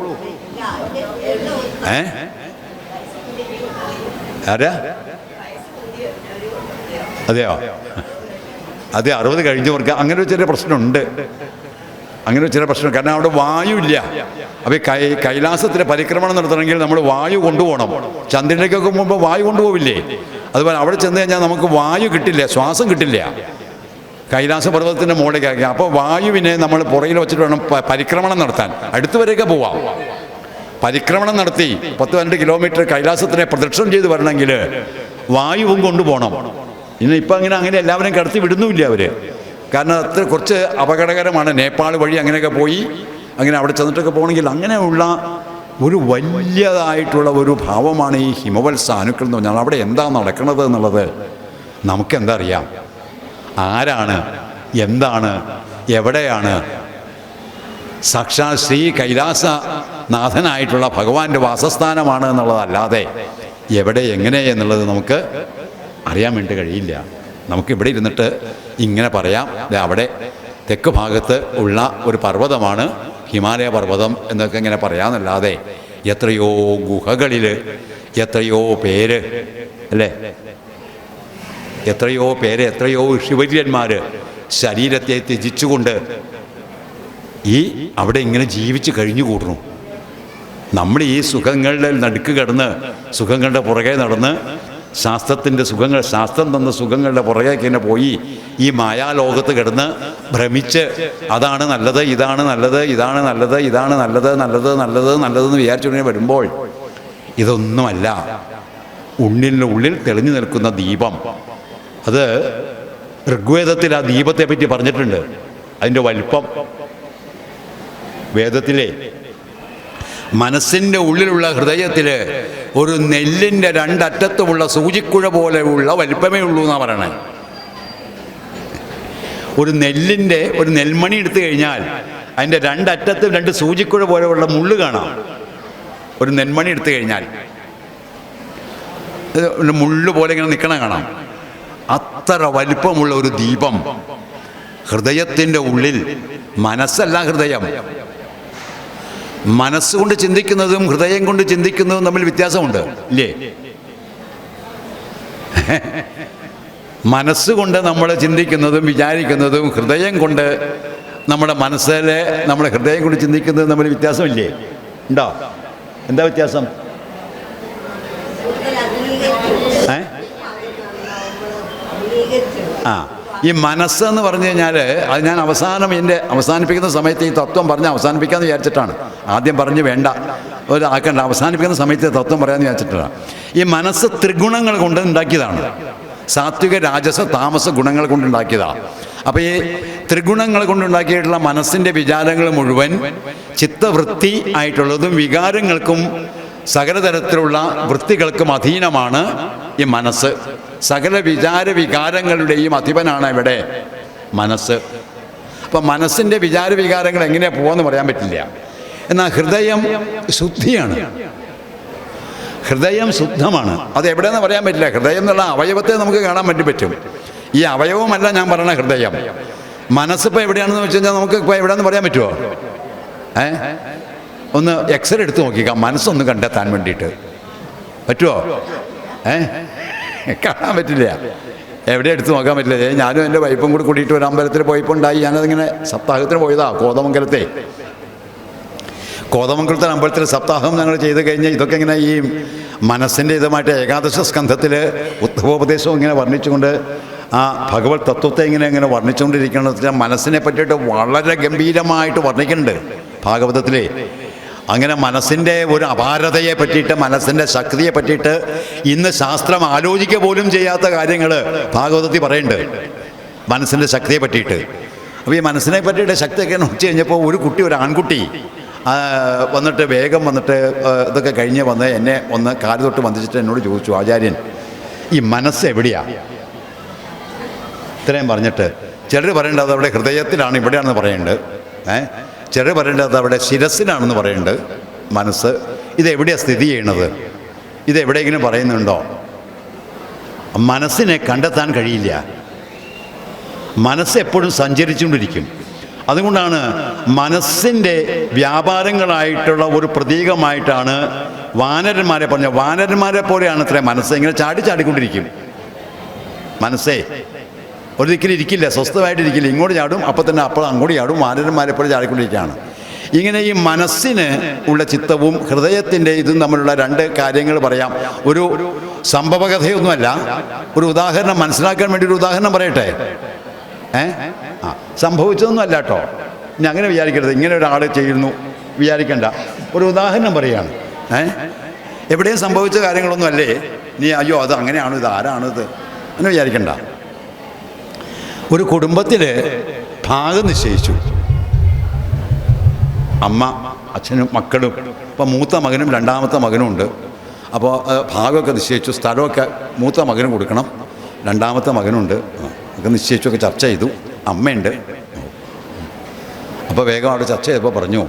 ആരാ? അതെയോ? അതെ, 60 കഴിഞ്ഞവർക്ക് അങ്ങനെ ഒരു ചെറിയ പ്രശ്നമുണ്ട്. കാരണം അവിടെ വായു ഇല്ല. അപ്പോൾ കൈലാസത്തിലെ പരിക്രമണം നടത്തണമെങ്കിൽ നമ്മൾ വായു കൊണ്ടുപോകണം. ചന്ദ്രനിലേക്കൊക്കെ പോകുമ്പോൾ വായു കൊണ്ടുപോവില്ലേ? അതുപോലെ അവിടെ ചെന്ന് കഴിഞ്ഞാൽ നമുക്ക് വായു കിട്ടില്ല, ശ്വാസം കിട്ടില്ല. കൈലാസ പർവ്വതത്തിൻ്റെ മുകളിലേക്കാക്കി. അപ്പോൾ വായുവിനെ നമ്മൾ പുറകിൽ വെച്ചിട്ട് വേണം പരിക്രമണം നടത്താൻ. അടുത്തുവരെയൊക്കെ പോവാം. പരിക്രമണം നടത്തി 10-12 കിലോമീറ്റർ കൈലാസത്തിനെ പ്രദക്ഷിണം ചെയ്ത് വരണമെങ്കിൽ വായുവും കൊണ്ടുപോകണം. ഇപ്പം അങ്ങനെ എല്ലാവരെയും കടത്തി വിടുന്നുമില്ല അവർ. കാരണം അത്ര കുറച്ച് അപകടകരമാണ്. നേപ്പാൾ വഴി അങ്ങനെയൊക്കെ പോയി അങ്ങനെ അവിടെ ചെന്നിട്ടൊക്കെ പോകണമെങ്കിൽ അങ്ങനെയുള്ള ഒരു വലിയതായിട്ടുള്ള ഒരു ഭാവമാണ് ഈ ഹിമവത്സ സാനുക്കൾ എന്ന് പറഞ്ഞാൽ. അവിടെ എന്താ നടക്കുന്നത് എന്നുള്ളത് നമുക്കെന്താ അറിയാം? ആരാണ്, എന്താണ്, എവിടെയാണ്? സാക്ഷാൽ ശ്രീ കൈലാസനാഥനായിട്ടുള്ള ഭഗവാന്റെ വാസസ്ഥാനമാണ് എന്നുള്ളതല്ലാതെ എവിടെ എങ്ങനെ എന്നുള്ളത് നമുക്ക് അറിയാൻ വേണ്ടി കഴിയില്ല. നമുക്കിവിടെ ഇരുന്നിട്ട് ഇങ്ങനെ പറയാം, അവിടെ തെക്ക് ഭാഗത്ത് ഉള്ള ഒരു പർവ്വതമാണ് ഹിമാലയ പർവ്വതം എന്നൊക്കെ ഇങ്ങനെ പറയാമെന്നല്ലാതെ എത്രയോ ഗുഹകളിൽ എത്രയോ പേര് അല്ലേ, എത്രയോ പേര്, എത്രയോ ശിവര്യന്മാർ ശരീരത്തെ ത്യജിച്ചുകൊണ്ട് അവിടെ ഇങ്ങനെ ജീവിച്ച് കഴിഞ്ഞു കൂടുന്നു. നമ്മൾ ഈ സുഖങ്ങളുടെ നടുക്ക് കിടന്ന് സുഖങ്ങളുടെ പുറകെ നടന്ന് ശാസ്ത്രത്തിൻ്റെ സുഖങ്ങൾ, ശാസ്ത്രം തന്ന സുഖങ്ങളുടെ പുറകേക്ക് തന്നെ പോയി ഈ മായാലോകത്ത് കിടന്ന് ഭ്രമിച്ച് അതാണ് നല്ലത്, ഇതാണ് നല്ലത്, ഇതാണ് നല്ലത്, ഇതാണ് നല്ലത്, നല്ലത് നല്ലത് നല്ലതെന്ന് വിചാരിച്ചുകൊണ്ട് വരുമ്പോൾ ഇതൊന്നുമല്ല. ഉള്ളിൽ തെളിഞ്ഞു നിൽക്കുന്ന ദീപം. അത് ഋഗ്വേദത്തിൽ ആ ദീപത്തെ പറ്റി പറഞ്ഞിട്ടുണ്ട്. അതിൻ്റെ വലിപ്പം വേദത്തിലെ മനസ്സിൻ്റെ ഉള്ളിലുള്ള ഹൃദയത്തിൽ ഒരു നെല്ലിൻ്റെ രണ്ടറ്റത്തുമുള്ള സൂചിക്കുഴ പോലെയുള്ള വലിപ്പമേ ഉള്ളൂ എന്നാണ് പറയണേ. ഒരു നെൽമണി എടുത്തു കഴിഞ്ഞാൽ അതിൻ്റെ രണ്ടറ്റത്ത് 2 സൂചിക്കുഴ പോലെയുള്ള മുള്ള് കാണാം. ഒരു നെൽമണി എടുത്തു കഴിഞ്ഞാൽ മുള്ള് പോലെ ഇങ്ങനെ നിൽക്കണ കാണാം. അത്ര വലിപ്പമുള്ള ഒരു ദീപം ഹൃദയത്തിൻ്റെ ഉള്ളിൽ. മനസ്സല്ല ഹൃദയം. മനസ്സുകൊണ്ട് ചിന്തിക്കുന്നതും ഹൃദയം കൊണ്ട് ചിന്തിക്കുന്നതും തമ്മിൽ വ്യത്യാസമുണ്ട് ഇല്ലേ? മനസ്സുകൊണ്ട് നമ്മൾ ചിന്തിക്കുന്നതും വിചാരിക്കുന്നതും ഹൃദയം കൊണ്ട് നമ്മുടെ ഹൃദയം കൊണ്ട് ചിന്തിക്കുന്നതും തമ്മിൽ വ്യത്യാസമില്ലേ? ഉണ്ടോ? എന്താ വ്യത്യാസം? ഈ മനസ്സെന്ന് പറഞ്ഞു കഴിഞ്ഞാൽ അത് ഞാൻ അവസാനിപ്പിക്കുന്ന സമയത്ത് ഈ തത്വം പറഞ്ഞ് അവസാനിപ്പിക്കാമെന്ന് വിചാരിച്ചിട്ടാണ്. ആദ്യം പറഞ്ഞ് വേണ്ട ആക്കണ്ട, അവസാനിപ്പിക്കുന്ന സമയത്ത് തത്വം പറയാമെന്ന് വിചാരിച്ചിട്ടാണ്. ഈ മനസ്സ് ത്രിഗുണങ്ങൾ കൊണ്ട് ഉണ്ടാക്കിയതാണ്. സാത്വിക, രാജസ, താമസ ഗുണങ്ങൾ കൊണ്ടുണ്ടാക്കിയതാണ്. അപ്പോൾ ഈ ത്രിഗുണങ്ങൾ കൊണ്ടുണ്ടാക്കിയിട്ടുള്ള മനസ്സിൻ്റെ വിചാരങ്ങൾ മുഴുവൻ ചിത്തവൃത്തി ആയിട്ടുള്ളതും വികാരങ്ങൾക്കും സകലതരത്തിലുള്ള വൃത്തികൾക്കും അധീനമാണ് ഈ മനസ്സ്. സകല വികാരങ്ങളുടെയും അധിപനാണ് ഇവിടെ മനസ്സ്. അപ്പം മനസ്സിൻ്റെ വികാരങ്ങൾ എങ്ങനെയാണ് പോകാമെന്ന് പറയാൻ പറ്റില്ല. എന്നാൽ ഹൃദയം ശുദ്ധിയാണ്, ഹൃദയം ശുദ്ധമാണ്. അത് എവിടെയെന്ന് പറയാൻ പറ്റില്ല. ഹൃദയം എന്നുള്ള അവയവത്തെ നമുക്ക് കാണാൻ പറ്റും. ഈ അവയവമല്ല ഞാൻ പറയണ ഹൃദയം. മനസ്സിപ്പോൾ എവിടെയാണെന്ന് വെച്ച് കഴിഞ്ഞാൽ നമുക്ക് ഇപ്പോൾ എവിടെയാണെന്ന് പറയാൻ പറ്റുമോ? ഒന്ന് എക്സ്റേ എടുത്ത് നോക്കിക്കാം, മനസ്സൊന്ന് കണ്ടെത്താൻ വേണ്ടിയിട്ട് പറ്റുമോ? കാണാൻ പറ്റില്ല. എവിടെ എടുത്ത് നോക്കാൻ പറ്റില്ല. ഞാനും എൻ്റെ വൈഫും കൂടി കൂടിയിട്ട് ഒരു അമ്പലത്തിൽ പോയപ്പോൾ ഉണ്ടായി. ഞാനതിങ്ങനെ സപ്താഹത്തിന് പോയതാ കോതമംഗലത്തെ അമ്പലത്തിൽ സപ്താഹം ഞങ്ങൾ ചെയ്ത് കഴിഞ്ഞ് ഇതൊക്കെ ഇങ്ങനെ ഈ മനസ്സിൻ്റെ ഇതുമായിട്ട് ഏകാദശ സ്കന്ധത്തിൽ ഉത്തമോപദേശവും ഇങ്ങനെ വർണ്ണിച്ചുകൊണ്ട് ആ ഭഗവത് തത്വത്തെ ഇങ്ങനെ വർണ്ണിച്ചുകൊണ്ടിരിക്കുന്നത് മനസ്സിനെ പറ്റിയിട്ട് വളരെ ഗംഭീരമായിട്ട് വർണ്ണിക്കുന്നുണ്ട് ഭാഗവതത്തിലെ. അങ്ങനെ മനസ്സിൻ്റെ ഒരു അപാരതയെ പറ്റിയിട്ട്, മനസ്സിൻ്റെ ശക്തിയെ പറ്റിയിട്ട് ഇന്ന് ശാസ്ത്രം ആലോചിക്കുക പോലും ചെയ്യാത്ത കാര്യങ്ങൾ ഭാഗവതത്തിൽ പറയുന്നുണ്ട് മനസ്സിൻ്റെ ശക്തിയെ പറ്റിയിട്ട്. അപ്പോൾ ഈ മനസ്സിനെ പറ്റിയിട്ട് ശക്തിയൊക്കെ നോക്കി കഴിഞ്ഞപ്പോൾ ഒരു ആൺകുട്ടി വന്നിട്ട് വേഗം വന്നിട്ട് ഇതൊക്കെ കഴിഞ്ഞ് വന്ന് എന്നെ ഒന്ന് കാല് തൊട്ട് വന്നിച്ചിട്ട് എന്നോട് ചോദിച്ചു, ആചാര്യൻ ഈ മനസ്സ് എവിടെയാണ്? ഇത്രയും പറഞ്ഞിട്ട് ചിലർ പറയേണ്ടത് അവിടെ ഹൃദയത്തിലാണ്, ഇവിടെയാണെന്ന് പറയുന്നുണ്ട്. ചിലർ പറയേണ്ടത് അവിടെ ശിരസിലാണെന്ന് പറയുന്നുണ്ട് മനസ്സ്. ഇതെവിടെയാണ് സ്ഥിതി ചെയ്യണത്? ഇതെവിടെയെങ്കിലും പറയുന്നുണ്ടോ? മനസ്സിനെ കണ്ടെത്താൻ കഴിയില്ല. മനസ്സ് എപ്പോഴും സഞ്ചരിച്ചുകൊണ്ടിരിക്കും. അതുകൊണ്ടാണ് മനസ്സിൻ്റെ വ്യാപാരങ്ങളായിട്ടുള്ള ഒരു പ്രതീകമായിട്ടാണ് വാനരന്മാരെ പറഞ്ഞത്. വാനരന്മാരെ പോലെയാണ് ഇത്രയും മനസ്സ്. ഇങ്ങനെ ചാടിക്കൊണ്ടിരിക്കും മനസ്സേ. ഒരു ദിക്കിലിരിക്കില്ല, സ്വസ്ഥമായിട്ടിരിക്കില്ല. ഇങ്ങോട്ട് ചാടും, അപ്പോൾ തന്നെ അങ്ങോട്ട് ചാടും. വാനരന്മാരെ പോലെ ചാടിക്കൊണ്ടിരിക്കുകയാണ്. ഇങ്ങനെ ഈ മനസ്സിന് ഉള്ള ചിത്തവും ഹൃദയത്തിൻ്റെ ഇതും തമ്മിലുള്ള രണ്ട് കാര്യങ്ങൾ പറയാം. ഒരു സംഭവകഥയൊന്നുമല്ല, ഒരു ഉദാഹരണം മനസ്സിലാക്കാൻ വേണ്ടി ഒരു ഉദാഹരണം പറയട്ടെ. സംഭവിച്ചതൊന്നും അല്ല കേട്ടോ. ഇനി അങ്ങനെ വിചാരിക്കരുത്, ഇങ്ങനെ ഒരാൾ ചെയ്യുന്നു വിചാരിക്കണ്ട. ഒരു ഉദാഹരണം പറയുകയാണ്. എവിടെയും സംഭവിച്ച കാര്യങ്ങളൊന്നും അല്ലേ നീ അയ്യോ അത് അങ്ങനെയാണോ ഇത് ആരാണിത് അങ്ങനെ വിചാരിക്കണ്ട. ഒരു കുടുംബത്തിൽ ഭാഗം നിശ്ചയിച്ചു. അമ്മ, അച്ഛനും മക്കളും. അപ്പോൾ മൂത്ത മകനും രണ്ടാമത്തെ മകനും ഉണ്ട്. അപ്പോൾ ഭാഗമൊക്കെ നിശ്ചയിച്ചു. സ്ഥലമൊക്കെ മൂത്ത മകനും കൊടുക്കണം, രണ്ടാമത്തെ മകനുണ്ട്. ഒക്കെ നിശ്ചയിച്ചൊക്കെ ചർച്ച ചെയ്തു. അമ്മയുണ്ട്. അപ്പോൾ വേഗം അവിടെ ചർച്ച ചെയ്തപ്പോൾ പറഞ്ഞു,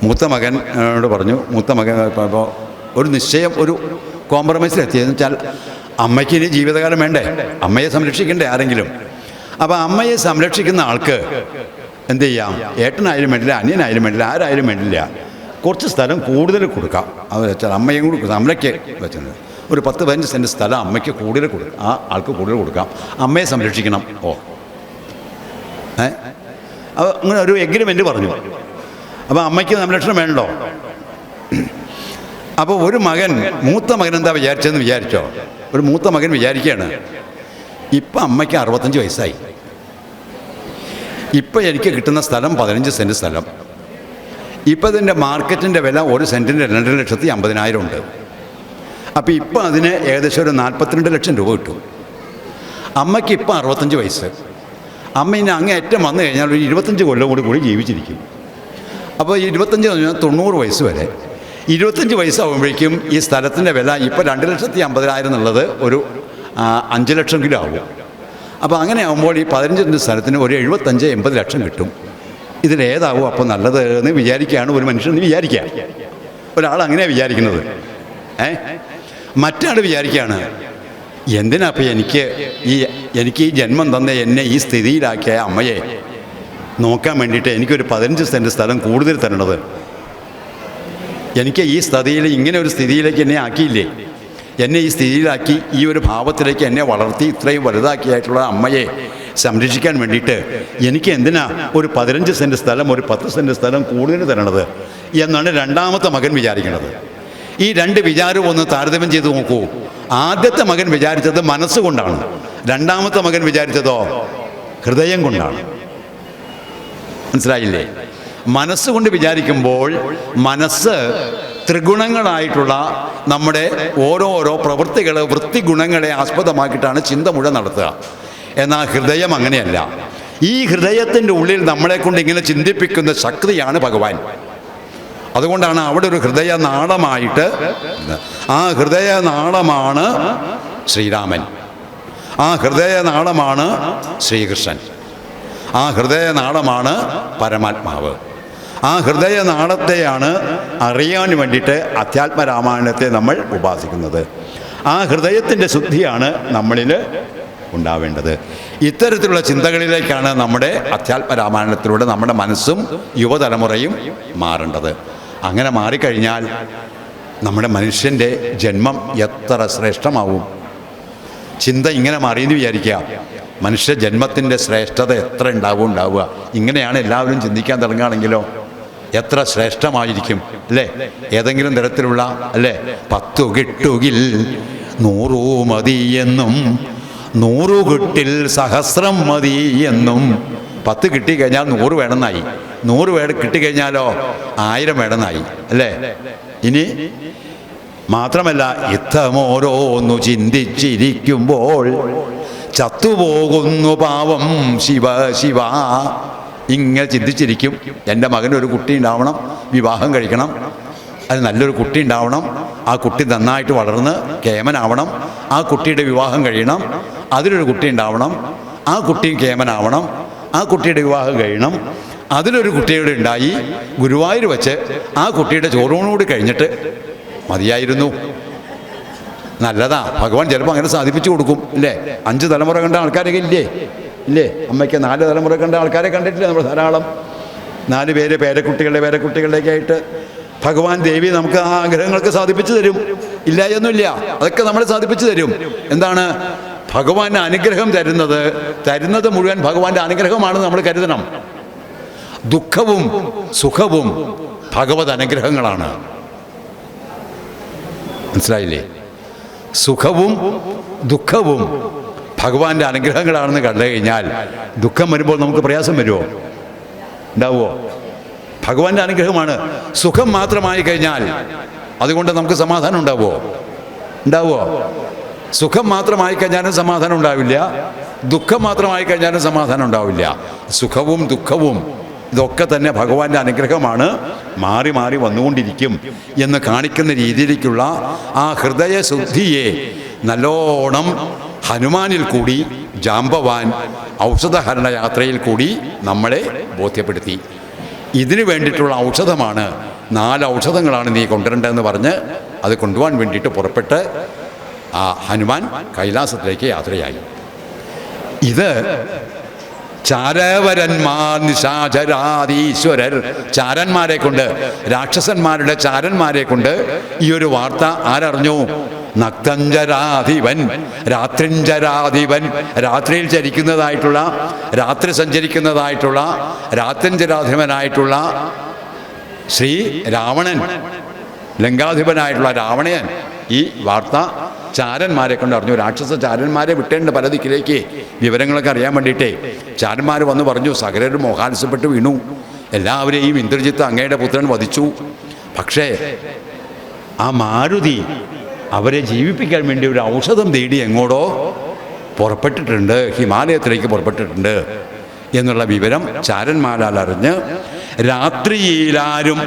മൂത്ത മകനോട് പറഞ്ഞു, മൂത്ത മകൻ ഇപ്പോൾ ഒരു നിശ്ചയം, ഒരു കോംപ്രമൈസിലെത്തിയെന്ന് വെച്ചാൽ അമ്മയ്ക്ക് ഇനി ജീവിതകാലം വേണ്ടേ, അമ്മയെ സംരക്ഷിക്കണ്ടേ ആരെങ്കിലും. അപ്പോൾ അമ്മയെ സംരക്ഷിക്കുന്ന ആൾക്ക് എന്ത് ചെയ്യാം, ഏട്ടനായാലും വേണ്ടില്ല, അനിയനായാലും വേണ്ടില്ല, ആരായാലും വേണ്ടില്ല, കുറച്ച് സ്ഥലം കൂടുതൽ കൊടുക്കാം. അത് വെച്ചാൽ അമ്മയും കൂടി അമ്മയ്ക്ക് വെച്ചത് ഒരു 10-15 സെൻറ്റ് സ്ഥലം അമ്മയ്ക്ക് കൂടുതൽ കൊടുക്കാം, ആ ആൾക്ക് കൂടുതൽ കൊടുക്കാം, അമ്മയെ സംരക്ഷിക്കണം. അപ്പോൾ അങ്ങനെ ഒരു എഗ്രിമെൻ്റ് പറഞ്ഞു. അപ്പോൾ അമ്മയ്ക്ക് സംരക്ഷണം വേണ്ടോ? അപ്പോൾ ഒരു മകൻ, മൂത്ത മകൻ എന്താ വിചാരിച്ചതെന്ന് വിചാരിച്ചോ? ഒരു മൂത്ത മകൻ വിചാരിക്കുകയാണ്, ഇപ്പം അമ്മയ്ക്ക് 65 വയസ്സായി, ഇപ്പം എനിക്ക് കിട്ടുന്ന സ്ഥലം 15 സെൻറ്റ് സ്ഥലം. ഇപ്പം ഇതിൻ്റെ മാർക്കറ്റിൻ്റെ വില ഒരു സെൻറ്റിന് 2,50,000 ഉണ്ട്. അപ്പോൾ ഇപ്പം അതിന് ഏകദേശം ഒരു 42 ലക്ഷം രൂപ കിട്ടും. അമ്മയ്ക്ക് ഇപ്പം 65 വയസ്സ്. അമ്മ ഇനി അങ്ങേയറ്റം വന്നു കഴിഞ്ഞാൽ ഒരു 25 കൊല്ലം കൂടി ജീവിച്ചിരിക്കും. അപ്പോൾ 25 കഴിഞ്ഞാൽ 90 വയസ്സ് വരെ. 25 വയസ്സാകുമ്പോഴേക്കും ഈ സ്ഥലത്തിൻ്റെ വില ഇപ്പോൾ 2,50,000 എന്നുള്ളത് ഒരു 5 ലക്ഷമെങ്കിലും ആവും. അപ്പോൾ അങ്ങനെ ആകുമ്പോൾ ഈ 15 സെൻറ്റ് സ്ഥലത്തിന് ഒരു 75-80 ലക്ഷം കിട്ടും. ഇതിലേതാവും അപ്പോൾ നല്ലത് എന്ന് വിചാരിക്കുകയാണ് ഒരു മനുഷ്യൻ വിചാരിക്കുക. ഒരാൾ അങ്ങനെയാണ് വിചാരിക്കുന്നത്. മറ്റാൾ വിചാരിക്കുകയാണ്, എന്തിനാ അപ്പോൾ എനിക്ക് ഈ ജന്മം തന്ന എന്നെ ഈ സ്ഥിതിയിലാക്കിയ അമ്മയെ നോക്കാൻ വേണ്ടിയിട്ട് എനിക്കൊരു 15 സെൻറ്റ് സ്ഥലം കൂടുതൽ തരണത്? എനിക്ക് ഈ സ്ഥിതിയിൽ, ഇങ്ങനെ ഒരു സ്ഥിതിയിലേക്ക് എന്നെ ആക്കിയില്ലേ, എന്നെ ഈ സ്ഥിതിയിലാക്കി ഈ ഒരു ഭാവത്തിലേക്ക് എന്നെ വളർത്തി ഇത്രയും വലുതാക്കിയായിട്ടുള്ള അമ്മയെ സംരക്ഷിക്കാൻ വേണ്ടിയിട്ട് എനിക്ക് എന്തിനാ ഒരു 15 സെൻറ്റ് സ്ഥലം, ഒരു 10 സെൻറ്റ് സ്ഥലം കൂടുതൽ തരണത് എന്നാണ് രണ്ടാമത്തെ മകൻ വിചാരിക്കുന്നത്. ഈ രണ്ട് വിചാരവും ഒന്ന് താരതമ്യം ചെയ്ത് നോക്കൂ. ആദ്യത്തെ മകൻ വിചാരിച്ചത് മനസ്സുകൊണ്ടാണ്, രണ്ടാമത്തെ മകൻ വിചാരിച്ചതോ ഹൃദയം കൊണ്ടാണ്. മനസ്സിലായില്ലേ? മനസ്സുകൊണ്ട് വിചാരിക്കുമ്പോൾ മനസ്സ് ത്രിഗുണങ്ങളായിട്ടുള്ള നമ്മുടെ ഓരോരോ പ്രവൃത്തികൾ, വൃത്തിഗുണങ്ങളെ ആസ്പദമാക്കിയിട്ടാണ് ചിന്ത മുഴുവൻ നടത്തുക. എന്നാൽ ഹൃദയം അങ്ങനെയല്ല. ഈ ഹൃദയത്തിൻ്റെ ഉള്ളിൽ നമ്മളെ കൊണ്ട് ഇങ്ങനെ ചിന്തിപ്പിക്കുന്ന ശക്തിയാണ് ഭഗവാൻ. അതുകൊണ്ടാണ് അവിടെ ഒരു ഹൃദയനാളമായിട്ട്, ആ ഹൃദയനാളമാണ് ശ്രീരാമൻ, ആ ഹൃദയനാളമാണ് ശ്രീകൃഷ്ണൻ, ആ ഹൃദയനാളമാണ് പരമാത്മാവ്. ആ ഹൃദയനാളത്തെയാണ് അറിയാൻ വേണ്ടിയിട്ട് അധ്യാത്മരാമായണത്തെ നമ്മൾ ഉപാസിക്കുന്നത്. ആ ഹൃദയത്തിൻ്റെ ശുദ്ധിയാണ് നമ്മളിൽ ഉണ്ടാവേണ്ടത്. ഇത്തരത്തിലുള്ള ചിന്തകളിലേക്കാണ് നമ്മുടെ അധ്യാത്മരാമായണത്തിലൂടെ നമ്മുടെ മനസ്സും യുവതലമുറയും മാറേണ്ടത്. അങ്ങനെ മാറിക്കഴിഞ്ഞാൽ നമ്മുടെ മനുഷ്യൻ്റെ ജന്മം എത്ര ശ്രേഷ്ഠമാവും. ചിന്ത ഇങ്ങനെ മാറിയെന്ന് വിചാരിക്കുക, മനുഷ്യ ജന്മത്തിൻ്റെ ശ്രേഷ്ഠത എത്ര ഉണ്ടാവുക. ഇങ്ങനെയാണ് എല്ലാവരും ചിന്തിക്കാൻ തുടങ്ങുകയാണെങ്കിലോ എത്ര ശ്രേഷ്ഠമായിരിക്കും അല്ലേ? ഏതെങ്കിലും തരത്തിലുള്ള അല്ലേ, 10 കിട്ടുകിൽ 100 മതിയെന്നും 100 കിട്ടിൽ 1000 മതിയെന്നും. 10 കിട്ടിക്കഴിഞ്ഞാൽ 100 വേണമെന്നായി, 100 കിട്ടിക്കഴിഞ്ഞാലോ 1000 വേണമെന്നായി അല്ലേ? ഇനി മാത്രമല്ല, യുദ്ധമോരോന്നു ചിന്തിച്ചിരിക്കുമ്പോൾ ചത്തുപോകുന്നു പാവം ശിവ ശിവ. ഇങ്ങനെ ചിന്തിച്ചിരിക്കും, എൻ്റെ മകനൊരു കുട്ടി ഉണ്ടാവണം, വിവാഹം കഴിക്കണം, അത് നല്ലൊരു കുട്ടി ഉണ്ടാവണം, ആ കുട്ടി നന്നായിട്ട് വളർന്ന് കേമനാവണം, ആ കുട്ടിയുടെ വിവാഹം കഴിയണം, അതിലൊരു കുട്ടി ഉണ്ടാവണം, ആ കുട്ടിയും കേമനാവണം, ആ കുട്ടിയുടെ വിവാഹം കഴിയണം, അതിലൊരു കുട്ടിയുടെ ഉണ്ടായി ഗുരുവായൂർ വെച്ച് ആ കുട്ടിയുടെ ചോറൂണോട് കഴിഞ്ഞിട്ട് മതിയായിരുന്നു. നല്ലതാ, ഭഗവാൻ ചിലപ്പോൾ അങ്ങനെ സാധിപ്പിച്ചു കൊടുക്കും ഇല്ലേ? 5 തലമുറ കണ്ട ആൾക്കാരൊക്കെ ഇല്ലേ? അമ്മയ്ക്ക് 4 തലമുറ കണ്ട ആൾക്കാരെ കണ്ടിട്ടില്ലേ നമ്മൾ ധാരാളം? 4 പേര് പേരക്കുട്ടികളുടെയൊക്കെ ആയിട്ട് ഭഗവാൻ ദേവി നമുക്ക് ആ ആഗ്രഹങ്ങൾക്ക് സാധിപ്പിച്ചു തരും. ഇല്ല എന്നുമില്ല, അതൊക്കെ നമ്മൾ സാധിപ്പിച്ചു തരും. എന്താണ് ഭഗവാന്റെ അനുഗ്രഹം തരുന്നത് മുഴുവൻ ഭഗവാന്റെ അനുഗ്രഹമാണെന്ന് നമ്മൾ കരുതണം. ദുഃഖവും സുഖവും ഭഗവത് അനുഗ്രഹങ്ങളാണ്. മനസ്സിലായില്ലേ? സുഖവും ദുഃഖവും ഭഗവാന്റെ അനുഗ്രഹങ്ങളാണെന്ന് കണ്ടു കഴിഞ്ഞാൽ ദുഃഖം വരുമ്പോൾ നമുക്ക് പ്രയാസം വരുമോ? ഉണ്ടാവുമോ? ഭഗവാന്റെ അനുഗ്രഹമാണ്. സുഖം മാത്രമായി കഴിഞ്ഞാൽ അതുകൊണ്ട് നമുക്ക് സമാധാനം ഉണ്ടാവുമോ? സുഖം മാത്രമായി കഴിഞ്ഞാലും സമാധാനം ഉണ്ടാവില്ല, ദുഃഖം മാത്രമായി കഴിഞ്ഞാലും സമാധാനം ഉണ്ടാവില്ല. സുഖവും ദുഃഖവും ഇതൊക്കെ തന്നെ ഭഗവാന്റെ അനുഗ്രഹമാണ്, മാറി മാറി വന്നുകൊണ്ടിരിക്കും എന്ന് കാണിക്കുന്ന രീതിയിലേക്കുള്ള ആ ഹൃദയശുദ്ധിയെ നല്ലോണം ഹനുമാനിൽ കൂടി ജാമ്പവാൻ ഔഷധഹരണ യാത്രയിൽ കൂടി നമ്മളെ ബോധ്യപ്പെടുത്തി. ഇതിനു വേണ്ടിയിട്ടുള്ള ഔഷധമാണ്, 4 ഔഷധങ്ങളാണ് നീ കൊണ്ടുവരേണ്ടതെന്ന് പറഞ്ഞ് അത് കൊണ്ടുപോകാൻ വേണ്ടിയിട്ട് പുറപ്പെട്ട് ആ ഹനുമാൻ കൈലാസത്തിലേക്ക് യാത്രയായി. ഇത് ചാരവരന്മാർ നിശാചരാധീശ്വരർ, ചാരന്മാരെ കൊണ്ട്, രാക്ഷസന്മാരുടെ ചാരന്മാരെ കൊണ്ട് ഈ ഒരു വാർത്ത ആരറിഞ്ഞു? നക്തഞ്ചരാധിപൻ, രാത്രിഞ്ചരാധിപൻ, രാത്രിയിൽ ചരിക്കുന്നതായിട്ടുള്ള, രാത്രി സഞ്ചരിക്കുന്നതായിട്ടുള്ള രാത്രിഞ്ചരാധിപനായിട്ടുള്ള ശ്രീ രാവണൻ, ലങ്കാധിപനായിട്ടുള്ള രാവണൻ ഈ വാർത്ത ചാരന്മാരെ കൊണ്ട് അറിഞ്ഞു. രാക്ഷസ ചാരന്മാരെ വിട്ടേണ്ട പല ദിക്കിലേക്ക് വിവരങ്ങളൊക്കെ അറിയാൻ വേണ്ടിയിട്ടേ ചാരന്മാർ വന്ന് പറഞ്ഞു, സകലരും മോഹാത്സപ്പെട്ട് വീണു, എല്ലാവരെയും ഇന്ദ്രജിത്ത് അങ്ങയുടെ പുത്രൻ വധിച്ചു. പക്ഷേ ആ മാരുതി അവരെ ജീവിപ്പിക്കാൻ വേണ്ടി ഒരു ഔഷധം തേടി എങ്ങോട്ടോ പുറപ്പെട്ടിട്ടുണ്ട്, ഹിമാലയത്തിലേക്ക് പുറപ്പെട്ടിട്ടുണ്ട് എന്നുള്ള വിവരം ചാരന്മാരാൽ അറിഞ്ഞ് രാത്രിയിലാരും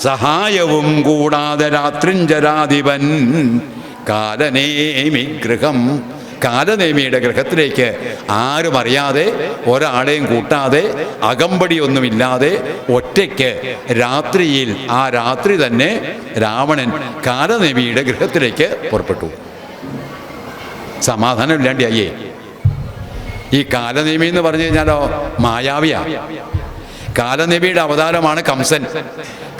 സഹായവും കൂടാതെ രാത്രിഞ്ചരാധിപൻ കാലനേമി ഗൃഹം, കാലനേമിയുടെ ഗൃഹത്തിലേക്ക് ആരും അറിയാതെ, ഒരാളെയും കൂട്ടാതെ, അകമ്പടിയൊന്നുമില്ലാതെ ഒറ്റയ്ക്ക് രാത്രിയിൽ, ആ രാത്രി തന്നെ രാവണൻ കാലനേമിയുടെ ഗൃഹത്തിലേക്ക് പുറപ്പെട്ടു. സമാധാനം ഇല്ലാണ്ടായേ. ഈ കാലനേമി എന്ന് പറഞ്ഞു കഴിഞ്ഞാലോ മായാവിയാ. കാലനബിയുടെ അവതാരമാണ് കംസൻ,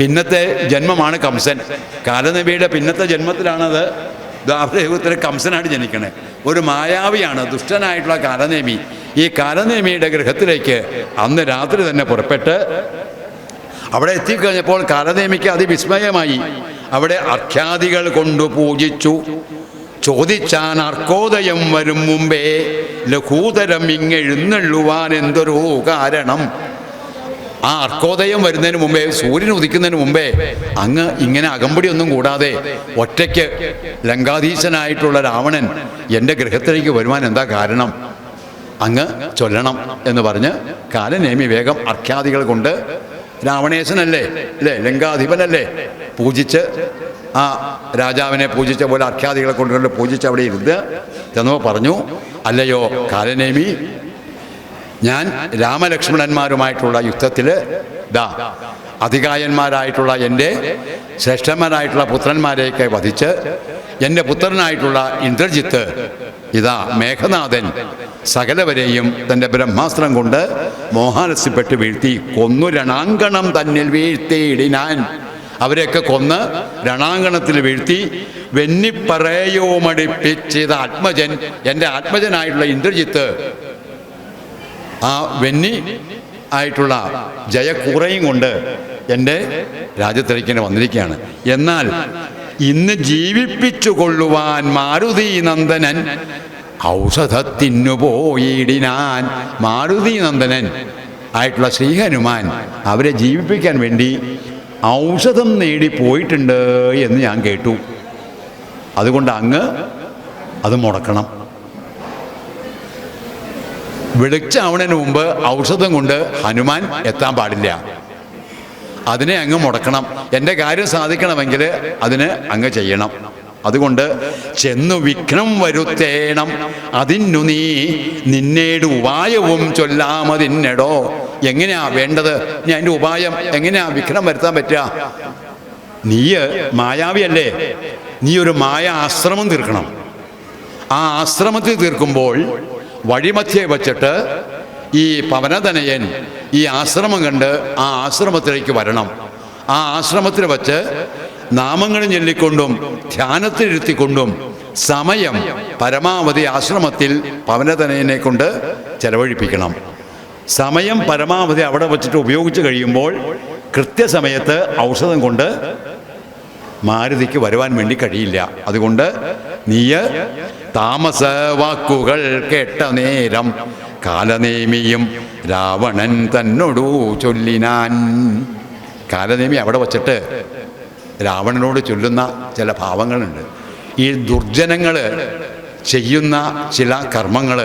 പിന്നത്തെ ജന്മമാണ് കംസൻ. കാലനബിയുടെ പിന്നത്തെ ജന്മത്തിലാണത് ദ്വാപരയുഗത്തിലെ കംസനായിട്ട് ജനിക്കണേ. ഒരു മായാവിയാണ്, ദുഷ്ടനായിട്ടുള്ള കാലനേമി. ഈ കാലനേമിയുടെ ഗൃഹത്തിലേക്ക് അന്ന് രാത്രി തന്നെ പുറപ്പെട്ട് അവിടെ എത്തിക്കഴിഞ്ഞപ്പോൾ കാലനേമിക്ക് അതിവിസ്മയമായി. അവിടെ അർഘ്യാദികൾ കൊണ്ടു പൂജിച്ചു. ചോദിച്ചാൻ അർക്കോദയം വരും മുമ്പേ ലഘൂതരം ഇങ്ങെഴുന്നള്ളുവാൻ എന്തൊരു കാരണം. ആ അർക്കോദയം വരുന്നതിന് മുമ്പേ, സൂര്യൻ ഉദിക്കുന്നതിന് മുമ്പേ അങ്ങ് ഇങ്ങനെ അകമ്പടിയൊന്നും കൂടാതെ ഒറ്റയ്ക്ക് ലങ്കാധീശനായിട്ടുള്ള രാവണൻ എൻ്റെ ഗൃഹത്തിലേക്ക് വരുവാൻ എന്താ കാരണം? അങ്ങ് ചൊല്ലണം എന്ന് പറഞ്ഞ് കാലനേമി വേഗം അർഘ്യാദികൾ കൊണ്ട്, രാവണേശനല്ലേ അല്ലേ, ലങ്കാധിപനല്ലേ, പൂജിച്ച് ആ രാജാവിനെ പൂജിച്ച പോലെ അർഘ്യാദികളെ കൊണ്ടുകൊണ്ട് പൂജിച്ച് അവിടെ ഇരുന്ന് ചെന്നോ പറഞ്ഞു, അല്ലയോ കാലനേമി, ഞാൻ രാമലക്ഷ്മണന്മാരുമായിട്ടുള്ള യുദ്ധത്തിൽ അധികായന്മാരായിട്ടുള്ള എൻ്റെ ശ്രേഷ്ഠന്മാരായിട്ടുള്ള പുത്രന്മാരെയൊക്കെ വധിച്ച് എൻ്റെ പുത്രനായിട്ടുള്ള ഇന്ദ്രജിത്ത് ഇതാ മേഘനാഥൻ സകലവരെയും തൻ്റെ ബ്രഹ്മാസ്ത്രം കൊണ്ട് മോഹാലസ്യപ്പെട്ട് വീഴ്ത്തി കൊന്നു രണാങ്കണം തന്നിൽ വീഴ്ത്തിയിടിനാൻ. അവരെയൊക്കെ കൊന്ന് രണാങ്കണത്തിൽ വീഴ്ത്തി വെന്നിപ്പറയോ മടിപ്പിച്ചത് ആത്മജൻ, എൻ്റെ ആത്മജനായിട്ടുള്ള ഇന്ദ്രജിത്ത് ആ വെന്നി ആയിട്ടുള്ള ജയക്കൂറയും കൊണ്ട് എൻ്റെ രാജ്യത്തിലേക്ക് വന്നിരിക്കുകയാണ്. എന്നാൽ ഇന്ന് ജീവിപ്പിച്ചു കൊള്ളുവാൻ മാരുതി നന്ദനൻ ഔഷധത്തിനു പോയിടിനാൻ. മാരുതി നന്ദനൻ ആയിട്ടുള്ള ശ്രീഹനുമാൻ അവരെ ജീവിപ്പിക്കാൻ വേണ്ടി ഔഷധം നേടി പോയിട്ടുണ്ട് എന്ന് ഞാൻ കേട്ടു. അതുകൊണ്ട് അങ്ങ് അത് മുടക്കണം. വെളിച്ചാവണതിന് മുമ്പ് ഔഷധം കൊണ്ട് ഹനുമാൻ എത്താൻ പാടില്ല. അതിനെ അങ്ങ് മുടക്കണം. എൻ്റെ കാര്യം സാധിക്കണമെങ്കിൽ അതിന് അങ്ങ് ചെയ്യണം. അതുകൊണ്ട് ചെന്നു വിഘ്നം വരുത്തേണം, അതിനു നീ നിന്നേട് ഉപായവും ചൊല്ലാമതിന്നെടോ. എങ്ങനെയാ വേണ്ടത്? നീ അതിൻ്റെ ഉപായം എങ്ങനെയാ വിഘ്നം വരുത്താൻ പറ്റുക? നീ മായാവിയല്ലേ, നീ ഒരു മായ ആശ്രമം തീർക്കണം. ആ ആശ്രമത്തിൽ തീർക്കുമ്പോൾ വഴിമധ്യേ വച്ചിട്ട് ഈ പവനതനയൻ ഈ ആശ്രമം കണ്ട് ആ ആശ്രമത്തിലേക്ക് വരണം. ആ ആശ്രമത്തിൽ വച്ച് നാമങ്ങൾ ചൊല്ലിക്കൊണ്ടും ധ്യാനത്തിലിരുത്തിക്കൊണ്ടും സമയം പരമാവധി ആശ്രമത്തിൽ പവനതനയനെ കൊണ്ട് ചെലവഴിപ്പിക്കണം. സമയം പരമാവധി അവിടെ വച്ചിട്ട് ഉപയോഗിച്ച് കഴിയുമ്പോൾ കൃത്യസമയത്ത് ഔഷധം കൊണ്ട് മാരുതിക്ക് വരുവാൻ വേണ്ടി കഴിയില്ല. അതുകൊണ്ട് നീ താമസ വാക്കുകൾ കേട്ട നേരം കാലനേമിയും രാവണൻ തന്നോടു ചൊല്ലിനാൻ. കാലനേമി അവിടെ വച്ചിട്ട് രാവണനോട് ചൊല്ലുന്ന ചില ഭാവങ്ങളുണ്ട്. ഈ ദുർജനങ്ങൾ ചെയ്യുന്ന ചില കർമ്മങ്ങൾ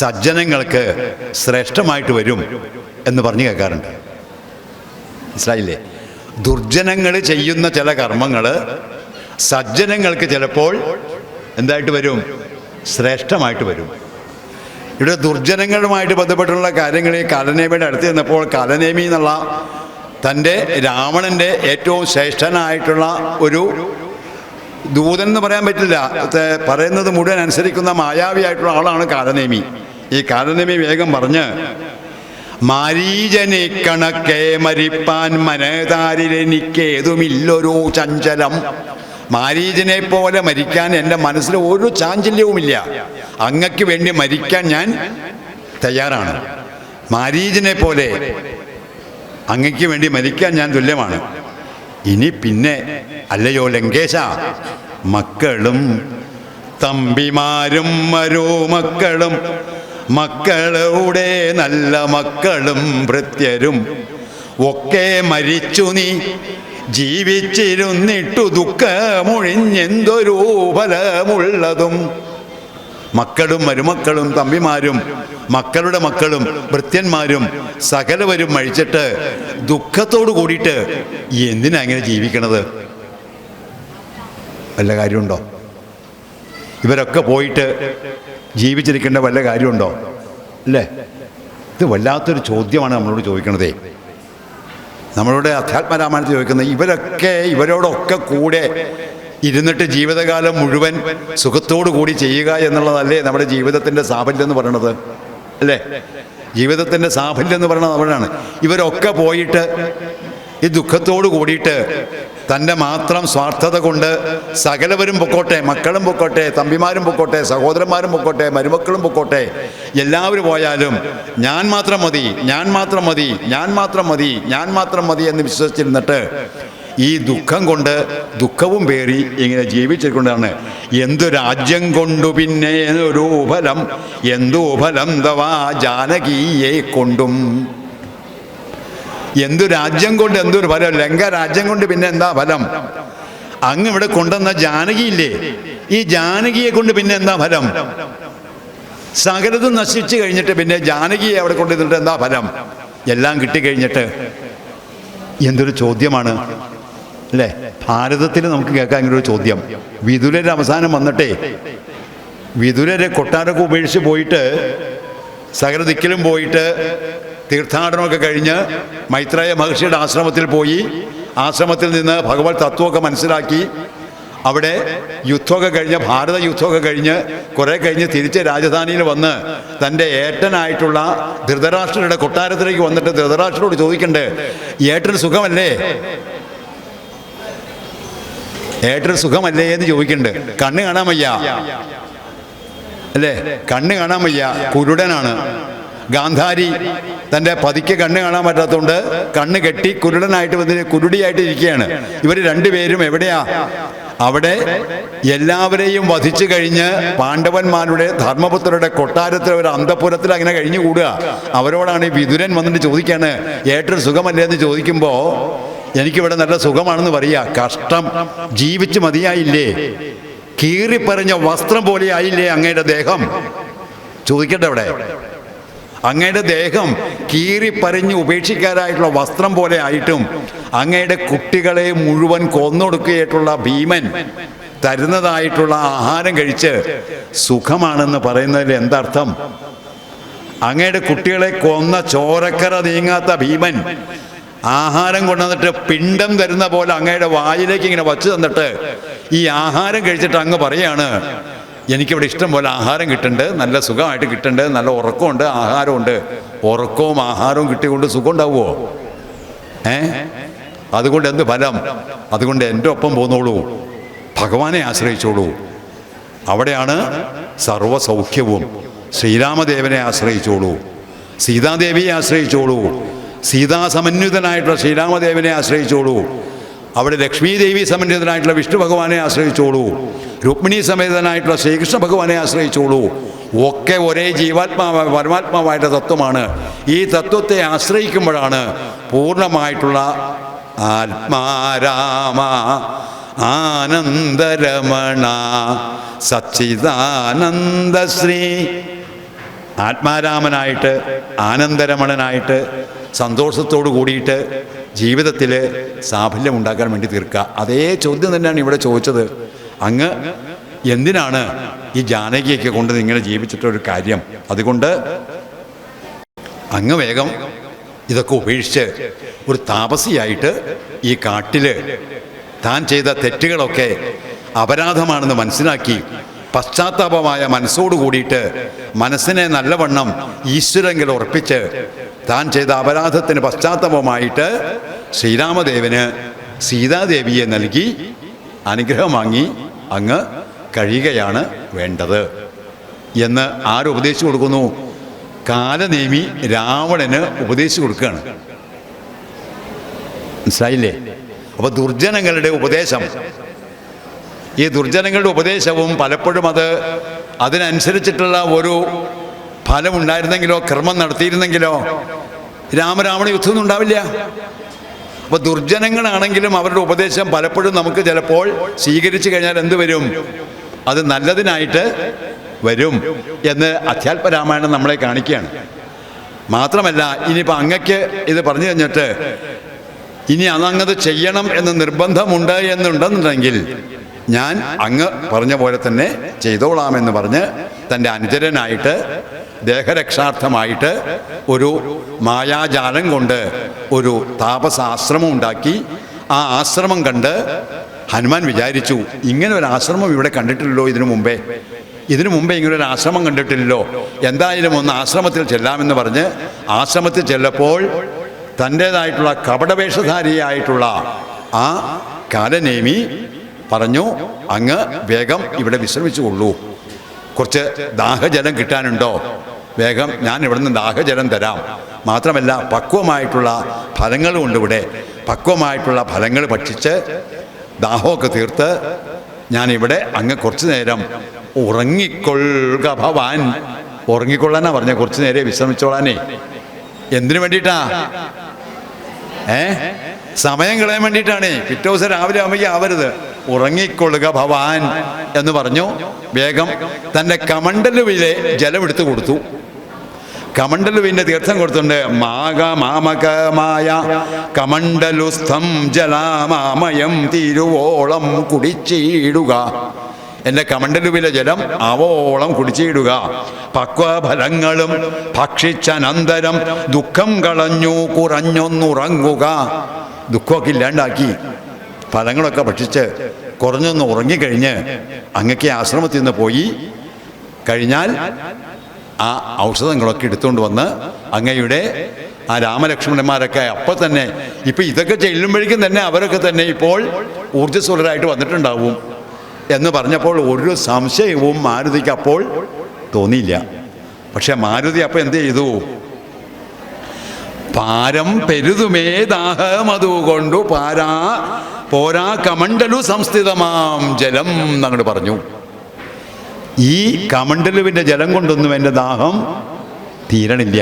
സജ്ജനങ്ങൾക്ക് ശ്രേഷ്ഠമായിട്ട് വരും എന്ന് പറഞ്ഞു കേൾക്കാറുണ്ട്. മനസ്സിലായില്ലേ? ദുർജനങ്ങൾ ചെയ്യുന്ന ചില കർമ്മങ്ങൾ സജ്ജനങ്ങൾക്ക് ചിലപ്പോൾ എന്തായിട്ട് വരും? ശ്രേഷ്ഠമായിട്ട് വരും. ഇവിടെ ദുർജനങ്ങളുമായിട്ട് ബന്ധപ്പെട്ടുള്ള കാര്യങ്ങൾ ഈ കാലനേമിയുടെ അടുത്ത് ചെന്നപ്പോൾ കാലനേമി എന്നുള്ള തൻ്റെ രാവണൻ്റെ ഏറ്റവും ശ്രേഷ്ഠനായിട്ടുള്ള ഒരു ദൂതൻ എന്ന് പറയാൻ പറ്റില്ല, പറയുന്നത് മുഴുവൻ അനുസരിക്കുന്ന മായാവിയായിട്ടുള്ള ആളാണ് കാലനേമി. ഈ കാലനേമി വേഗം പറഞ്ഞ്, മാരീജനെ കണക്കെ മരിപ്പാൻ മനതാരിലെനിക്കേതുമില്ലൊരു ചഞ്ചലം. മാരീജനെ പോലെ മരിക്കാൻ എൻ്റെ മനസ്സിൽ ഒരു ചാഞ്ചല്യവുമില്ല. അങ്ങക്ക് വേണ്ടി മരിക്കാൻ ഞാൻ തയ്യാറാണ്. മാരീജനെ പോലെ അങ്ങക്ക് വേണ്ടി മരിക്കാൻ ഞാൻ തുല്യമാണ്. ഇനി പിന്നെ അല്ലയോ ലങ്കേശ, മക്കളും തമ്പിമാരും മരുമക്കളും മക്കളുടെ നല്ല മക്കളും ഭൃത്യരും ഒക്കെ മരിച്ചു നീ ജീവിച്ചിരുന്നിട്ടു ദുഃഖമൊഴിഞ്ഞെന്തൊരു ഫലമുള്ളതും. മക്കളും മരുമക്കളും തമ്പിമാരും മക്കളുടെ മക്കളും ഭൃത്യന്മാരും സകലവരും മരിച്ചിട്ട് ദുഃഖത്തോടു കൂടിയിട്ട് എന്തിനാ അങ്ങനെ ജീവിക്കണത്? വല്ല കാര്യമുണ്ടോ? ഇവരൊക്കെ പോയിട്ട് ജീവിച്ചിരിക്കേണ്ട വല്ല കാര്യമുണ്ടോ? അല്ലേ? ഇത് വല്ലാത്തൊരു ചോദ്യമാണ് നമ്മളോട് ചോദിക്കണതേ. നമ്മളുടെ അധ്യാത്മരാമായണത്തിൽ ചോദിക്കുന്നത് ഇവരോടൊക്കെ കൂടെ ഇരുന്നിട്ട് ജീവിതകാലം മുഴുവൻ സുഖത്തോടു കൂടി ചെയ്യുക എന്നുള്ളതല്ലേ നമ്മുടെ ജീവിതത്തിൻ്റെ സാഫല്യം എന്ന് പറയണത്? അല്ലേ? ജീവിതത്തിൻ്റെ സാഫല്യം എന്ന് പറയുന്നത് അവിടെയാണ്. ഇവരൊക്കെ പോയിട്ട് ഈ ദുഃഖത്തോടു കൂടിയിട്ട് തൻ്റെ മാത്രം സ്വാർത്ഥത കൊണ്ട് സകലവരും പൊക്കോട്ടെ, മക്കളും പൊക്കോട്ടെ, തമ്പിമാരും പൊക്കോട്ടെ, സഹോദരന്മാരും പൊക്കോട്ടെ, മരുമക്കളും പൊക്കോട്ടെ, എല്ലാവരും പോയാലും ഞാൻ മാത്രം മതി, ഞാൻ മാത്രം മതി, ഞാൻ മാത്രം മതി, ഞാൻ മാത്രം മതി എന്ന് വിശ്വസിച്ചിരുന്നിട്ട് ഈ ദുഃഖം കൊണ്ട് ദുഃഖവും പേറി ഇങ്ങനെ ജീവിച്ചിരിക്കൊണ്ടാണ്. എന്തു രാജ്യം കൊണ്ടു പിന്നെ ഒരു ഫലം, എന്തു ഫലം തവാ ജാനകിയെ കൊണ്ടും. എന്തു രാജ്യം കൊണ്ട് എന്തൊരു ഫലം? ലങ്ക രാജ്യം കൊണ്ട് പിന്നെ എന്താ ഫലം? അങ്ങ് ഇവിടെ കൊണ്ടുവന്ന ജാനകിയില്ലേ, ഈ ജാനകിയെ കൊണ്ട് പിന്നെ എന്താ ഫലം? സകലതും നശിച്ചു കഴിഞ്ഞിട്ട് പിന്നെ ജാനകിയെ അവിടെ കൊണ്ടുവന്നിട്ട് എന്താ ഫലം? എല്ലാം കിട്ടിക്കഴിഞ്ഞിട്ട്. എന്തൊരു ചോദ്യമാണ് അല്ലേ? ഭാരതത്തിൽ നമുക്ക് കേൾക്കാൻ ഇങ്ങനെ ഒരു ചോദ്യം. വിതുരരുടെ അവസാനം വന്നിട്ടേ, വിതുരരെ കൊട്ടാരമൊക്കെ ഉപേക്ഷിച്ച് പോയിട്ട് സകല ദിക്കിലും പോയിട്ട് തീർത്ഥാടനമൊക്കെ കഴിഞ്ഞ് മൈത്രേയ മഹർഷിയുടെ ആശ്രമത്തിൽ പോയി, ആശ്രമത്തിൽ നിന്ന് ഭഗവത് തത്വമൊക്കെ മനസ്സിലാക്കി, അവിടെ യുദ്ധമൊക്കെ കഴിഞ്ഞ്, ഭാരത യുദ്ധമൊക്കെ കഴിഞ്ഞ് കുറേ കഴിഞ്ഞ് തിരിച്ച് രാജധാനിയിൽ വന്ന് തൻ്റെ ഏട്ടനായിട്ടുള്ള ധൃതരാഷ്ട്രരുടെ കൊട്ടാരത്തിലേക്ക് വന്നിട്ട് ധൃതരാഷ്ട്രരോട് ചോദിക്കണ്ടേ, ഏട്ടന് സുഖമല്ലേ, ഏട്ടന് സുഖമല്ലേ എന്ന് ചോദിക്കണ്ട്. കണ്ണ് കാണാൻ വയ്യ അല്ലേ, കണ്ണ് കാണാൻ വയ്യ, കുരുടനാണ്. ഗാന്ധാരി തൻ്റെ പതിക്ക് കണ്ണ് കാണാൻ പറ്റാത്തതുകൊണ്ട് കണ്ണ് കെട്ടി കുരുടനായിട്ട് വന്ന് കുരുടിയായിട്ട് ഇരിക്കുകയാണ്. ഇവർ രണ്ടുപേരും എവിടെയാ? അവിടെ എല്ലാവരെയും വധിച്ചു കഴിഞ്ഞ് പാണ്ഡവന്മാരുടെ ധർമ്മപുത്രരുടെ കൊട്ടാരത്തിൽ ഒരു അന്തഃപുരത്തിൽ അങ്ങനെ കഴിഞ്ഞുകൂടുക. അവരോടാണ് ഈ വിതുരൻ വന്നിട്ട് ചോദിക്കാണ്, ഏട്ടൊരു സുഖമല്ലേ എന്ന് ചോദിക്കുമ്പോൾ എനിക്കിവിടെ നല്ല സുഖമാണെന്ന് പറയുക. കഷ്ടം, ജീവിച്ച് മതിയായില്ലേ? കീറിപ്പറഞ്ഞ വസ്ത്രം പോലെ ആയില്ലേ അങ്ങയുടെ ദേഹം? ചോദിക്കട്ടെ, അവിടെ അങ്ങയുടെ ദേഹം കീറിപ്പറിഞ്ഞ് ഉപേക്ഷിക്കാനായിട്ടുള്ള വസ്ത്രം പോലെ ആയിട്ടും അങ്ങയുടെ കുട്ടികളെ മുഴുവൻ കൊന്നൊടുക്കിയിട്ടുള്ള ഭീമൻ തരുന്നതായിട്ടുള്ള ആഹാരം കഴിച്ച് സുഖമാണെന്ന് പറയുന്നതിൽ എന്തർത്ഥം? അങ്ങയുടെ കുട്ടികളെ കൊന്ന ചോരക്കറ നീങ്ങാത്ത ഭീമൻ ആഹാരം കൊണ്ടുവന്നിട്ട് പിണ്ടം തരുന്ന പോലെ അങ്ങയുടെ വായിലേക്ക് ഇങ്ങനെ വച്ചു തന്നിട്ട് ഈ ആഹാരം കഴിച്ചിട്ട് അങ്ങ് പറയാണ്, എനിക്കിവിടെ ഇഷ്ടം പോലെ ആഹാരം കിട്ടുന്നുണ്ട്, നല്ല സുഖമായിട്ട് കിട്ടുന്നുണ്ട്, നല്ല ഉറക്കമുണ്ട്, ആഹാരമുണ്ട്. ഉറക്കവും ആഹാരവും കിട്ടിക്കൊണ്ട് സുഖം ഉണ്ടാവുമോ? അതുകൊണ്ട് എന്ത് ഫലം? അതുകൊണ്ട് എൻ്റെ ഒപ്പം പോന്നോളൂ, ഭഗവാനെ ആശ്രയിച്ചോളൂ. അവിടെയാണ് സർവസൗഖ്യവും. ശ്രീരാമദേവനെ ആശ്രയിച്ചോളൂ, സീതാദേവിയെ ആശ്രയിച്ചോളൂ, സീതാസമന്വിതനായിട്ടുള്ള ശ്രീരാമദേവനെ ആശ്രയിച്ചോളൂ. അവിടെ ലക്ഷ്മീദേവി സമന്വിതനായിട്ടുള്ള വിഷ്ണു ഭഗവാനെ ആശ്രയിച്ചോളൂ, രുക്മിണി സമേതനായിട്ടുള്ള ശ്രീകൃഷ്ണ ഭഗവാനെ ആശ്രയിച്ചോളൂ. ഒക്കെ ഒരേ ജീവാത്മാവായ പരമാത്മാവായിട്ട് തത്വമാണ്. ഈ തത്വത്തെ ആശ്രയിക്കുമ്പോഴാണ് പൂർണ്ണമായിട്ടുള്ള ആത്മാരാമ ആനന്ദരമണ സച്ചിദാനന്ദശ്രീ, ആത്മാരാമനായിട്ട് ആനന്ദരമണനായിട്ട് സന്തോഷത്തോടു കൂടിയിട്ട് ജീവിതത്തിൽ സാഫല്യം ഉണ്ടാക്കാൻ വേണ്ടി തീർക്കുക. അതേ ചോദ്യം തന്നെയാണ് ഇവിടെ ചോദിച്ചത്. അങ്ങ് എന്തിനാണ് ഈ ജാനകിയൊക്കെ കൊണ്ട് ഇങ്ങനെ ജീവിച്ചിട്ടൊരു കാര്യം? അതുകൊണ്ട് അങ്ങ് വേഗം ഇതൊക്കെ ഉപേക്ഷിച്ച് ഒരു താപസിയായിട്ട് ഈ കാട്ടിൽ താൻ ചെയ്ത തെറ്റുകളൊക്കെ അപരാധമാണെന്ന് മനസ്സിലാക്കി പശ്ചാത്താപമായ മനസ്സോടു കൂടിയിട്ട് മനസ്സിനെ നല്ലവണ്ണം ഈശ്വരങ്കിൽ ഉറപ്പിച്ച് താൻ ചെയ്ത അപരാധത്തിന് പശ്ചാത്താപമായിട്ട് ശ്രീരാമദേവന് സീതാദേവിയെ നൽകി അനുഗ്രഹം വാങ്ങി അങ്ങ് കഴിയുകയാണ് വേണ്ടത് എന്ന് ആരുപദേശിച്ചു കൊടുക്കുന്നു? കാലനേമി രാവണന് ഉപദേശിച്ചു കൊടുക്കുകയാണ്. മനസ്സിലായില്ലേ? അപ്പൊ ദുർജനങ്ങളുടെ ഉപദേശം, ഈ ദുർജനങ്ങളുടെ ഉപദേശവും പലപ്പോഴും അതിനനുസരിച്ചിട്ടുള്ള ഒരു ഫലമുണ്ടായിരുന്നെങ്കിലോ കർമ്മം നടത്തിയിരുന്നെങ്കിലോ രാമരാവണ യുദ്ധമൊന്നും ഉണ്ടാവില്ല. അപ്പോൾ ദുർജനങ്ങളാണെങ്കിലും അവരുടെ ഉപദേശം പലപ്പോഴും നമുക്ക് ചിലപ്പോൾ സ്വീകരിച്ചു കഴിഞ്ഞാൽ എന്ത് വരും? അത് നല്ലതിനായിട്ട് വരും എന്ന് അധ്യാത്മരാമായണം നമ്മളെ കാണിക്കുകയാണ്. മാത്രമല്ല, ഇനിയിപ്പോൾ അങ്ങക്ക് ഇത് പറഞ്ഞു കഴിഞ്ഞിട്ട് ഇനി അതങ്ങത് ചെയ്യണം എന്ന് നിർബന്ധമുണ്ട് എന്നുണ്ടെന്നുണ്ടെങ്കിൽ ഞാൻ അങ്ങ് പറഞ്ഞ പോലെ തന്നെ ചെയ്തോളാമെന്ന് പറഞ്ഞ് തൻ്റെ അനുചരനായിട്ട് ദേഹരക്ഷാർത്ഥമായിട്ട് ഒരു മായാജാലം കൊണ്ട് ഒരു താപസാശ്രമം ഉണ്ടാക്കി. ആ ആശ്രമം കണ്ട് ഹനുമാൻ വിചാരിച്ചു, ഇങ്ങനെ ഒരു ആശ്രമം ഇവിടെ കണ്ടിട്ടില്ലല്ലോ ഇതിനു മുമ്പേ ഇങ്ങനെ ഒരു ആശ്രമം കണ്ടിട്ടില്ലല്ലോ, എന്തായാലും ഒന്ന് ആശ്രമത്തിൽ ചെല്ലാമെന്ന് പറഞ്ഞ് ആശ്രമത്തിൽ ചെല്ലപ്പോൾ തൻ്റേതായിട്ടുള്ള കപടവേഷധാരിയായിട്ടുള്ള ആ കാലനേമി പറഞ്ഞു, അങ്ങ് വേഗം ഇവിടെ വിശ്രമിച്ചുകൊള്ളൂ, കുറച്ച് ദാഹജലം കിട്ടാനുണ്ടോ? വേഗം ഞാൻ ഇവിടുന്ന് ദാഹജലം തരാം. മാത്രമല്ല പക്വമായിട്ടുള്ള ഫലങ്ങളുമുണ്ട് ഇവിടെ. പക്വമായിട്ടുള്ള ഫലങ്ങൾ ഭക്ഷിച്ച് ദാഹമൊക്കെ തീർത്ത് ഞാനിവിടെ അങ്ങ് കുറച്ചു നേരം ഉറങ്ങിക്കൊള്ളുക ഭവാൻ. ഉറങ്ങിക്കൊള്ളാനാ പറഞ്ഞ, കുറച്ചു നേരം വിശ്രമിച്ചോളാനേ. എന്തിനു വേണ്ടിയിട്ടാ? സമയം കളയാൻ വേണ്ടിയിട്ടാണ്. പിറ്റേ ദിവസം രാവിലെ ആവുമ്പോൾ ആവരുത്, ഉറങ്ങിക്കൊള്ളുക ഭവാൻ എന്ന് പറഞ്ഞു. വേഗം തൻ്റെ കമണ്ഡലുവിലെ ജലമെടുത്ത് കൊടുത്തു. കമണ്ഡലുവിൻ്റെ തീർത്ഥം കൊടുത്തുണ്ട്. മാമകമായ കമണ്ഡലുസ്ഥം ജലാമാമയം തീരുവോളം കുടിച്ചിടുക. എൻ്റെ കമണ്ഡലുവിലെ ജലം ആവോളം കുടിച്ചിടുക. പക്വഫലങ്ങളും ഭക്ഷിച്ചനന്തരം ദുഃഖം കളഞ്ഞു കുറഞ്ഞൊന്നുറങ്ങുക. ദുഃഖമൊക്കെ ഇല്ലാണ്ടാക്കി ഫലങ്ങളൊക്കെ ഭക്ഷിച്ച് കുറഞ്ഞൊന്ന് ഉറങ്ങിക്കഴിഞ്ഞ് അങ്ങക്ക് ആശ്രമത്തിൽ നിന്ന് പോയി കഴിഞ്ഞാൽ ആ ഔഷധങ്ങളൊക്കെ എടുത്തുകൊണ്ട് വന്ന് അങ്ങയുടെ ആ രാമലക്ഷ്മണന്മാരൊക്കെ അപ്പം തന്നെ, ഇപ്പം ഇതൊക്കെ ചെല്ലുമ്പോഴേക്കും തന്നെ അവരൊക്കെ തന്നെ ഇപ്പോൾ ഊർജ്ജസ്വലരായിട്ട് വന്നിട്ടുണ്ടാവും എന്ന് പറഞ്ഞപ്പോൾ ഒരു സംശയവും മാരുതിക്ക് അപ്പോൾ തോന്നിയില്ല. പക്ഷെ മാരുതി അപ്പം എന്ത് ചെയ്തു? പാരം പെരുതുമേ ദാഹമതുകൊണ്ടു പോരാ കമണ്ഡലു സംസ്ഥിതമാം ജലം എന്നങ്ങോട്ട് പറഞ്ഞു. ഈ കമണ്ഡലുവിൻ്റെ ജലം കൊണ്ടൊന്നും എൻ്റെ ദാഹം തീരണില്ല.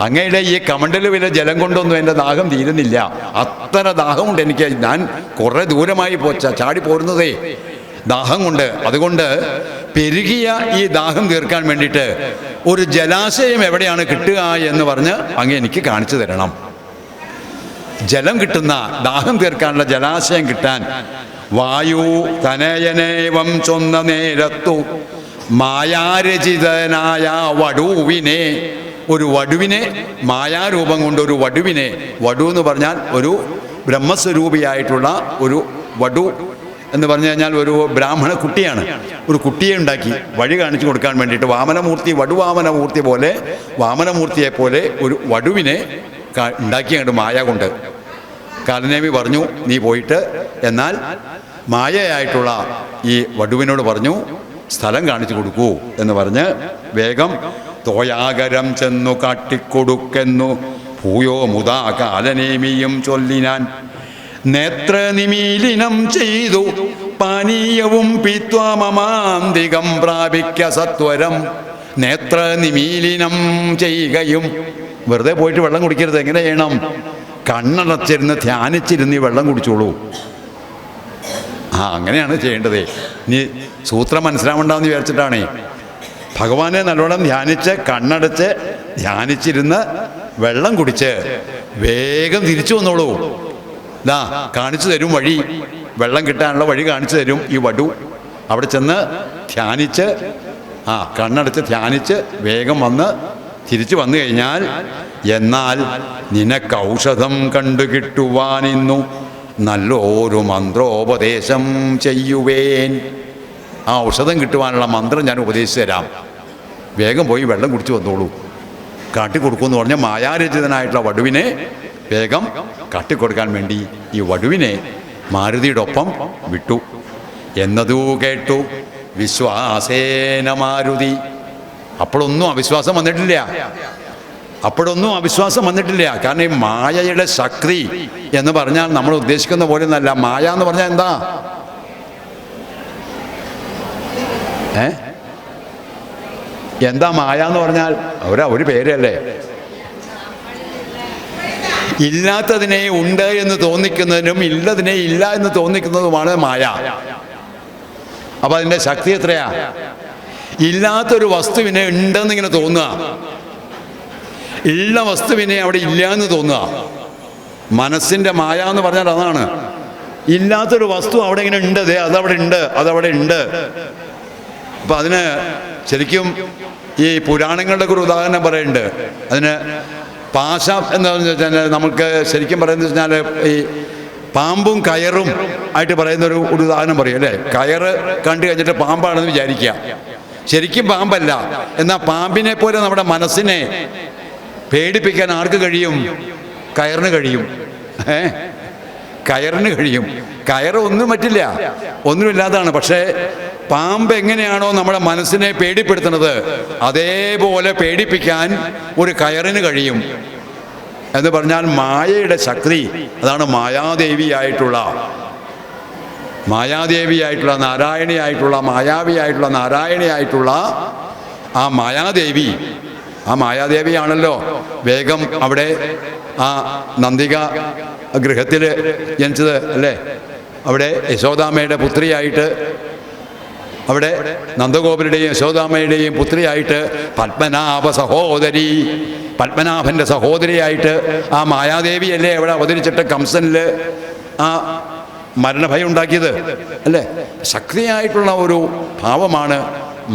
അങ്ങയുടെ ഈ കമണ്ഡലുവിലെ ജലം കൊണ്ടൊന്നും എൻ്റെ ദാഹം തീരുന്നില്ല. അത്ര ദാഹമുണ്ട് എനിക്ക്. ഞാൻ കുറേ ദൂരമായി ചാടി പോരുന്നതേ ദാഹം കൊണ്ട്. അതുകൊണ്ട് പെരുകിയ ഈ ദാഹം തീർക്കാൻ വേണ്ടിയിട്ട് ഒരു ജലാശയം എവിടെയാണ് കിട്ടുക എന്ന് പറഞ്ഞ് അങ്ങ് എനിക്ക് കാണിച്ചു തരണം. ജലം കിട്ടുന്ന, ദാഹം തീർക്കാനുള്ള ജലാശയം കിട്ടാൻ വായു തനയനേവം ചൊന്ന നേരത്തു മായാരചിതനായ വടുവിനെ, ഒരു വടുവിനെ, മായാരൂപം കൊണ്ട് ഒരു വടുവിനെ, വടു എന്ന് പറഞ്ഞാൽ ഒരു ബ്രഹ്മസ്വരൂപിയായിട്ടുള്ള ഒരു വടു എന്ന് പറഞ്ഞു കഴിഞ്ഞാൽ ഒരു ബ്രാഹ്മണ കുട്ടിയാണ്. ഒരു കുട്ടിയെ ഉണ്ടാക്കി വഴി കാണിച്ചു കൊടുക്കാൻ വേണ്ടിയിട്ട് വാമനമൂർത്തി, വടുവാമനമൂർത്തി പോലെ, വാമനമൂർത്തിയെ പോലെ ഒരു വടുവിനെ ഉണ്ടാക്കിയുണ്ട് മായ കൊണ്ട്. കാലനേമി പറഞ്ഞു, നീ പോയിട്ട് എന്നാൽ മായയായിട്ടുള്ള ഈ വടുവിനോട് പറഞ്ഞു സ്ഥലം കാണിച്ചു കൊടുക്കൂ എന്ന് പറഞ്ഞ് വേഗം തോയാകരം ചെന്നു കാട്ടിക്കൊടുക്കെന്നു ഭൂയോ മുതാ കാലനേമിയും ചൊല്ലിനാൻ. നേത്രനിമീലിനം ചെയ്തു പാനീയവും പീത്വാമമാന്തികം പ്രാപിക്ക സത്വരം. നേത്രനിമീലിനം ചെയ്യുകയും, വെറുതെ പോയിട്ട് വെള്ളം കുടിക്കരുത്. എങ്ങനെ ചെയ്യണം? കണ്ണടച്ചിരുന്ന് ധ്യാനിച്ചിരുന്ന് ഈ വെള്ളം കുടിച്ചോളൂ. അങ്ങനെയാണ് ചെയ്യേണ്ടത്. നീ സൂത്രം മനസ്സിലാവണ്ടെന്ന് വിചാരിച്ചിട്ടാണ്. ഭഗവാനെ നല്ലോണം ധ്യാനിച്ച് കണ്ണടച്ച് ധ്യാനിച്ചിരുന്ന് വെള്ളം കുടിച്ച് വേഗം തിരിച്ചു വന്നോളൂ. കാണിച്ചു തരും വഴി, വെള്ളം കിട്ടാനുള്ള വഴി കാണിച്ചു തരും ഈ വടു. അവിടെ ചെന്ന് ധ്യാനിച്ച് കണ്ണടച്ച് ധ്യാനിച്ച് വേഗം വന്ന് തിരിച്ചു വന്നു കഴിഞ്ഞാൽ, എന്നാൽ നിനക്ക് ഔഷധം കണ്ടു കിട്ടുവാനിന്നു നല്ലൊരു മന്ത്രോപദേശം ചെയ്യുവേൻ. ആ ഔഷധം കിട്ടുവാനുള്ള മന്ത്രം ഞാൻ ഉപദേശിച്ചു തരാം. വേഗം പോയി വെള്ളം കുടിച്ചു വന്നോളൂ. കാട്ടിക്കൊടുക്കുമെന്ന് പറഞ്ഞ മായാരചിതനായിട്ടുള്ള വടുവിനെ വേഗം കാട്ടിക്കൊടുക്കാൻ വേണ്ടി ഈ വടുവിനെ മാരുതിയുടെ ഒപ്പം വിട്ടു. എന്നതു കേട്ടു വിശ്വാസേന മാരുതി. അപ്പോഴൊന്നും അവിശ്വാസം വന്നിട്ടില്ല. കാരണം ഈ മായയുടെ ശക്തി എന്ന് പറഞ്ഞാൽ നമ്മൾ ഉദ്ദേശിക്കുന്ന പോലെ ഒന്നല്ല. മായ എന്ന് പറഞ്ഞാൽ എന്താ? എന്താ മായ എന്ന് പറഞ്ഞാൽ? ഒരു പേരല്ലേ. ഇല്ലാത്തതിനെ ഉണ്ട് എന്ന് തോന്നിക്കുന്നതിനും ഇല്ലതിനെ ഇല്ല എന്ന് തോന്നിക്കുന്നതുമാണ് മായ. അപ്പൊ അതിൻ്റെ ശക്തി എത്രയാ? ഇല്ലാത്തൊരു വസ്തുവിനെ ഉണ്ടെന്നിങ്ങനെ തോന്നുക, ഉള്ള വസ്തുവിനെ അവിടെ ഇല്ല എന്ന് തോന്നുക. മനസ്സിൻ്റെ മായ എന്ന് പറഞ്ഞാൽ അതാണ്. ഇല്ലാത്തൊരു വസ്തു അവിടെ ഇങ്ങനെ ഉണ്ട്, അതവിടെ ഉണ്ട്. അപ്പം അതിന് ശരിക്കും ഈ പുരാണങ്ങളുടെ ഒരു ഉദാഹരണം പറയുന്നുണ്ട്. അതിന് പാശം എന്താണെന്ന് വെച്ചാൽ നമുക്ക് ശരിക്കും പറയുന്നത് വെച്ചാൽ ഈ പാമ്പും കയറും ആയിട്ട് പറയുന്ന ഒരു ഉദാഹരണം പറയും അല്ലേ. കയറ് കണ്ടു കഴിഞ്ഞിട്ട് പാമ്പാണെന്ന് വിചാരിക്കുക, ശരിക്കും പാമ്പല്ല. എന്നാൽ പാമ്പിനെ പോലെ നമ്മുടെ മനസ്സിനെ പേടിപ്പിക്കാൻ ആർക്ക് കഴിയും? കയറിന് കഴിയും. കയറ് ഒന്നും പറ്റില്ല, ഒന്നുമില്ലാതാണ്. പക്ഷേ പാമ്പ് എങ്ങനെയാണോ നമ്മുടെ മനസ്സിനെ പേടിപ്പെടുത്തുന്നത്, അതേപോലെ പേടിപ്പിക്കാൻ ഒരു കയറിന് കഴിയും. എന്ന് പറഞ്ഞാൽ മായയുടെ ശക്തി അതാണ്. മായാദേവിയായിട്ടുള്ള നാരായണിയായിട്ടുള്ള മായാവിയായിട്ടുള്ള നാരായണിയായിട്ടുള്ള ആ മായാദേവി ആ മായാദേവിയാണല്ലോ വേഗം അവിടെ ആ നന്ദിക ഗൃഹത്തിൽ ജനിച്ചത് അല്ലേ. അവിടെ യശോദാമ്മയുടെ പുത്രിയായിട്ട്, അവിടെ നന്ദഗോപരുടെയും യശോദാമ്മയുടെയും പുത്രിയായിട്ട് പത്മനാഭ സഹോദരി, പത്മനാഭൻ്റെ സഹോദരിയായിട്ട് ആ മായാദേവിയല്ലേ അവിടെ അവതരിച്ചിട്ട് കംസനിൽ ആ മരണഭയം ഉണ്ടാക്കിയത് അല്ലേ. ശക്തിയായിട്ടുള്ള ഒരു ഭാവമാണ്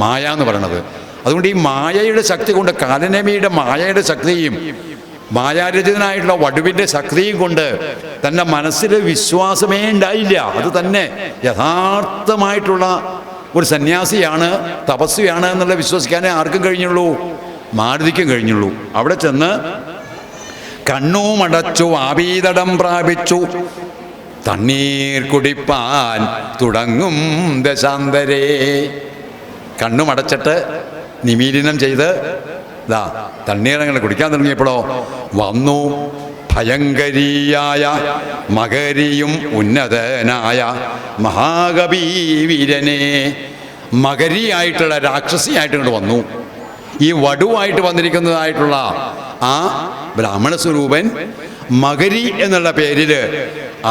മായ എന്ന് പറയണത്. അതുകൊണ്ട് ഈ മായയുടെ ശക്തി കൊണ്ട്, കാലനേമിയുടെ മായയുടെ ശക്തിയും മായാരചിതനായിട്ടുള്ള വടുവിൻ്റെ ശക്തിയും കൊണ്ട് തൻ്റെ മനസ്സിൽ വിശ്വാസമേ ഉണ്ടായില്ല. അത് തന്നെ യഥാർത്ഥമായിട്ടുള്ള ഒരു സന്യാസിയാണ്, തപസ്വിയാണ് എന്നുള്ള വിശ്വസിക്കാനേ ആർക്കും കഴിഞ്ഞുള്ളൂ, മാരുതിക്കും കഴിഞ്ഞുള്ളൂ. അവിടെ ചെന്ന് കണ്ണുമടച്ചു ആപീതടം പ്രാപിച്ചു തണ്ണീർ കുടിപ്പാൻ തുടങ്ങും ദശാന്തരേ. കണ്ണുമടച്ചിട്ട് നിമീലനം ചെയ്ത് ദാ തണ്ണീരങ്ങൾ കുടിക്കാൻ തുടങ്ങിയപ്പോഴോ വന്നു ഭയങ്കരിയായ മകരിയും ഉന്നതനായ മഹാകവി വീരനെ. മകരിയായിട്ടുള്ള രാക്ഷസിയായിട്ട് ഇങ്ങോട്ട് വന്നു. ഈ വടുവായിട്ട് വന്നിരിക്കുന്നതായിട്ടുള്ള ആ ബ്രാഹ്മണ സ്വരൂപൻ മകരി എന്നുള്ള പേരിൽ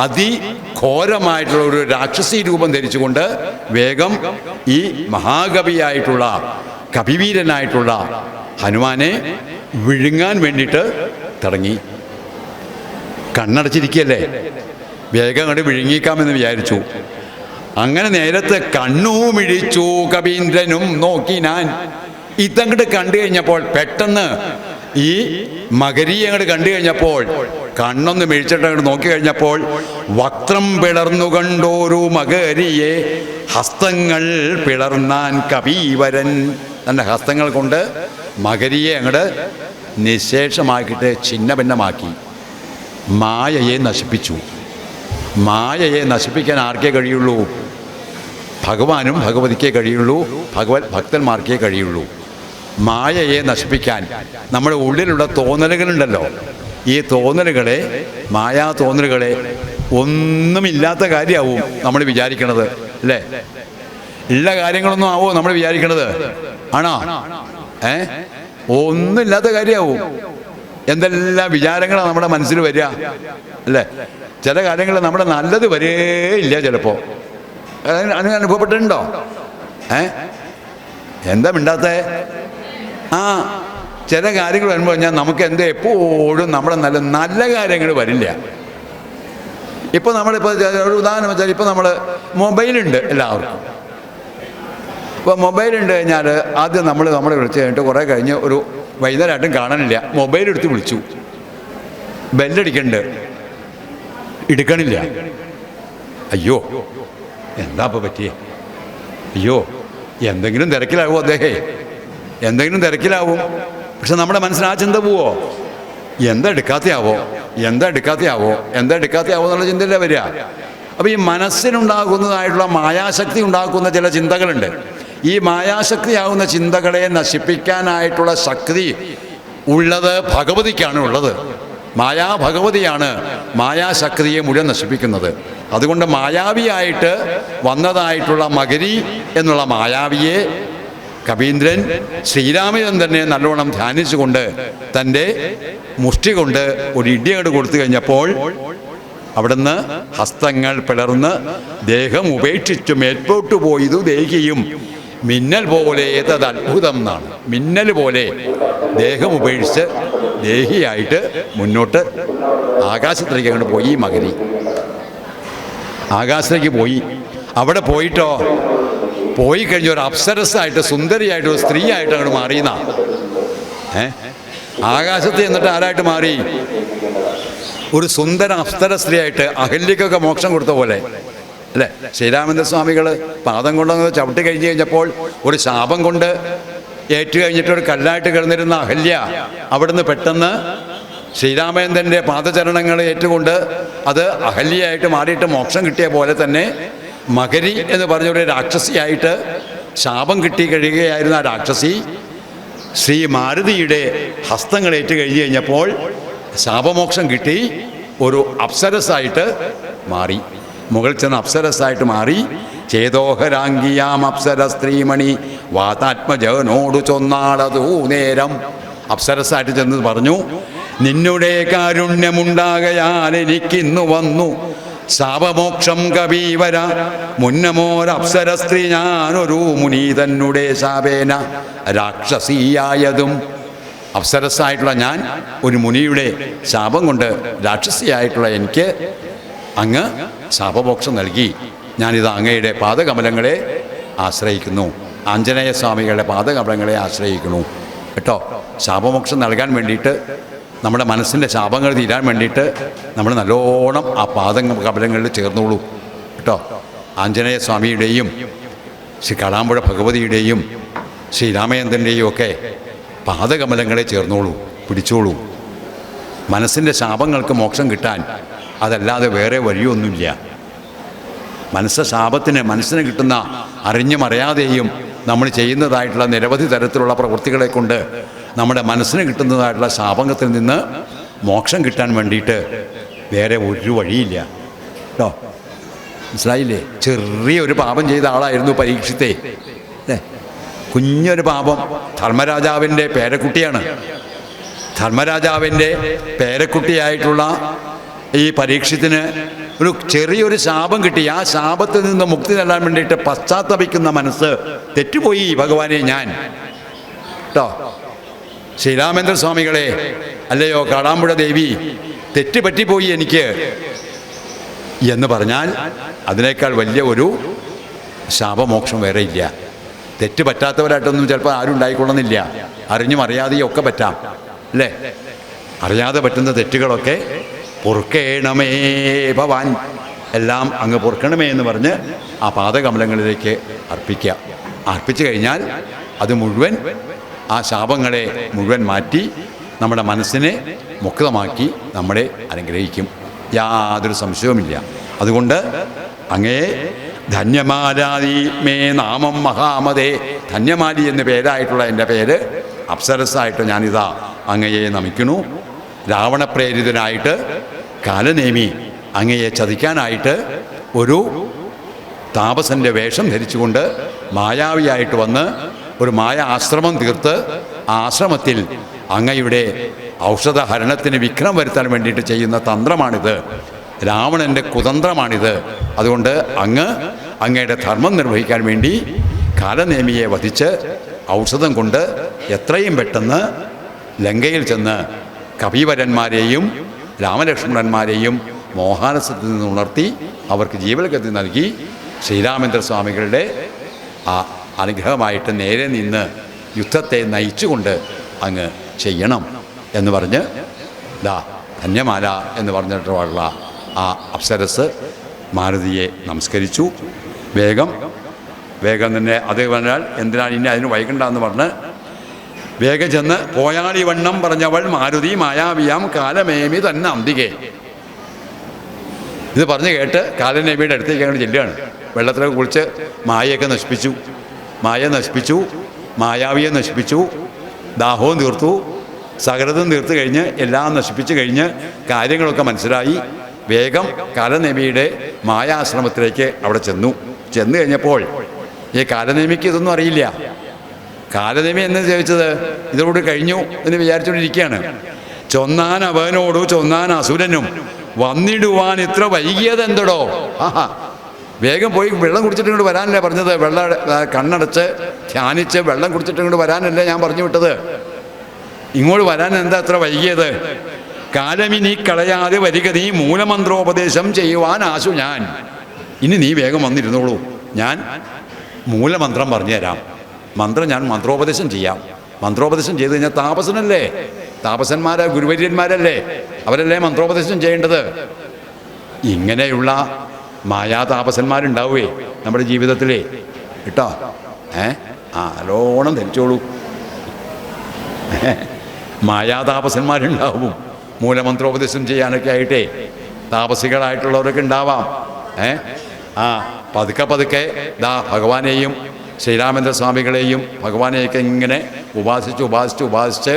അതിഘോരമായിട്ടുള്ള ഒരു രാക്ഷസി രൂപം ധരിച്ചുകൊണ്ട് വേഗം ഈ മഹാകവിയായിട്ടുള്ള കവിവീരനായിട്ടുള്ള ഹനുമാനെ വിഴുങ്ങാൻ വേണ്ടിയിട്ട് തുടങ്ങി. കണ്ണടച്ചിരിക്കുകയല്ലേ, വേഗം അങ്ങോട്ട് വിഴുങ്ങിക്കാമെന്ന് വിചാരിച്ചു. അങ്ങനെ നേരത്തെ കണ്ണുമിഴിച്ചു കവീന്ദ്രനും നോക്കിനാൻ. ഇതങ്ങോട്ട് കണ്ടു കഴിഞ്ഞപ്പോൾ, പെട്ടെന്ന് ഈ മകരിയെ അങ്ങോട്ട് കണ്ടു കഴിഞ്ഞപ്പോൾ, കണ്ണൊന്ന് മിഴിച്ചിട്ട് അങ്ങോട്ട് നോക്കിക്കഴിഞ്ഞപ്പോൾ വക്രം പിളർന്നു കണ്ടോരു മകരിയെ ഹസ്തങ്ങൾ പിളർന്നാൻ കവീവരൻ. തൻ്റെ ഹസ്തങ്ങൾ കൊണ്ട് മകരിയെ അങ്ങോട്ട് നിശേഷമാക്കിയിട്ട് ഛിന്ന ഭിന്നമാക്കി. മായയെ നശിപ്പിച്ചു. മായയെ നശിപ്പിക്കാൻ ആർക്കേ കഴിയുള്ളൂ? ഭഗവാനും ഭഗവതിക്കേ കഴിയുള്ളൂ, ഭഗവത് ഭക്തന്മാർക്കേ കഴിയുള്ളൂ. മായയെ നശിപ്പിക്കാൻ നമ്മുടെ ഉള്ളിലുള്ള തോന്നലുകളുണ്ടല്ലോ, ഈ തോന്നലുകളെ, മായാ തോന്നലുകളെ ഒന്നുമില്ലാത്ത കാര്യമാവും നമ്മൾ വിചാരിക്കണത് അല്ലേ. ഉള്ള കാര്യങ്ങളൊന്നും ആവോ നമ്മൾ വിചാരിക്കണത്? ആണോ? ഒന്നുമില്ലാത്ത കാര്യമാവും. എന്തെല്ലാം വിചാരങ്ങളാണ് നമ്മുടെ മനസ്സിൽ വരിക അല്ലേ. ചില കാര്യങ്ങൾ നമ്മുടെ നല്ലത് വരേ ഇല്ല ചിലപ്പോൾ. അങ്ങനെ അനുഭവപ്പെട്ടിട്ടുണ്ടോ? എന്താ മിണ്ടാത്ത? ചില കാര്യങ്ങൾ വരുമ്പോൾ പറഞ്ഞാൽ നമുക്ക് എന്താ എപ്പോഴും നമ്മുടെ നല്ല നല്ല കാര്യങ്ങൾ വരില്ല. ഇപ്പോൾ നമ്മളിപ്പോൾ ഒരു ഉദാഹരണം വെച്ചാൽ, ഇപ്പോൾ നമ്മൾ മൊബൈലുണ്ട് എല്ലാവർക്കും. ഇപ്പോൾ മൊബൈലുണ്ട് കഴിഞ്ഞാൽ ആദ്യം നമ്മൾ വിളിച്ച് കഴിഞ്ഞിട്ട് കുറേ കഴിഞ്ഞ് ഒരു വൈകുന്നേരമായിട്ടും കാണാനില്ല, മൊബൈലെടുത്ത് വിളിച്ചു, ബെല്ലടിക്കണ്ട്, എടുക്കണില്ല. അയ്യോ എന്താ ഇപ്പോൾ പറ്റിയേ? അയ്യോ എന്തെങ്കിലും തിരക്കിലാവും അദ്ദേഹം, എന്തെങ്കിലും തിരക്കിലാവും. പക്ഷെ നമ്മുടെ മനസ്സിൽ ആ ചിന്ത പോവോ? എന്താ എടുക്കാത്തയാവോ എന്നുള്ള ചിന്തയിലേ വരിക. അപ്പോൾ ഈ മനസ്സിനുണ്ടാകുന്നതായിട്ടുള്ള മായാശക്തി ഉണ്ടാക്കുന്ന ചില ചിന്തകളുണ്ട്. ഈ മായാശക്തിയാകുന്ന ചിന്തകളെ നശിപ്പിക്കാനായിട്ടുള്ള ശക്തി ഉള്ളത് ഭഗവതിക്കാണ് ഉള്ളത്. ഭഗവതിയാണ് മായാശക്തിയെ മുഴുവൻ നശിപ്പിക്കുന്നത്. അതുകൊണ്ട് മായാവിയായിട്ട് വന്നതായിട്ടുള്ള മകരി എന്നുള്ള മായാവിയെ കവീന്ദ്രൻ ശ്രീരാമചന്ദ്രനെ നല്ലോണം ധ്യാനിച്ചുകൊണ്ട് തൻ്റെ മുഷ്ടി കൊണ്ട് ഒരു ഇടിയങ്ങട് കൊടുത്തു കഴിഞ്ഞപ്പോൾ അവിടുന്ന് ഹസ്തങ്ങൾ പിളർന്ന് ദേഹം ഉപേക്ഷിച്ചു മേൽപോട്ടു പോയതു ദേഹിയും മിന്നൽ പോലെ ഏതത് അത്ഭുതം എന്നാണ്. മിന്നൽ പോലെ ദേഹം ഉപേക്ഷിച്ച് ദേഹിയായിട്ട് മുന്നോട്ട് ആകാശത്തിലേക്ക് അങ്ങോട്ട് പോയി. മകരി ആകാശത്തേക്ക് പോയി. അവിടെ പോയിട്ടോ, പോയി കഴിഞ്ഞ ഒരു അപ്സരസായിട്ട്, സുന്ദരിയായിട്ട്, ഒരു സ്ത്രീയായിട്ട് അങ്ങോട്ട് മാറിയെന്ന. ആകാശത്ത് എന്നിട്ട് ആരായിട്ട് മാറി? ഒരു സുന്ദര അപ്സര സ്ത്രീയായിട്ട്. അഹല്യക്കൊക്കെ മോക്ഷം കൊടുത്ത പോലെ അല്ലേ. ശ്രീരാമചന്ദ്രസ്വാമികൾ പാദം കൊണ്ടൊന്ന് ചവിട്ടി കഴിഞ്ഞ് കഴിഞ്ഞപ്പോൾ ഒരു ശാപം കൊണ്ട് ഏറ്റു കഴിഞ്ഞിട്ട് ഒരു കല്ലായിട്ട് കിടന്നിരുന്ന അഹല്യ അവിടുന്ന് പെട്ടെന്ന് ശ്രീരാമചന്ദ്രൻ്റെ പാദചരണങ്ങൾ ഏറ്റുകൊണ്ട് അത് അഹല്യയായിട്ട് മാറിയിട്ട് മോക്ഷം കിട്ടിയ പോലെ തന്നെ മകരി എന്ന് പറഞ്ഞൊരു രാക്ഷസിയായിട്ട് ശാപം കിട്ടി കഴിയുകയായിരുന്ന ആ രാക്ഷസി ശ്രീ മാരുതിയുടെ ഹസ്തങ്ങളേറ്റ് കഴിഞ്ഞ് കഴിഞ്ഞപ്പോൾ ശാപമോക്ഷം കിട്ടി ഒരു അപ്സരസായിട്ട് മാറി. മുകളിൽ ചെന്ന് അപ്സരസായിട്ട് മാറി. ചേതോഹരാംഗിയാം അപ്സര സ്ത്രീമണി വാതാത്മജനോടു ചൊന്നാളതൂ നേരം. അപ്സരസായിട്ട് ചെന്ന് പറഞ്ഞു, നിന്നുടെ കാരുണ്യമുണ്ടാകയാൽ എനിക്കിന്നു വന്നു ശാപമോക്ഷം കവീവര, മുന്നമോരപ്സര സ്ത്രീ ഞാനൊരു മുനി തന്നെ ശാപേന രാക്ഷസിയായതും. അപ്സരസായിട്ടുള്ള ഞാൻ ഒരു മുനിയുടെ ശാപം കൊണ്ട് രാക്ഷസിയായിട്ടുള്ള എനിക്ക് അങ്ങ് ശാപമോക്ഷം നൽകി. ഞാനിത് അങ്ങയുടെ പാദകമലങ്ങളെ ആശ്രയിക്കുന്നു, ആഞ്ജനേയ സ്വാമികളുടെ പാദകമലങ്ങളെ ആശ്രയിക്കുന്നു കേട്ടോ. ശാപമോക്ഷം നൽകാൻ വേണ്ടിയിട്ട്, നമ്മുടെ മനസ്സിൻ്റെ ശാപങ്ങൾ തീരാൻ വേണ്ടിയിട്ട് നമ്മൾ നല്ലോണം ആ കമലങ്ങളിൽ ചേർന്നോളൂ കേട്ടോ. ആഞ്ജനേയ സ്വാമിയുടെയും ശ്രീ കാടാമ്പുഴ ഭഗവതിയുടെയും ശ്രീ രാമചന്ദ്രൻ്റെയും ഒക്കെ പാദകമലങ്ങളെ ചേർന്നോളൂ, പിടിച്ചോളൂ. മനസ്സിൻ്റെ ശാപങ്ങൾക്ക് മോക്ഷം കിട്ടാൻ അതല്ലാതെ വേറെ വഴിയൊന്നുമില്ല. മനസ്സിന് കിട്ടുന്ന അറിഞ്ഞും അറിയാതെയും നമ്മൾ ചെയ്യുന്നതായിട്ടുള്ള നിരവധി തരത്തിലുള്ള പ്രവൃത്തികളെ കൊണ്ട് നമ്മുടെ മനസ്സിന് കിട്ടുന്നതായിട്ടുള്ള ശാപത്തിൽ നിന്ന് മോക്ഷം കിട്ടാൻ വേണ്ടിയിട്ട് വേറെ ഒരു വഴിയില്ല കേട്ടോ. മനസ്സിലായില്ലേ? ചെറിയൊരു പാപം ചെയ്ത ആളായിരുന്നു പരീക്ഷിത്തെ അല്ലേ. കുഞ്ഞൊരു പാപം. ധർമ്മരാജാവിൻ്റെ പേരക്കുട്ടിയാണ്. ധർമ്മരാജാവിൻ്റെ പേരക്കുട്ടിയായിട്ടുള്ള ഈ പരീക്ഷത്തിന് ഒരു ചെറിയൊരു ശാപം കിട്ടി. ആ ശാപത്തിൽ നിന്ന് മുക്തി നേടാൻ വേണ്ടിയിട്ട് പശ്ചാത്തപിക്കുന്ന മനസ്സ്, തെറ്റുപോയി ഭഗവാനെ ഞാൻ കേട്ടോ. ശ്രീരാമേന്ദ്ര സ്വാമികളെ, അല്ലയോ കാടാമ്പുഴ ദേവി, തെറ്റ് പറ്റിപ്പോയി എനിക്ക് എന്ന് പറഞ്ഞാൽ അതിനേക്കാൾ വലിയ ഒരു ശാപമോക്ഷം വേറെ ഇല്ല. തെറ്റ് പറ്റാത്തവരായിട്ടൊന്നും ചിലപ്പോൾ ആരും ഉണ്ടായിക്കൊള്ളുന്നില്ല. അറിഞ്ഞും അറിയാതെയും ഒക്കെ പറ്റാം അല്ലേ. അറിയാതെ പറ്റുന്ന തെറ്റുകളൊക്കെ പൊറുക്കേണമേ ഭവാൻ, എല്ലാം അങ്ങ് പൊറുക്കണമേ എന്ന് പറഞ്ഞ് ആ പാദകമലങ്ങളിലേക്ക് അർപ്പിക്കുക. അർപ്പിച്ചു കഴിഞ്ഞാൽ അത് മുഴുവൻ, ആ ശാപങ്ങളെ മുഴുവൻ മാറ്റി നമ്മുടെ മനസ്സിനെ മുക്തമാക്കി നമ്മളെ അനുഗ്രഹിക്കും. യാതൊരു സംശയവുമില്ല. അതുകൊണ്ട് അങ്ങേ ധന്യമാലാതി മേ നാമം മഹാമതേ, ധന്യമാലി എന്ന പേരായിട്ടുള്ള എൻ്റെ പേര് അപ്സരസായിട്ട് ഞാനിതാ അങ്ങയെ നമിക്കുന്നു. രാവണപ്രേരിതനായിട്ട് കാലനേമി അങ്ങയെ ചതിക്കാനായിട്ട് ഒരു താപസൻ്റെ വേഷം ധരിച്ചുകൊണ്ട് മായാവിയായിട്ട് വന്ന് ഒരു മായ ആശ്രമം തീർത്ത് ആ ആശ്രമത്തിൽ അങ്ങയുടെ ഔഷധഹരണത്തിന് വിഘ്നം വരുത്താൻ വേണ്ടിയിട്ട് ചെയ്യുന്ന തന്ത്രമാണിത്. രാവണൻ്റെ കുതന്ത്രമാണിത്. അതുകൊണ്ട് അങ്ങയുടെ ധർമ്മം നിർവഹിക്കാൻ വേണ്ടി കാലനേമിയെ വധിച്ച് ഔഷധം കൊണ്ട് എത്രയും പെട്ടെന്ന് ലങ്കയിൽ ചെന്ന് കപിവരന്മാരെയും രാമലക്ഷ്മണന്മാരെയും മോഹാലസ്യത്തിൽ നിന്ന് ഉണർത്തി അവർക്ക് ജീവൽഗതി നൽകി ശ്രീരാമേന്ദ്ര സ്വാമികളുടെ ആ അനുഗ്രഹമായിട്ട് നേരെ നിന്ന് യുദ്ധത്തെ നയിച്ചുകൊണ്ട് അങ്ങ് ചെയ്യണം എന്ന് പറഞ്ഞ് ധന്യമാല എന്ന് പറഞ്ഞിട്ടുള്ള ആ അപ്സരസ് മാരുതിയെ നമസ്കരിച്ചു. വേഗം തന്നെ അത് പറഞ്ഞാൽ എന്തിനാണ് ഇനി അതിന് വൈകണ്ടെന്ന് പറഞ്ഞ് വേഗം ചെന്ന് പോയാളി വണ്ണം പറഞ്ഞവൾ മാരുതി മായാവിയാം കാലമേമി തന്നെ അന്തികെ. ഇത് പറഞ്ഞ് കേട്ട് കാലനേമിയുടെ അടുത്തേക്ക് അങ്ങോട്ട് ചെല്ലുകയാണ്. വെള്ളത്തിലൊക്കെ കുളിച്ച് മായയൊക്കെ നശിപ്പിച്ചു, മായാവിയെ നശിപ്പിച്ചു, ദാഹവും തീർത്തു, സകലതും തീർത്ത് കഴിഞ്ഞ് എല്ലാം നശിപ്പിച്ച് കഴിഞ്ഞ് കാര്യങ്ങളൊക്കെ മനസ്സിലായി വേഗം കാലനേമിയുടെ മായാശ്രമത്തിലേക്ക് അവിടെ ചെന്നു കഴിഞ്ഞപ്പോൾ ഈ കാലനേമിക്ക് ഇതൊന്നും അറിയില്ല. കാലനേമി എന്ന് ചോദിച്ചത് ഇതോട് കഴിഞ്ഞു എന്ന് വിചാരിച്ചുകൊണ്ടിരിക്കുകയാണ്. ചൊന്നാൻ അവനോടു ചൊന്നാൻ അസുരനും വന്നിടുവാൻ ഇത്ര വൈകിയതെന്തടോ. വേഗം പോയി വെള്ളം കുടിച്ചിട്ട് ഇങ്ങോട്ട് വരാനല്ലേ പറഞ്ഞത്. കണ്ണടച്ച് ധ്യാനിച്ച് വെള്ളം കുടിച്ചിട്ട് ഇങ്ങോട്ട് വരാനല്ലേ ഞാൻ പറഞ്ഞു വിട്ടത്. ഇങ്ങോട്ട് വരാൻ എന്താ അത്ര വൈകിയത്? കാലമിനി കളയാതെ വരിക നീ മൂലമന്ത്രോപദേശം ചെയ്യുവാൻ ആശു ഞാൻ. ഇനി നീ വേഗം വന്നിരുന്നോളൂ, ഞാൻ മൂലമന്ത്രം പറഞ്ഞുതരാം. ഞാൻ മന്ത്രോപദേശം ചെയ്യാം. മന്ത്രോപദേശം ചെയ്ത് കഴിഞ്ഞാൽ താപസനല്ലേ, താപസന്മാരെ ഗുരുവര്യന്മാരല്ലേ, അവരല്ലേ മന്ത്രോപദേശം ചെയ്യേണ്ടത്. ഇങ്ങനെയുള്ള മായാതാപസന്മാരുണ്ടാവുകയെ നമ്മുടെ ജീവിതത്തിലേ കേട്ടോ. നല്ലോണം ധരിച്ചോളൂ. മായാതാപസന്മാരുണ്ടാവും മൂലമന്ത്രോപദേശം ചെയ്യാനൊക്കെ ആയിട്ടേ. താപസികളായിട്ടുള്ളവരൊക്കെ ഉണ്ടാവാം. പതുക്കെ ഭഗവാനെയും ശ്രീരാമേന്ദ്ര സ്വാമികളെയും ഭഗവാനെയൊക്കെ ഇങ്ങനെ ഉപാസിച്ച്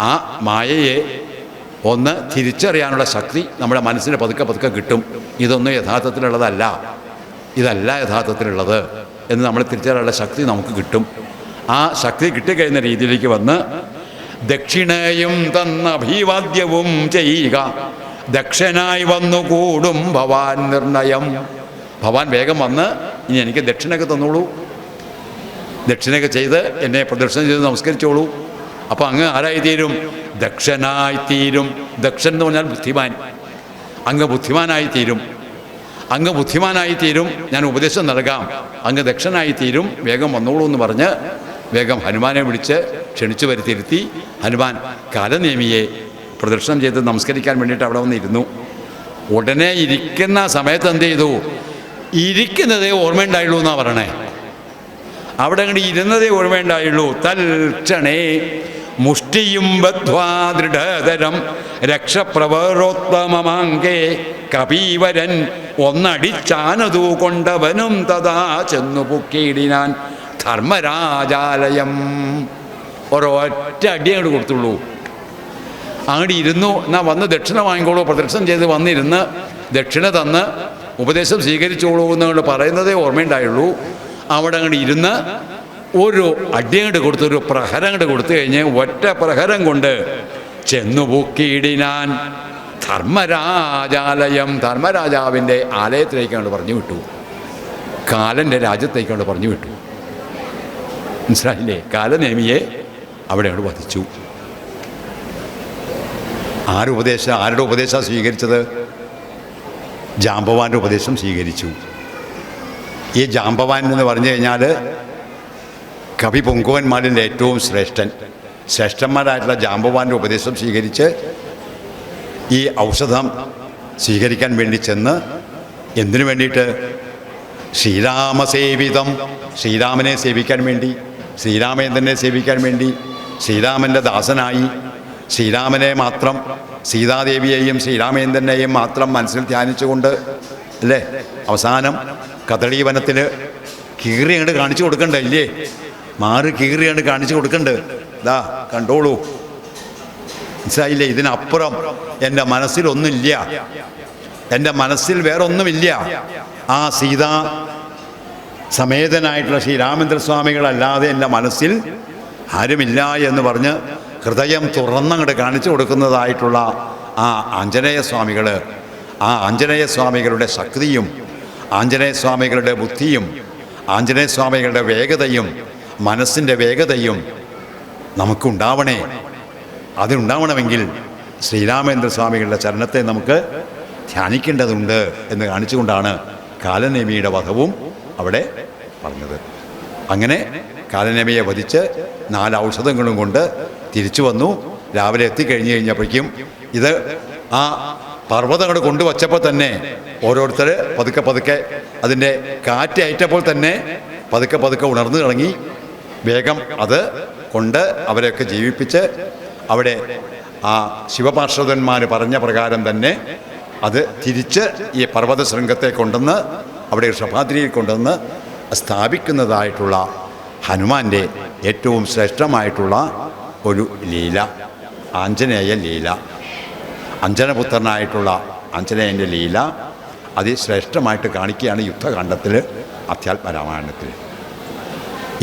ആ മായയെ ഒന്ന് തിരിച്ചറിയാനുള്ള ശക്തി നമ്മുടെ മനസ്സിന് പതുക്കെ കിട്ടും. ഇതൊന്നും യഥാർത്ഥത്തിലുള്ളതല്ല, ഇതല്ല യഥാർത്ഥത്തിലുള്ളത് എന്ന് നമ്മൾ തിരിച്ചറിയാനുള്ള ശക്തി നമുക്ക് കിട്ടും. ആ ശക്തി കിട്ടിക്കഴിയുന്ന രീതിയിലേക്ക് വന്ന് ദക്ഷിണയും തന്ന അഭിവാദ്യവും ചെയ്യുക. ദക്ഷനായി വന്നുകൂടും ഭവാൻ നിർണയം. ഭവാൻ വേഗം വന്ന് ഇനി എനിക്ക് ദക്ഷിണയൊക്കെ തന്നോളൂ, ദക്ഷിണയൊക്കെ ചെയ്ത് എന്നെ പ്രദക്ഷിണം ചെയ്ത് നമസ്കരിച്ചോളൂ. അപ്പോൾ അങ്ങ് ആരായിത്തീരും? ദക്ഷനായിത്തീരും. ദക്ഷൻ എന്ന് പറഞ്ഞാൽ ബുദ്ധിമാൻ. അങ്ങ് ബുദ്ധിമാനായിത്തീരും. അങ്ങ് ബുദ്ധിമാനായിത്തീരും. ഞാൻ ഉപദേശം നൽകാം. അങ്ങ് ദക്ഷനായിത്തീരും. വേഗം വന്നോളൂ എന്ന് പറഞ്ഞ് വേഗം ഹനുമാനെ വിളിച്ച് ക്ഷണിച്ചു വരുത്തിയിരുത്തി. ഹനുമാൻ കാലനേമിയെ പ്രദക്ഷിണം ചെയ്ത് നമസ്കരിക്കാൻ വേണ്ടിയിട്ട് അവിടെ വന്നിരുന്നു. ഉടനെ ഇരിക്കുന്ന സമയത്ത് എന്ത് ചെയ്തു? ഇരിക്കുന്നതേ ഓർമ്മയുണ്ടായുള്ളൂ എന്നാണ് പറയണേ. അവിടെ അങ്ങോട്ട് ഇരുന്നതേ ഓർമ്മയുണ്ടായുള്ളൂ. തൽക്ഷണേ മുഷ്ടിയും ബദ്ധ്വാ ദൃഢതരം രക്ഷപ്രവരോത്തമമാങ്കേ കപീവരൻ ഒന്നടിച്ചാനതു കൊണ്ടവനും തഥാ ചെന്നു പൊക്കിയിടിനാൻ ധർമ്മരാജാലയം. ഒരൊറ്റ അടി അങ്ങോട്ട് കൊടുത്തുള്ളൂ. അങ്ങോട്ട് ഇരുന്നു. എന്നാൽ വന്ന് ദക്ഷിണ വാങ്ങിക്കോളൂ, പ്രദക്ഷിണം ചെയ്ത് വന്നിരുന്ന് ദക്ഷിണ തന്ന് ഉപദേശം സ്വീകരിച്ചോളൂ എന്നങ്ങോട്ട് പറയുന്നതേ ഓർമ്മയുണ്ടായുള്ളൂ. അവിടെ അങ്ങോട്ട് ഇരുന്ന് ഒരു അടി അങ്ങോട്ട് കൊടുത്ത്, ഒരു പ്രഹരം അങ്ങോട്ട് കൊടുത്തു കഴിഞ്ഞ് ഒറ്റ പ്രഹരം കൊണ്ട് ചെന്നു പൊക്കിയിടിനാൻ ധർമ്മരാജാലയം. ധർമ്മരാജാവിൻ്റെ ആലയത്തിലേക്ക് അങ്ങോട്ട് പറഞ്ഞു വിട്ടു. കാലൻ്റെ രാജ്യത്തേക്ക് അങ്ങോട്ട് പറഞ്ഞു വിട്ടു. മനസ്സിലായില്ലേ? കാലനേമിയെ അവിടെ അങ്ങോട്ട് വധിച്ചു. ആരുടെ ഉപദേശം സ്വീകരിച്ചത്? ജാമ്പവാൻ്റെ ഉപദേശം സ്വീകരിച്ചു. ഈ ജാമ്പവാൻ എന്ന് പറഞ്ഞു കഴിഞ്ഞാൽ കവി പൊങ്കുവന്മാരിൽ ഏറ്റവും ശ്രേഷ്ഠന്മാരായിട്ടുള്ള ജാമ്പവാൻ്റെ ഉപദേശം സ്വീകരിച്ച് ഈ ഔഷധം സ്വീകരിക്കാൻ വേണ്ടി ചെന്ന് എന്തിനു വേണ്ടിയിട്ട്? ശ്രീരാമസേവിതം, ശ്രീരാമനെ സേവിക്കാൻ വേണ്ടി, ശ്രീരാമേന്ദ്രനെ സേവിക്കാൻ വേണ്ടി, ശ്രീരാമൻ്റെ ദാസനായി ശ്രീരാമനെ മാത്രം, സീതാദേവിയെയും ശ്രീരാമേന്ദ്രനെയും മാത്രം മനസ്സിൽ ധ്യാനിച്ചുകൊണ്ട് അല്ലേ അവസാനം കദളീവനത്തിൽ കീറി അങ്ങോട്ട് കാണിച്ചു കൊടുക്കണ്ട ഇല്ലേ? മാറി കീറി അങ്ങോട്ട് കാണിച്ചു കൊടുക്കണ്ട്. ഇതാ കണ്ടോളൂ. മനസ്സിലായില്ലേ? ഇതിനപ്പുറം എൻ്റെ മനസ്സിലൊന്നുമില്ല. എൻ്റെ മനസ്സിൽ വേറൊന്നുമില്ല. ആ സീതാ സമേതനായിട്ടുള്ള ശ്രീരാമേന്ദ്രസ്വാമികളല്ലാതെ എൻ്റെ മനസ്സിൽ ആരുമില്ല എന്ന് പറഞ്ഞ് ഹൃദയം തുറന്നങ്ങോട്ട് കാണിച്ചു കൊടുക്കുന്നതായിട്ടുള്ള ആ ആഞ്ജനേയസ്വാമികൾ, ആ ആഞ്ജനേയസ്വാമികളുടെ ശക്തിയും ആഞ്ജനേയസ്വാമികളുടെ ബുദ്ധിയും ആഞ്ജനേയസ്വാമികളുടെ വേഗതയും മനസ്സിൻ്റെ വേഗതയും നമുക്കുണ്ടാവണേ. അതുണ്ടാവണമെങ്കിൽ ശ്രീരാമേന്ദ്രസ്വാമികളുടെ ചരണത്തെ നമുക്ക് ധ്യാനിക്കേണ്ടതുണ്ട് എന്ന് കാണിച്ചുകൊണ്ടാണ് കാലനേമിയുടെ വധവും അവിടെ പറഞ്ഞത്. അങ്ങനെ കാലനേമിയെ വധിച്ച് 4 ഔഷധങ്ങളും കൊണ്ട് തിരിച്ചു വന്നു. രാവിലെ എത്തിക്കഴിഞ്ഞ് കഴിഞ്ഞപ്പോഴേക്കും ഇത് ആ പർവ്വതങ്ങൾ കൊണ്ടുവച്ചപ്പോൾ തന്നെ ഓരോരുത്തർ പതുക്കെ പതുക്കെ അതിൻ്റെ കാറ്റയറ്റപ്പോൾ തന്നെ പതുക്കെ പതുക്കെ ഉണർന്നു തുടങ്ങി. വേഗം അത് കൊണ്ട് അവരെയൊക്കെ ജീവിപ്പിച്ച് അവിടെ ആ ശിവപാർശ്വതന്മാർ പറഞ്ഞ പ്രകാരം തന്നെ അത് തിരിച്ച് ഈ പർവ്വത ശൃംഗത്തെ കൊണ്ടുവന്ന് അവിടെ ഋഷഭാദ്രിയിൽ കൊണ്ടുവന്ന് സ്ഥാപിക്കുന്നതായിട്ടുള്ള ഹനുമാൻ്റെ ഏറ്റവും ശ്രേഷ്ഠമായിട്ടുള്ള ഒരു ലീല, ആഞ്ജനേയ ലീല, അഞ്ജനപുത്രനായിട്ടുള്ള ആഞ്ജനേയൻ്റെ ലീല അതിശ്രേഷ്ഠമായിട്ട് കാണിക്കുകയാണ് യുദ്ധകാണ്ഡത്തിൽ, അധ്യാത്മരാമായണത്തിൽ.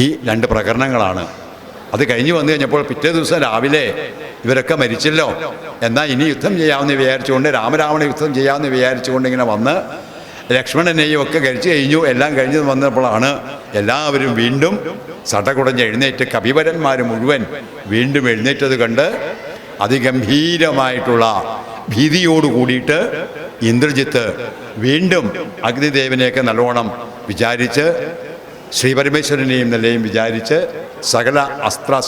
ഈ 2 പ്രകരണങ്ങളാണ്. അത് കഴിഞ്ഞ് വന്നു കഴിഞ്ഞപ്പോൾ പിറ്റേ ദിവസം രാവിലെ ഇവരൊക്കെ മരിച്ചല്ലോ, എന്നാൽ ഇനി യുദ്ധം ചെയ്യാമെന്ന് വിചാരിച്ചുകൊണ്ട് രാമരാവണ യുദ്ധം ചെയ്യാമെന്ന് വിചാരിച്ചുകൊണ്ട് ഇങ്ങനെ വന്ന് ലക്ഷ്മണനെയും ഒക്കെ കഴിച്ചു കഴിഞ്ഞു. എല്ലാം കഴിഞ്ഞ് വന്നപ്പോഴാണ് എല്ലാവരും വീണ്ടും സടകുടഞ്ഞ് എഴുന്നേറ്റ് കപിവരന്മാർ മുഴുവൻ വീണ്ടും എഴുന്നേറ്റത് കണ്ട് അതിഗംഭീരമായിട്ടുള്ള ഭീതിയോട് കൂടിയിട്ട് ഇന്ദ്രജിത്ത് വീണ്ടും അഗ്നിദേവനെയൊക്കെ നല്ലോണം വിചാരിച്ച് ശ്രീപരമേശ്വരനെയും നല്ലയും വിചാരിച്ച് സകല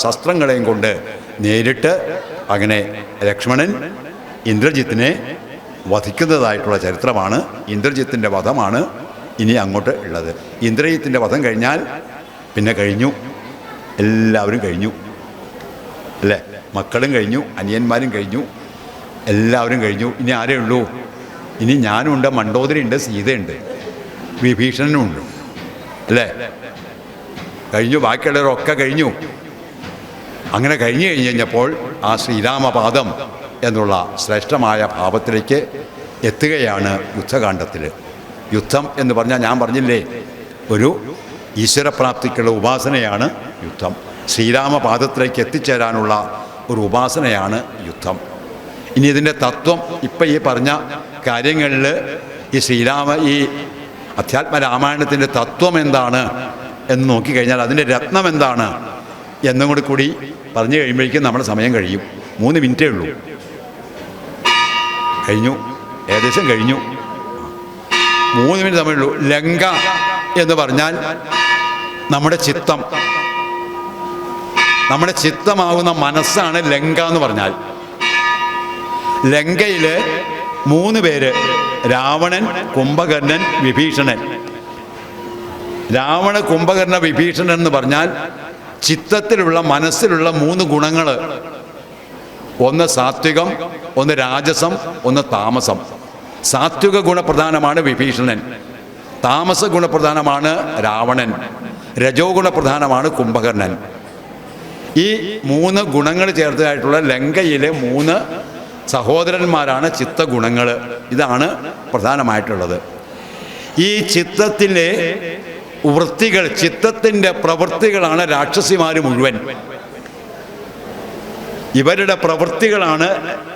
ശസ്ത്രങ്ങളെയും കൊണ്ട് നേരിട്ട് അങ്ങനെ ലക്ഷ്മണൻ ഇന്ദ്രജിത്തിനെ വധിക്കുന്നതായിട്ടുള്ള ചരിത്രമാണ്. ഇന്ദ്രജിത്തിൻ്റെ വധമാണ് ഇനി അങ്ങോട്ട് ഉള്ളത്. ഇന്ദ്രജിത്തിൻ്റെ വധം കഴിഞ്ഞാൽ പിന്നെ കഴിഞ്ഞു, എല്ലാവരും കഴിഞ്ഞു അല്ലേ? മക്കളും കഴിഞ്ഞു, അനിയന്മാരും കഴിഞ്ഞു, എല്ലാവരും കഴിഞ്ഞു. ഇനി ആരേ ഉള്ളൂ? ഇനി ഞാനുണ്ട്, മണ്ഡോദരിയുണ്ട്, സീതയുണ്ട്, വിഭീഷണനുമുണ്ട് അല്ലേ? കഴിഞ്ഞു. ബാക്കിയുള്ളവരൊക്കെ കഴിഞ്ഞു. അങ്ങനെ കഴിഞ്ഞു കഴിഞ്ഞപ്പോൾ ആ ശ്രീരാമപാദം എന്നുള്ള ശ്രേഷ്ഠമായ ഭാവത്തിലേക്ക് എത്തുകയാണ് യുദ്ധകാണ്ഡത്തിൽ. യുദ്ധം എന്ന് പറഞ്ഞാൽ ഞാൻ പറഞ്ഞില്ലേ, ഒരു ഈശ്വരപ്രാപ്തിക്കുള്ള ഉപാസനയാണ് യുദ്ധം. ശ്രീരാമപാദത്തിലേക്ക് എത്തിച്ചേരാനുള്ള ഒരു ഉപാസനയാണ് യുദ്ധം. ഇനി ഇതിൻ്റെ തത്വം ഇപ്പം ഈ പറഞ്ഞ കാര്യങ്ങളിൽ ഈ അധ്യാത്മ രാമായണത്തിൻ്റെ തത്വം എന്താണ് എന്ന് നോക്കിക്കഴിഞ്ഞാൽ അതിൻ്റെ രത്നം എന്താണ് എന്നും കൂടി പറഞ്ഞു കഴിയുമ്പോഴേക്കും നമ്മുടെ സമയം കഴിയും. 3 മിനിറ്റേ ഉള്ളൂ. കഴിഞ്ഞു, ഏകദേശം കഴിഞ്ഞു. 3 മിനിറ്റ് തമ്മിലുള്ളൂ. ലങ്ക എന്ന് പറഞ്ഞാൽ നമ്മുടെ ചിത്തമാകുന്ന മനസ്സാണ് ലങ്ക എന്ന് പറഞ്ഞാൽ. ലങ്കയിൽ 3 പേര്: രാവണൻ, കുംഭകർണൻ, വിഭീഷണൻ. രാവണ, കുംഭകർണ, വിഭീഷണൻ എന്ന് പറഞ്ഞാൽ ചിത്തത്തിലുള്ള മനസ്സിലുള്ള 3 ഗുണങ്ങൾ. ഒന്ന് സാത്വികം, ഒന്ന് രാജസം, ഒന്ന് താമസം. സാത്വിക ഗുണപ്രധാനമാണ് വിഭീഷണൻ, താമസ ഗുണപ്രധാനമാണ് രാവണൻ, രജോ ഗുണപ്രധാനമാണ് കുംഭകർണൻ. ഈ 3 ഗുണങ്ങൾ ചേർത്തതായിട്ടുള്ള ലങ്കയിലെ 3 സഹോദരന്മാരാണ് ചിത്തഗുണങ്ങൾ. ഇതാണ് പ്രധാനമായിട്ടുള്ളത്. ഈ ചിത്തത്തിലെ വൃത്തികൾ, ചിത്തത്തിൻ്റെ പ്രവൃത്തികളാണ് രാക്ഷസിമാർ മുഴുവൻ. ഇവരുടെ പ്രവൃത്തികളാണ്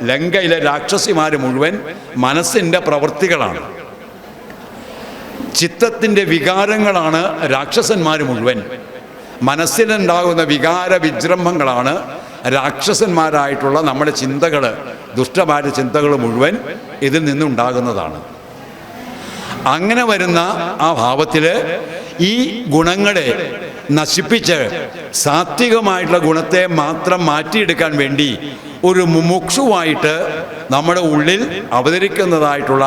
ലങ്കയിലെ രാക്ഷസിമാർ മുഴുവൻ മനസ്സിൻ്റെ പ്രവൃത്തികളാണ്. ചിത്തത്തിൻ്റെ വികാരങ്ങളാണ് രാക്ഷസന്മാർ മുഴുവൻ. മനസ്സിലുണ്ടാകുന്ന വികാര വിജൃംഭങ്ങളാണ് രാക്ഷസന്മാരായിട്ടുള്ള നമ്മുടെ ചിന്തകൾ, ദുഷ്ടമായ ചിന്തകൾ മുഴുവൻ ഇതിൽ നിന്നുണ്ടാകുന്നതാണ്. അങ്ങനെ വരുന്ന ആ ഭാവത്തിൽ ഈ ഗുണങ്ങളെ നശിപ്പിച്ച് സാത്വികമായിട്ടുള്ള ഗുണത്തെ മാത്രം മാറ്റിയെടുക്കാൻ വേണ്ടി ഒരു മുമുക്ഷുവായിട്ട് നമ്മുടെ ഉള്ളിൽ അവതരിക്കുന്നതായിട്ടുള്ള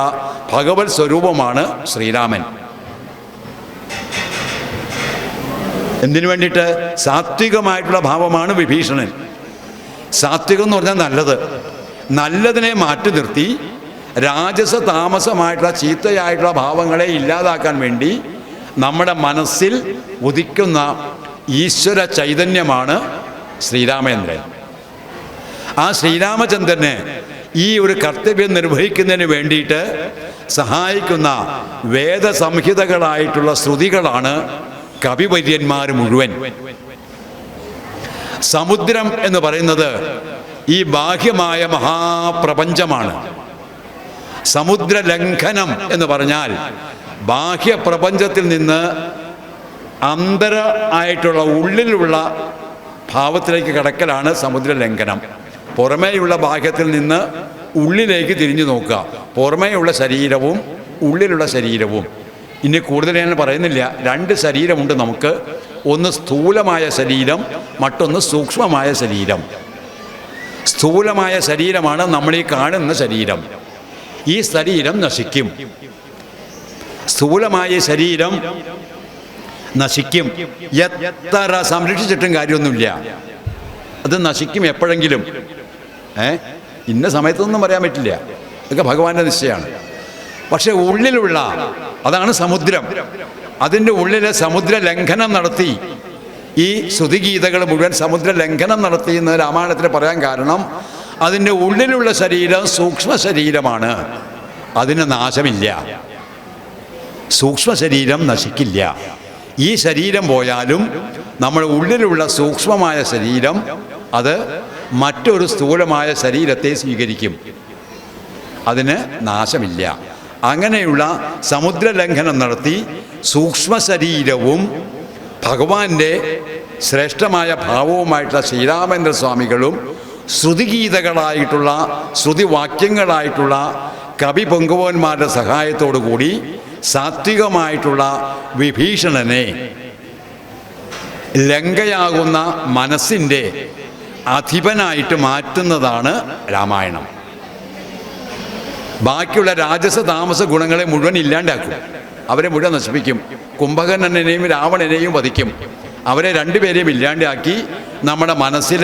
ഭഗവത് സ്വരൂപമാണ് ശ്രീരാമൻ. എന്തിനു വേണ്ടിയിട്ട്? സാത്വികമായിട്ടുള്ള ഭാവമാണ് വിഭീഷണൻ. സാത്വികം എന്ന് പറഞ്ഞാൽ നല്ലതിനെ മാറ്റി നിർത്തി രാജസ താമസമായിട്ടുള്ള ചീത്തയായിട്ടുള്ള ഭാവങ്ങളെ ഇല്ലാതാക്കാൻ വേണ്ടി നമ്മുടെ മനസ്സിൽ ഉദിക്കുന്ന ഈശ്വര ചൈതന്യമാണ് ശ്രീരാമചന്ദ്രൻ. ആ ശ്രീരാമചന്ദ്രനെ ഈ ഒരു കർത്തവ്യം നിർവഹിക്കുന്നതിന് വേണ്ടിയിട്ട് സഹായിക്കുന്ന വേദസംഹിതകളായിട്ടുള്ള ശ്രുതികളാണ് കവിവര്യന്മാർ മുഴുവൻ. സമുദ്രം എന്ന് പറയുന്നത് ഈ ബാഹ്യമായ മഹാപ്രപഞ്ചമാണ്. സമുദ്ര ലംഘനം എന്ന് പറഞ്ഞാൽ ബാഹ്യപ്രപഞ്ചത്തിൽ നിന്ന് അന്തര ആയിട്ടുള്ള ഉള്ളിലുള്ള ഭാവത്തിലേക്ക് കടക്കലാണ് സമുദ്ര ലംഘനം. പുറമേയുള്ള ബാഹ്യത്തിൽ നിന്ന് ഉള്ളിലേക്ക് തിരിഞ്ഞു നോക്കുക. പുറമേയുള്ള ശരീരവും ഉള്ളിലുള്ള ശരീരവും. ഇനി കൂടുതൽ ഞാൻ പറയുന്നില്ല. 2 ശരീരമുണ്ട് നമുക്ക്. ഒന്ന് സ്ഥൂലമായ ശരീരം, മറ്റൊന്ന് സൂക്ഷ്മമായ ശരീരം. സ്ഥൂലമായ ശരീരമാണ് നമ്മൾ ഈ കാണുന്ന ശരീരം. ഈ ശരീരം നശിക്കും. സ്ഥൂലമായ ശരീരം നശിക്കും. എത്ര സംരക്ഷിച്ചിട്ടും കാര്യമൊന്നുമില്ല, അത് നശിക്കും എപ്പോഴെങ്കിലും. ഇന്ന സമയത്തൊന്നും പറയാൻ പറ്റില്ല, ഇതൊക്കെ ഭഗവാന്റെ നിശ്ചയമാണ്. പക്ഷെ ഉള്ളിലുള്ള അതാണ് സമുദ്രം. അതിൻ്റെ ഉള്ളിലെ സമുദ്ര ലംഘനം നടത്തി ഈ ശ്രുതിഗീതകൾ മുഴുവൻ സമുദ്ര ലംഘനം നടത്തി എന്ന് രാമായണത്തിൽ പറയാൻ കാരണം അതിൻ്റെ ഉള്ളിലുള്ള ശരീരം സൂക്ഷ്മ ശരീരമാണ്. അതിന് നാശമില്ല. സൂക്ഷ്മ ശരീരം നശിക്കില്ല. ഈ ശരീരം പോയാലും നമ്മുടെ ഉള്ളിലുള്ള സൂക്ഷ്മമായ ശരീരം അത് മറ്റൊരു സ്ഥൂലമായ ശരീരത്തെ സ്വീകരിക്കും. അതിന് നാശമില്ല. അങ്ങനെയുള്ള സമുദ്രലംഘനം നടത്തി സൂക്ഷ്മ ശരീരവും ഭഗവാന്റെ ശ്രേഷ്ഠമായ ഭാവവുമായിട്ടുള്ള ശ്രീരാമചന്ദ്ര സ്വാമികളും ശ്രുതിഗീതകളായിട്ടുള്ള ശ്രുതിവാക്യങ്ങളായിട്ടുള്ള കവി പൊങ്കുവന്മാരുടെ സഹായത്തോടു കൂടി സാത്വികമായിട്ടുള്ള വിഭീഷണനെ ലങ്കയാകുന്ന മനസ്സിൻ്റെ അധിപനായിട്ട് മാറ്റുന്നതാണ് രാമായണം. ബാക്കിയുള്ള രാജസ താമസ ഗുണങ്ങളെ മുഴുവൻ ഇല്ലാണ്ടാക്കും. അവരെ മുഴുവൻ നശിപ്പിക്കും. കുംഭകർണനെയും രാവണനെയും വധിക്കും. അവരെ 2 പേരെയും ഇല്ലാണ്ടാക്കി നമ്മുടെ മനസ്സിൽ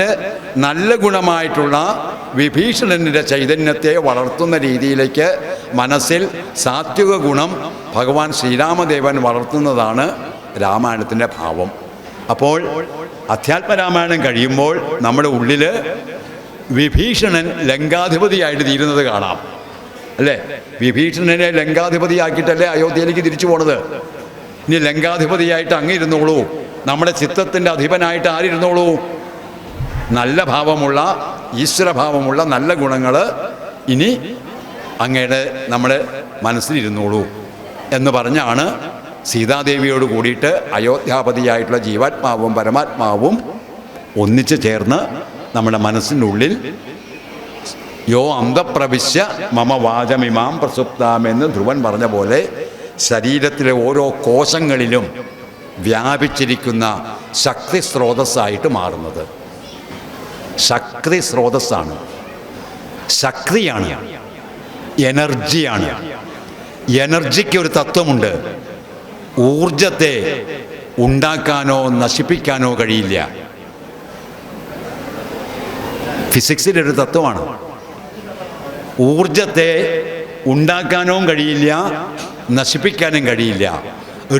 നല്ല ഗുണമായിട്ടുള്ള വിഭീഷണൻ്റെ ചൈതന്യത്തെ വളർത്തുന്ന രീതിയിലേക്ക് മനസ്സിൽ സാത്വിക ഗുണം ഭഗവാൻ ശ്രീരാമദേവൻ വളർത്തുന്നതാണ് രാമായണത്തിൻ്റെ ഭാവം. അപ്പോൾ അധ്യാത്മരാമായണം കഴിയുമ്പോൾ നമ്മുടെ ഉള്ളിൽ വിഭീഷണൻ ലങ്കാധിപതിയായിട്ട് തീരുന്നത് കാണാം, അല്ലേ? വിഭീഷണനെ ലങ്കാധിപതിയാക്കിയിട്ടല്ലേ അയോധ്യയിലേക്ക് തിരിച്ചു പോണത്. ഇനി ലങ്കാധിപതിയായിട്ട് അങ്ങ് ഇരുന്നോളൂ, നമ്മുടെ ചിത്തത്തിൻ്റെ അധിപനായിട്ട് ആരിരുന്നോളൂ? നല്ല ഭാവമുള്ള ഈശ്വരഭാവമുള്ള നല്ല ഗുണങ്ങൾ ഇനി അങ്ങയുടെ നമ്മുടെ മനസ്സിലിരുന്നോളൂ എന്ന് പറഞ്ഞാണ് സീതാദേവിയോട് കൂടിയിട്ട് അയോധ്യാപതിയായിട്ടുള്ള ജീവാത്മാവും പരമാത്മാവും ഒന്നിച്ചു ചേർന്ന് നമ്മുടെ മനസ്സിനുള്ളിൽ യോ അന്തപ്രവിശ്യ മമ വാചമിമാം പ്രസുപ്താമെന്ന് ധ്രുവൻ പറഞ്ഞ പോലെ ശരീരത്തിലെ ഓരോ കോശങ്ങളിലും വ്യാപിച്ചിരിക്കുന്ന ശക്തി സ്രോതസ്സായിട്ട് മാറുന്നത്. ശക്തി സ്രോതസ്സാണ്, ശക്തിയാണ്, എനർജിയാണ്. എനർജിക്ക് ഒരു തത്വമുണ്ട്. ഊർജത്തെ ഉണ്ടാക്കാനോ നശിപ്പിക്കാനോ കഴിയില്ല. ഫിസിക്സിൻ്റെ ഒരു തത്വമാണ്. ഊർജത്തെ ഉണ്ടാക്കാനും കഴിയില്ല, നശിപ്പിക്കാനും കഴിയില്ല.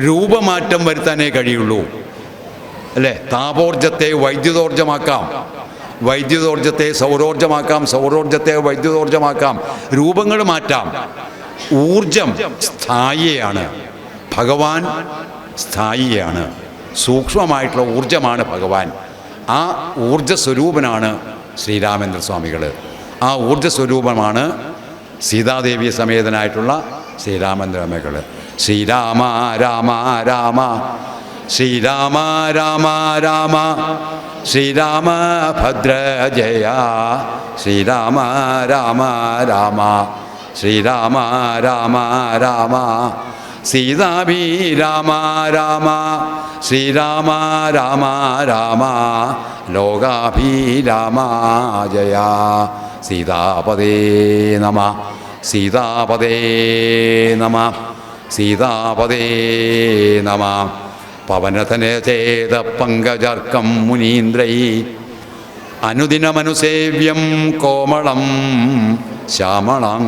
രൂപമാറ്റം വരുത്താനേ കഴിയുള്ളൂ, അല്ലേ? താപോർജത്തെ വൈദ്യുതോർജമാക്കാം, വൈദ്യുതോർജത്തെ സൗരോർജമാക്കാം, സൗരോർജത്തെ വൈദ്യുതോർജമാക്കാം, രൂപങ്ങൾ മാറ്റാം. ഊർജം സ്ഥായിയാണ്, ഭഗവാൻ സ്ഥായിയാണ്. സൂക്ഷ്മമായിട്ടുള്ള ഊർജമാണ് ഭഗവാൻ. ആ ഊർജസ്വരൂപനാണ് ശ്രീരാമേന്ദ്ര സ്വാമികൾ. ആ ഊർജസ്വരൂപമാണ് സീതാദേവി സമേതനായിട്ടുള്ള ശ്രീരാമേന്ദ്രമകൾ. ശ്രീരാമ രാമ രാമ ശ്രീരാമ രാമ രാമ ശ്രീരാമ ഭദ്ര ജയ ശ്രീരാമ രാമ രാമ ശ്രീരാമ രാമ രാമ സീതാഭി രാമ രാമ ശ്രീരാമ രാമ രാമ ലോകാഭിരാമ ജയ സീതാപദേ നമ സീതാപദേ നമ സീതാപദേ നമ പവനതനേ ചേത പങ്കജർക്കം മുനീന്ദ്രൈ അനുദിനമനുസേവ്യം കോമളം ശ്യാമളം